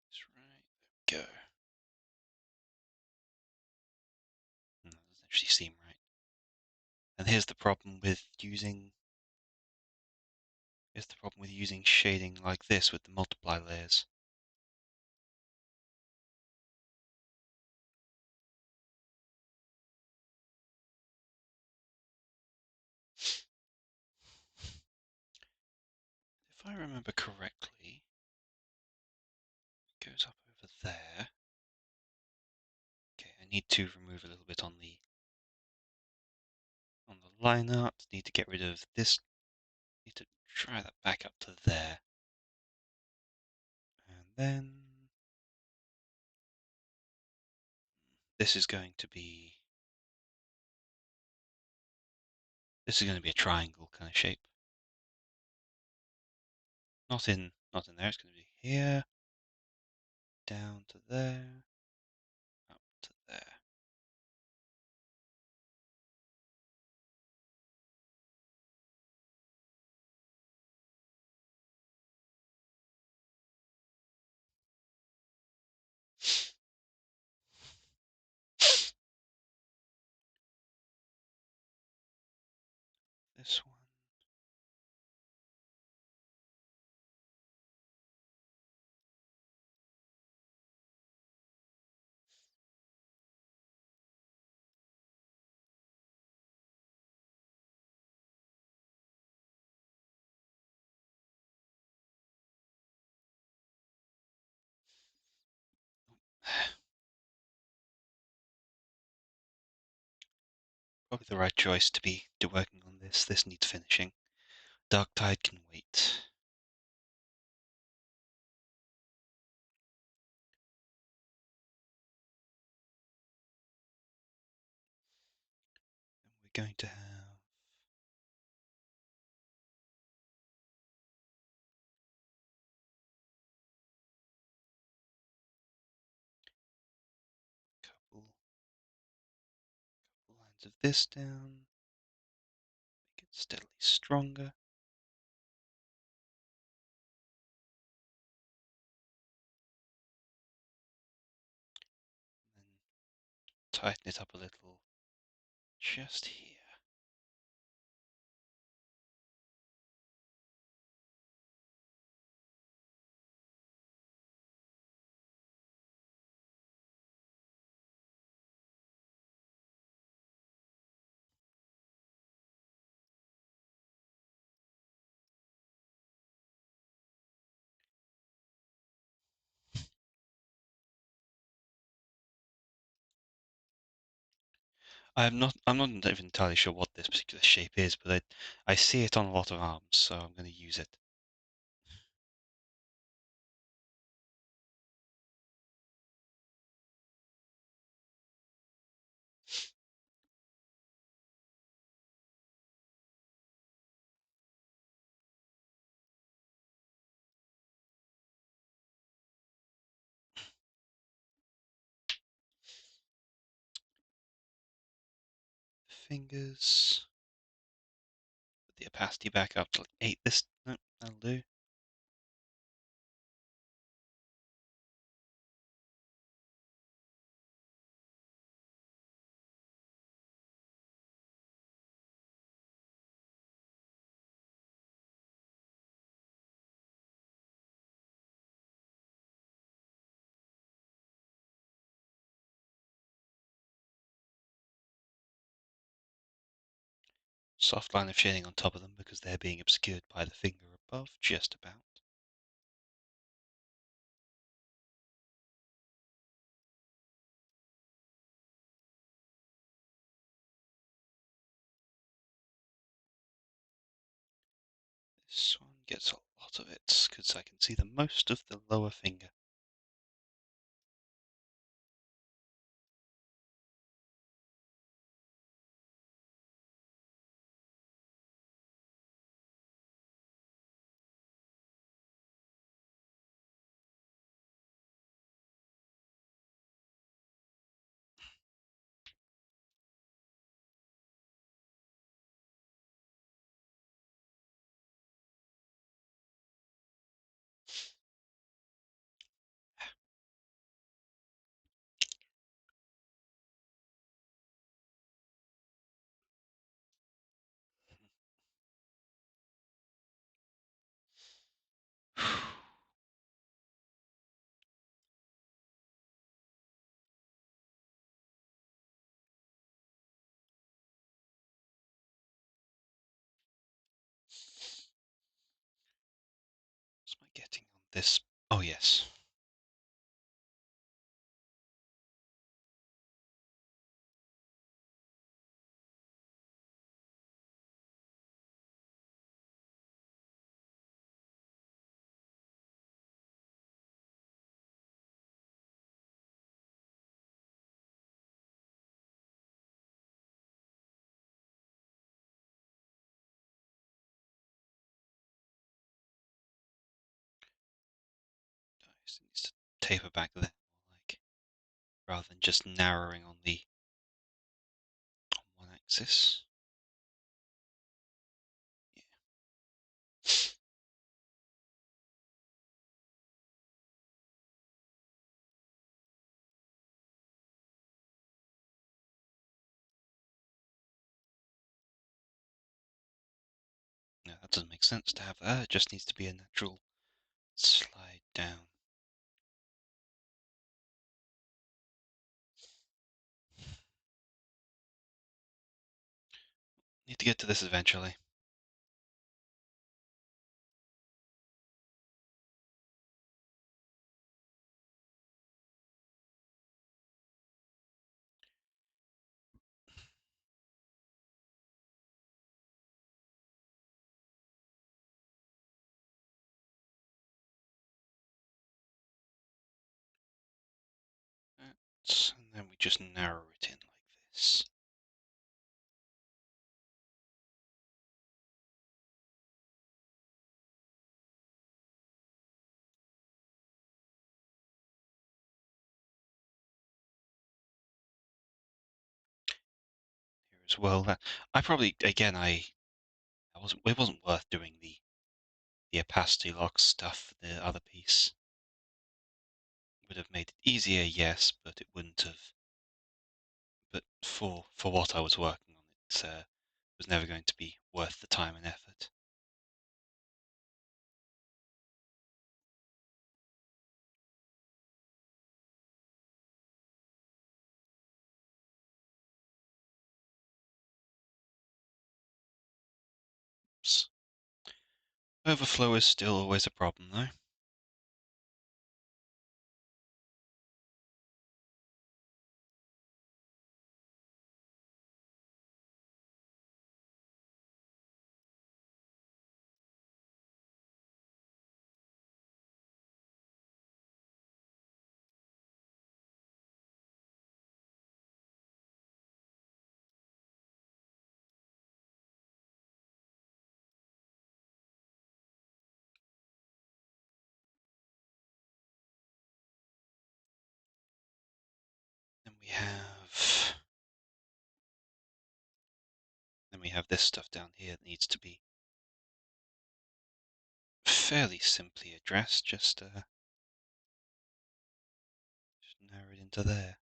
That's right. There we go. That doesn't actually seem right. And here's the problem with using shading like this with the multiply layers. If I remember correctly, it goes up over there. Okay, I need to remove a little bit on the line art. Need to get rid of this. Need to try that back up to there. And then this is going to be a triangle kind of shape. Not in there. It's going to be here, down to there, up to there. This one. Probably the right choice to be working on this. This needs finishing. Dark Tide can wait. And we're going to have a couple lines of this down. Make it steadily stronger. And then tighten it up a little just here. I'm not even entirely sure what this particular shape is, but I see it on a lot of arms, so I'm going to use it. Fingers. Put the opacity back up to like 8 this. No, that'll do. Soft line of shading on top of them because they're being obscured by the finger above, just about. This one gets a lot of it because I can see the most of the lower finger. What's am I getting on this? Oh, yes. It needs to taper back there, like, rather than just narrowing on one axis. Yeah. No, that doesn't make sense to have that. It just needs to be a natural slide down. Need to get to this eventually. And then we just narrow it in like this. Here as well. That I probably again I wasn't it wasn't worth doing the opacity lock stuff. The other piece would have made it easier, yes, but it wouldn't have. But for what I was working on, it was never going to be worth the time and effort. Overflow is still always a problem, though. we have this stuff down here that needs to be fairly simply addressed. Just narrow it into there.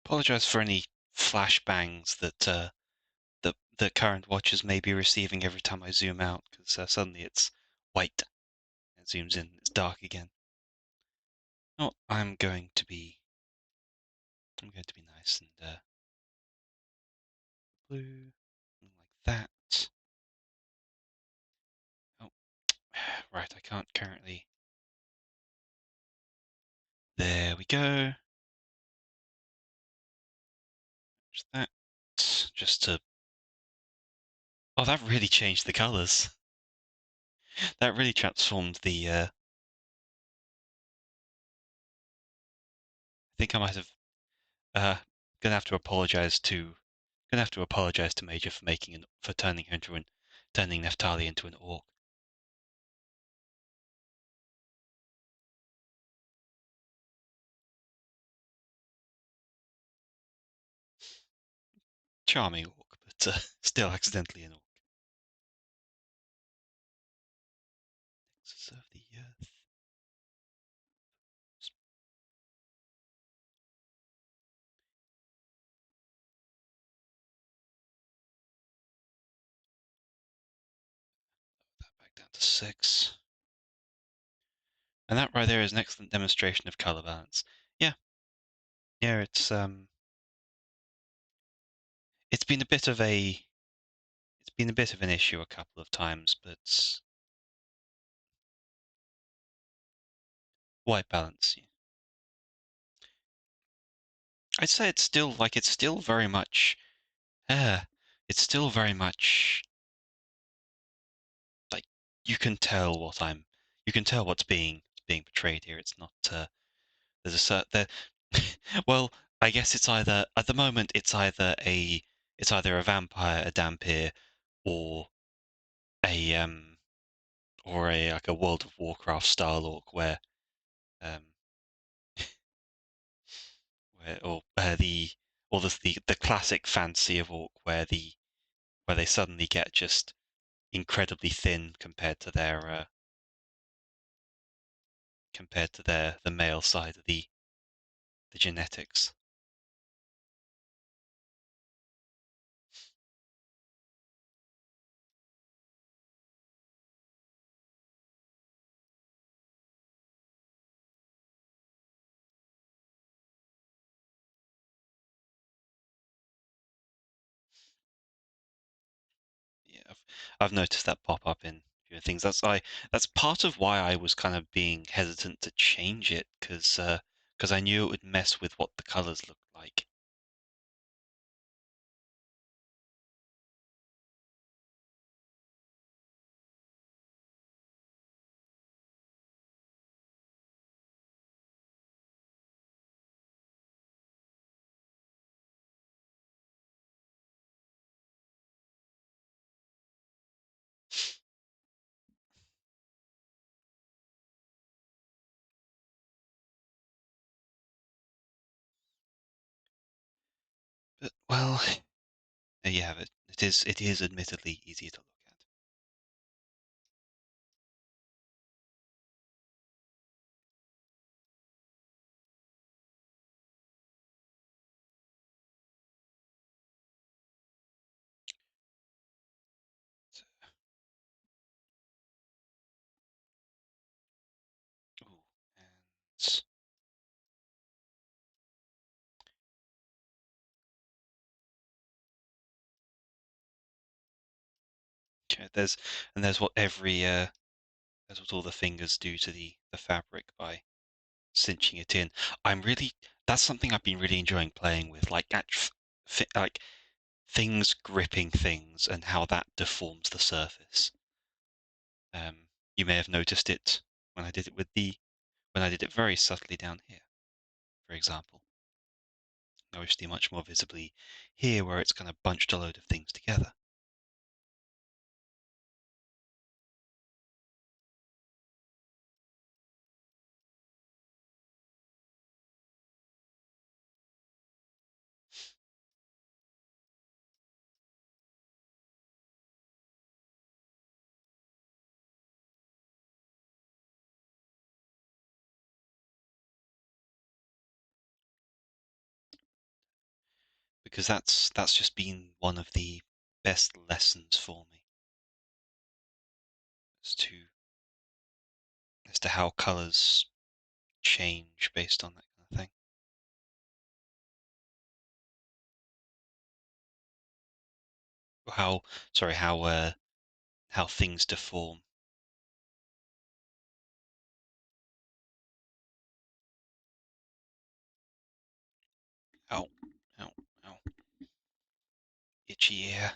Apologize for any flashbangs that the current watches may be receiving every time I zoom out, because suddenly it's white. It zooms in, it's dark again. Oh, I'm going to be nice and blue, like that. Oh, right, I can't currently. There we go. Just that. Just to. Oh, that really changed the colours. That really transformed the. I think I might have. Gonna have to apologize to. Gonna have to apologize to Major for turning her into turning Neftali into an orc. Charming orc, but still accidentally an orc. Nexus of the Earth. That back down to 6. And that right there is an excellent demonstration of color balance. Yeah, yeah, it's been a bit of an issue a couple of times, but white balance. Yeah. I'd say it's still very much, it's still very much like you can tell you can tell what's being portrayed here. It's not there's a certain well, I guess it's either at the moment it's either a vampire, a dhampir, or a like a World of Warcraft style orc um where or the classic fantasy of orc where they suddenly get just incredibly thin compared to the male side of the genetics. Yeah, I've noticed that pop up in fewer things. That's part of why I was kind of being hesitant to change it because I knew it would mess with what the colors looked like. But well, there you have it. It is admittedly easier to look at. Ooh, and okay, there's what all the fingers do to the fabric by cinching it in. I'm really That's something I've been really enjoying playing with, like things gripping things and how that deforms the surface. You may have noticed it when I did it when I did it very subtly down here, for example. Obviously much more visibly here where it's kind of bunched a load of things together. Because that's just been one of the best lessons for me as to how colours change based on that kind of thing. Or how things deform. Ow, ow, ow. Itchy ear.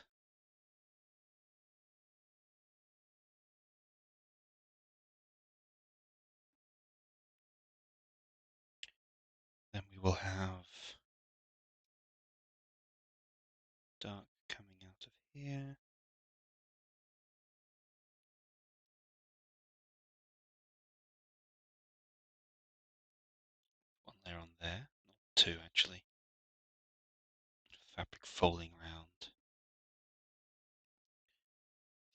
Then we will have dark coming out of here. One layer on there, not two actually. Fabric folding around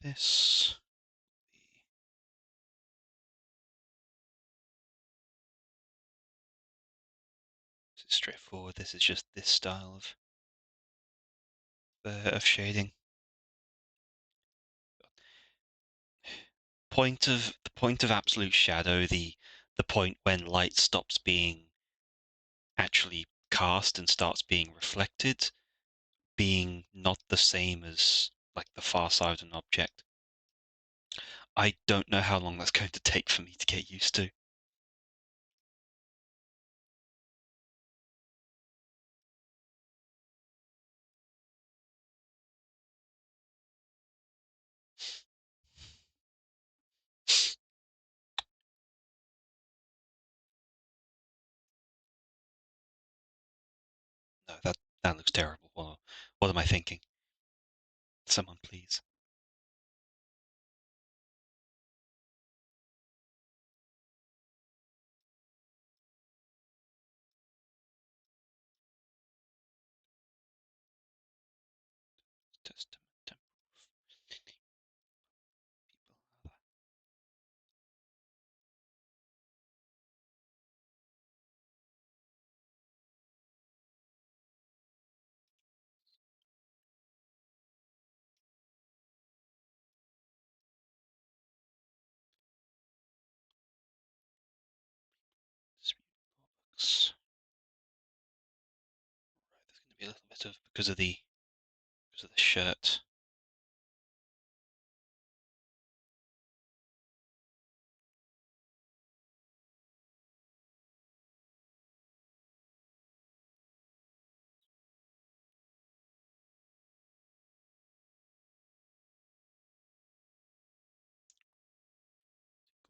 this. This is straightforward. This is just this style of shading. The point of absolute shadow, the point when light stops being actually cast and starts being reflected, being not the same as like the far side of an object. I don't know how long that's going to take for me to get used to. No, that looks terrible. What am I thinking? Someone please. Testament temple. Right, there's going to be a little bit of because of the shirt.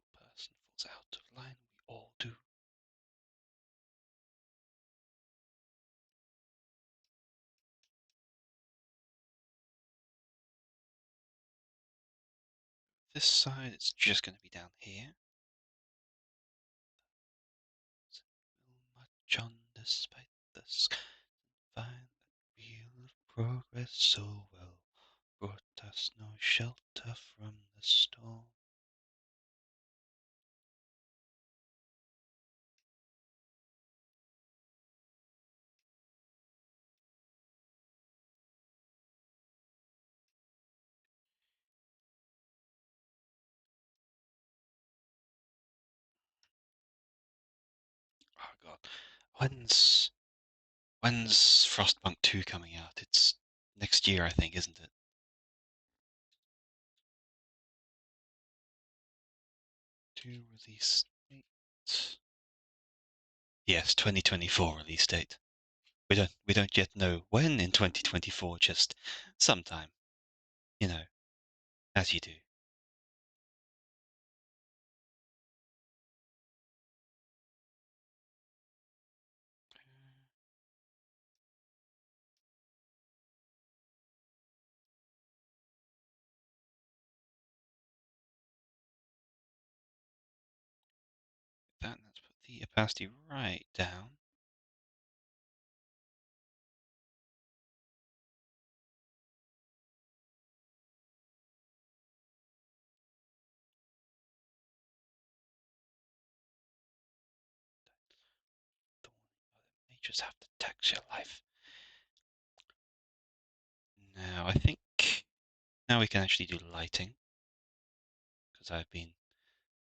Good person falls out of line. We all do. This side, it's just going to be down here. Much on despite the sky, find that wheel of progress so well brought us no shelter from the storm. Oh god, when's Frostpunk 2 coming out? It's next year, I think, isn't it? To release date. Yes, 2024 release date. We don't yet know when in 2024, just sometime. You know, as you do. that. Let's put the opacity right down. They just have to tax your life. Now, I think now we can actually do lighting, because I've been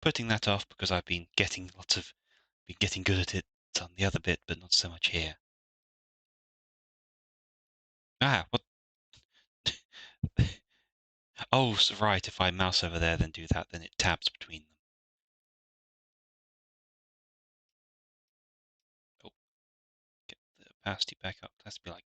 putting that off because I've been getting good at it on the other bit, but not so much here. Ah, what? Oh, so right, if I mouse over there, then do that, then it tabs between them. Oh, get the opacity back up. It has to be like,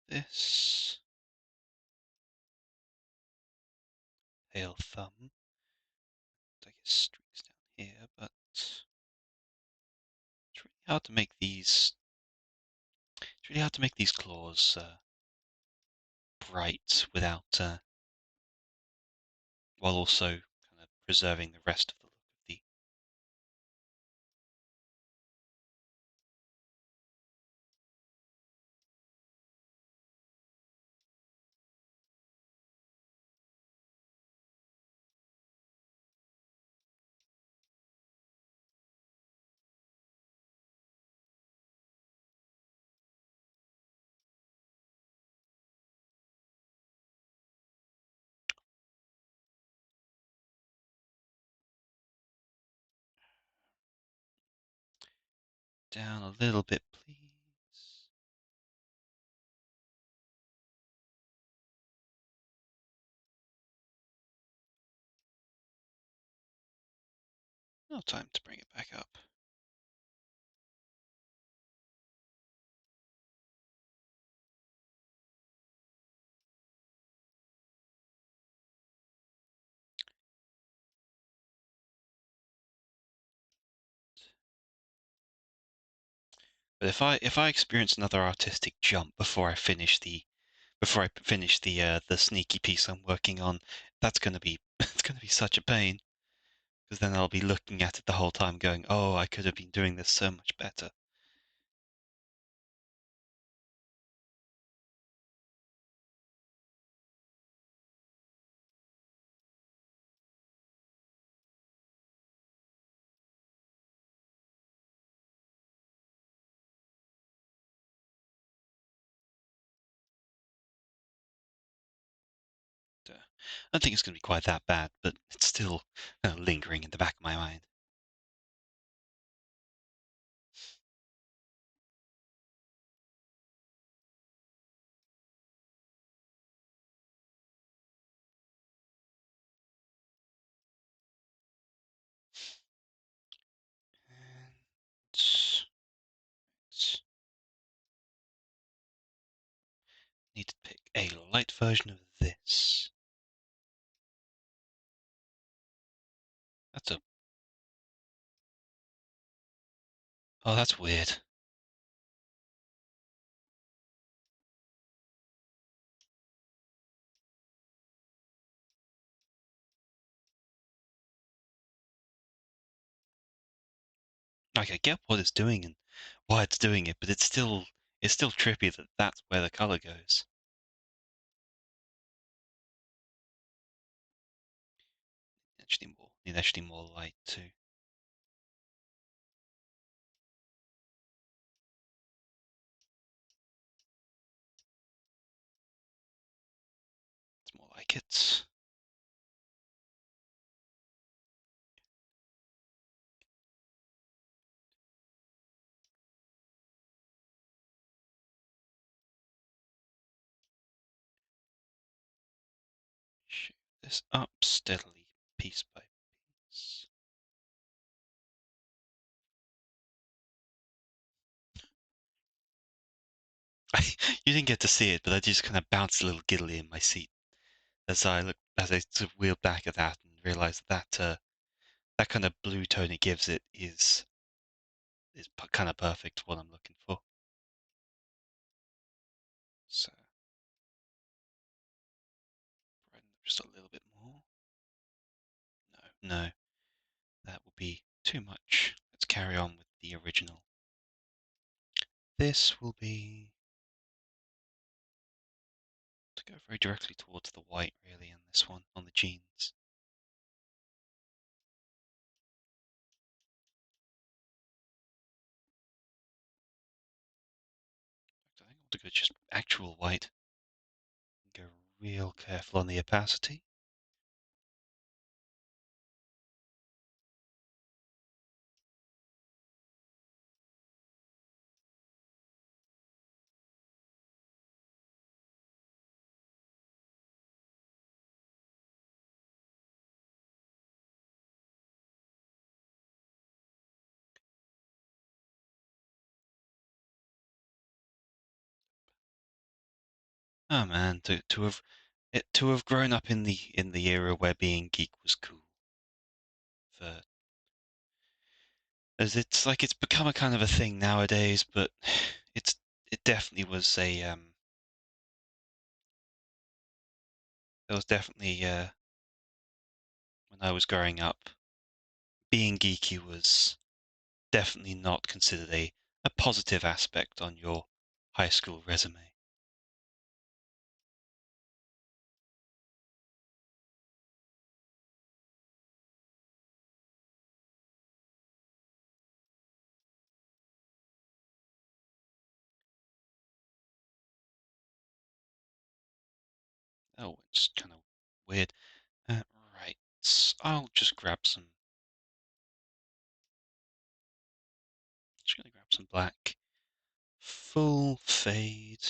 this. Pale thumb. I guess streaks down here, but it's really hard to make these. It's really hard to make these claws bright without, while also kind of preserving the rest of the look of the. Down a little bit, please. No time to bring it back up. But if I experience another artistic jump before I finish the sneaky piece I'm working on, that's gonna be it's gonna be such a pain, because then I'll be looking at it the whole time, going, "Oh, I could have been doing this so much better." I don't think it's gonna be quite that bad, but it's still lingering in the back of my mind. And need to pick a light version of this. That's a Oh, that's weird. Like, I get what it's doing and why it's doing it, but it's still trippy that that's where the color goes. Need actually more light too. It's more like it's. Shoot this up steadily, piece by piece. You didn't get to see it, but I just kind of bounced a little giddily in my seat as I sort of wheeled back at that and realized that that kind of blue tone it gives it is kind of perfect for what I'm looking for. So brighten up just a little bit more. No, that will be too much. Let's carry on with the original. This will be to go very directly towards the white, really, in this one on the jeans. I think I want to go just actual white. Go real careful on the opacity. Oh man, to have grown up in the era where being geek was cool, for as it's like it's become a kind of a thing nowadays, but it's it definitely was a it was definitely when I was growing up, being geeky was definitely not considered a positive aspect on your high school resume. Oh, it's kind of weird. Right, I'll just grab some. Just gonna grab some black. Full fade.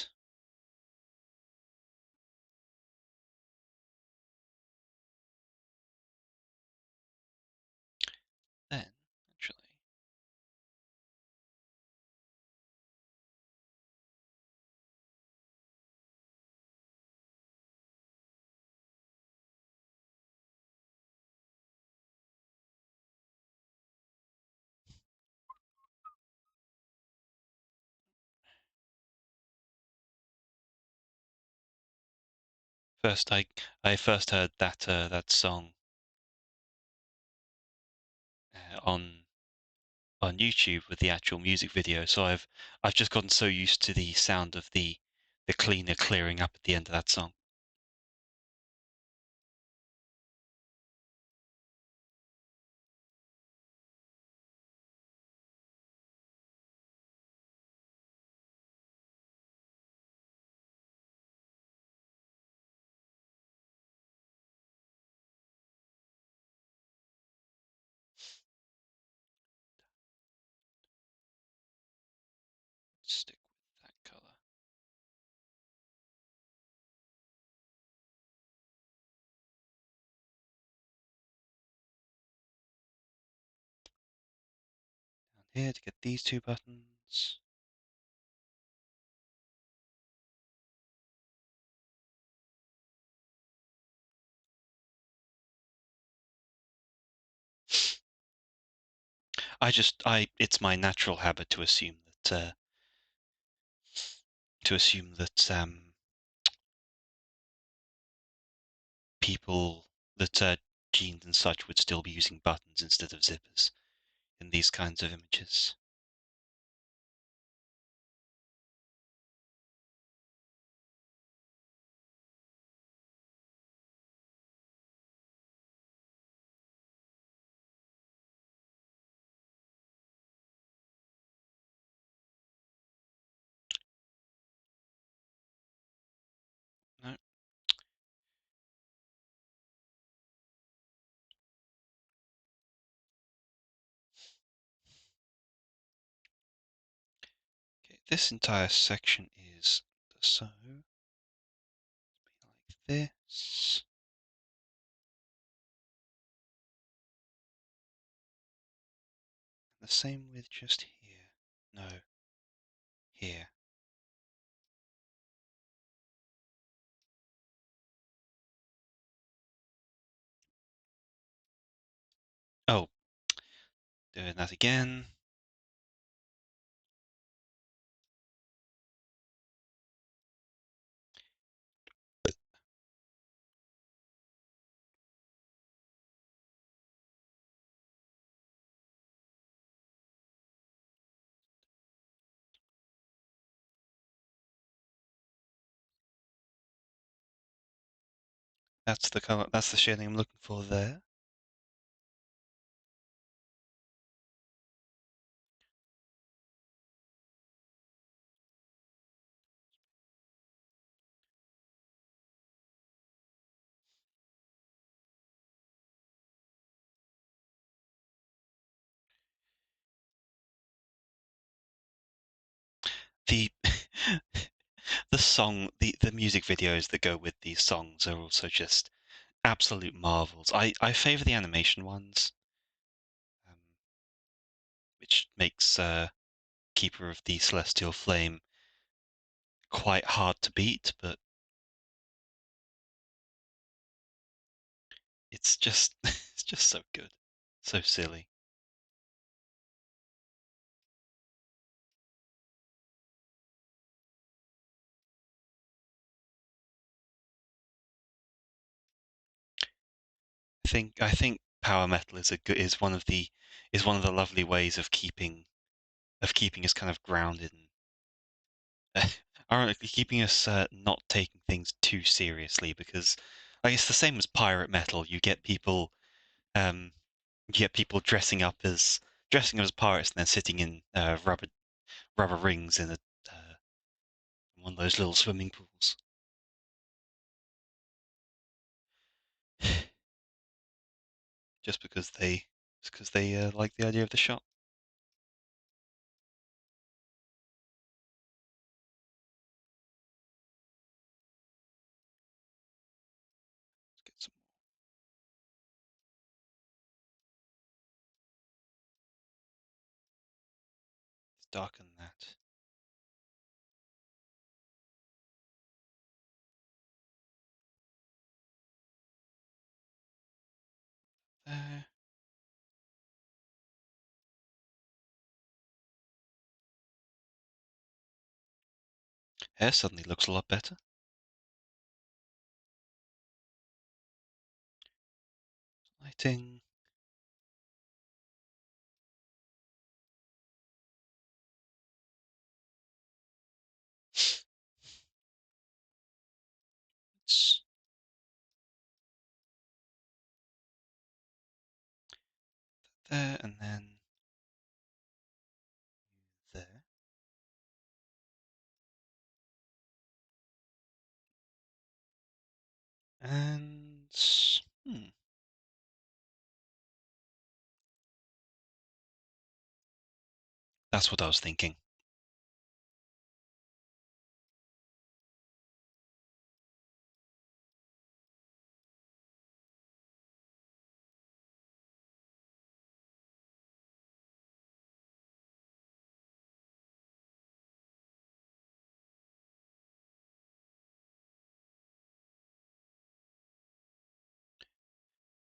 Then, actually, first I first heard that song on YouTube with the actual music video. So I've just gotten so used to the sound of the cleaner clearing up at the end of that song. Stick with that color. Down here to get these two buttons. It's my natural habit to assume that people that jeans and such would still be using buttons instead of zippers in these kinds of images. No. Okay, this entire section is so like this. The same with just here. No, here. Doing that again. That's the color. That's the shading I'm looking for there. The the music videos that go with these songs are also just absolute marvels. I favor the animation ones, um, which makes Keeper of the Celestial Flame quite hard to beat, but it's just it's just so good, so silly. I think power metal is one of the lovely ways of keeping us kind of grounded and ironically keeping us not taking things too seriously because like it's the same as pirate metal. Um, you get people dressing up as pirates and then sitting in rubber rings in one of those little swimming pools just because they like the idea of the shot. Let's get some let's darken that there. Hair suddenly looks a lot better. Lighting. It's there and then there. And hmm, that's what I was thinking.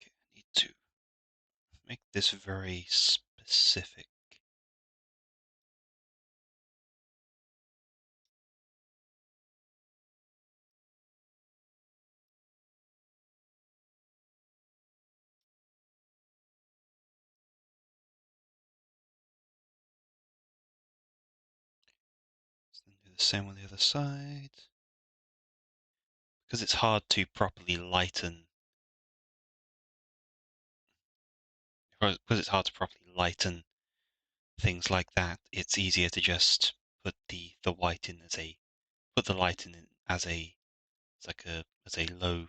Okay, I need to make this very specific. Then do the same on the other side. Because it's hard to properly lighten things like that, it's easier to just put the white in as a put the light in as a it's like a as a low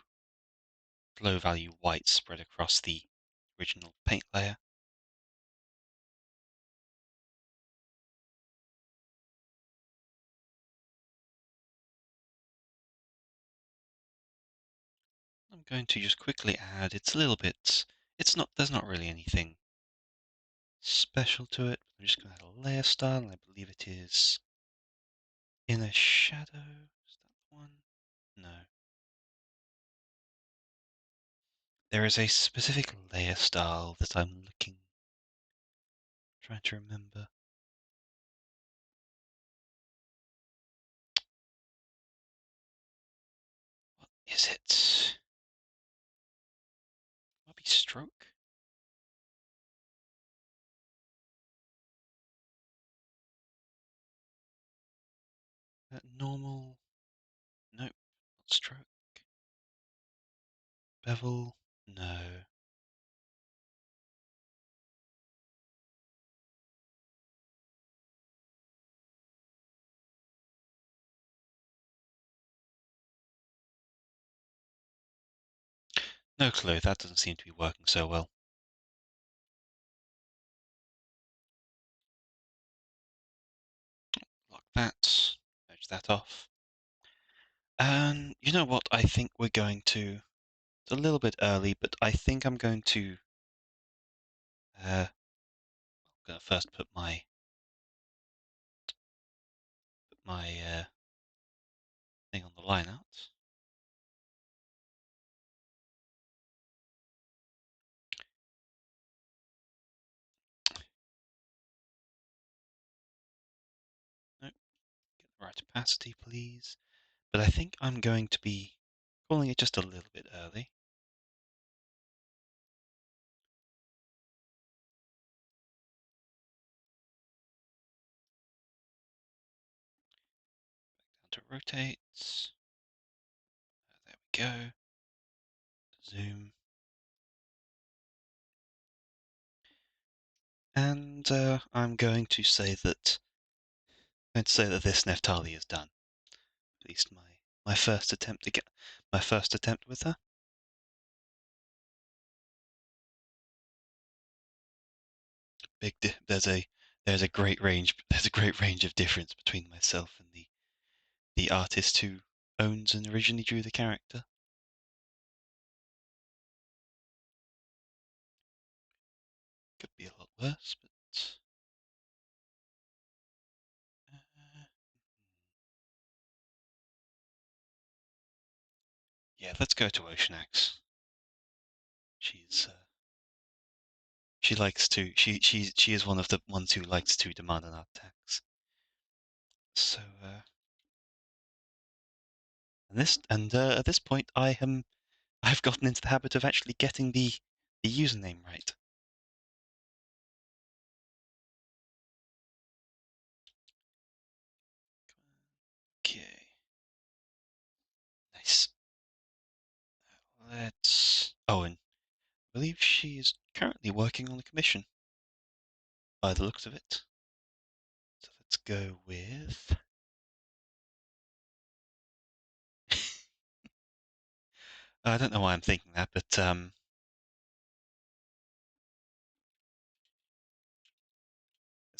value white spread across the original paint layer. I'm going to just quickly add, it's a little bit, there's not really anything special to it. I'm just going to add a layer style, and I believe it is inner shadow. Is that the one? No. There is a specific layer style that I'm looking Trying to remember. What is it? Might be stroke? Normal? Nope, not stroke. Bevel? No. No clue, that doesn't seem to be working so well. Lock that, merge that off. And you know what? I think we're going to. It's a little bit early, but I think I'm going to. I'm gonna first put my thing on the line out. Nope, get the right opacity, please. But I think I'm going to be calling it just a little bit early. Down to rotate. There we go. Zoom. And I'm going to say that this Neftali is done. At least my first attempt with her. There's a great range of difference between myself and the artist who owns and originally drew the character. Could be a lot worse, but yeah, let's go to Ocean Axe. She likes to she is one of the ones who likes to demand an art tax. So at this point I've gotten into the habit of actually getting the username right. Okay. Nice. And I believe she is currently working on a commission by the looks of it. So let's go with I don't know why I'm thinking that, but this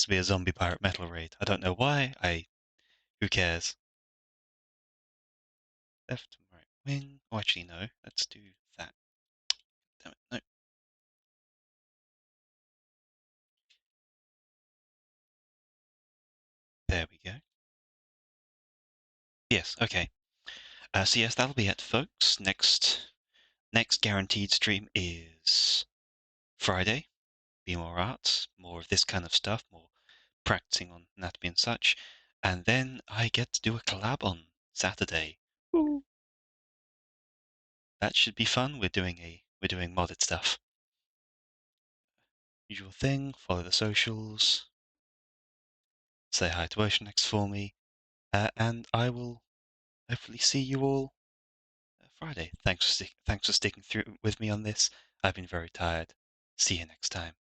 will be a zombie pirate metal raid. I don't know why. Who cares? Left and right wing. Oh, actually no. Let's do that. Damn it, no. There we go. Yes, okay. So yes, that'll be it, folks. Next guaranteed stream is Friday. Be more art, more of this kind of stuff, more practicing on anatomy and such. And then I get to do a collab on Saturday. Ooh. That should be fun. We're doing modded stuff. Usual thing, follow the socials, say hi to OceanX for me, and I will hopefully see you all Friday. Thanks for sticking through with me on this. I've been very tired. See you next time.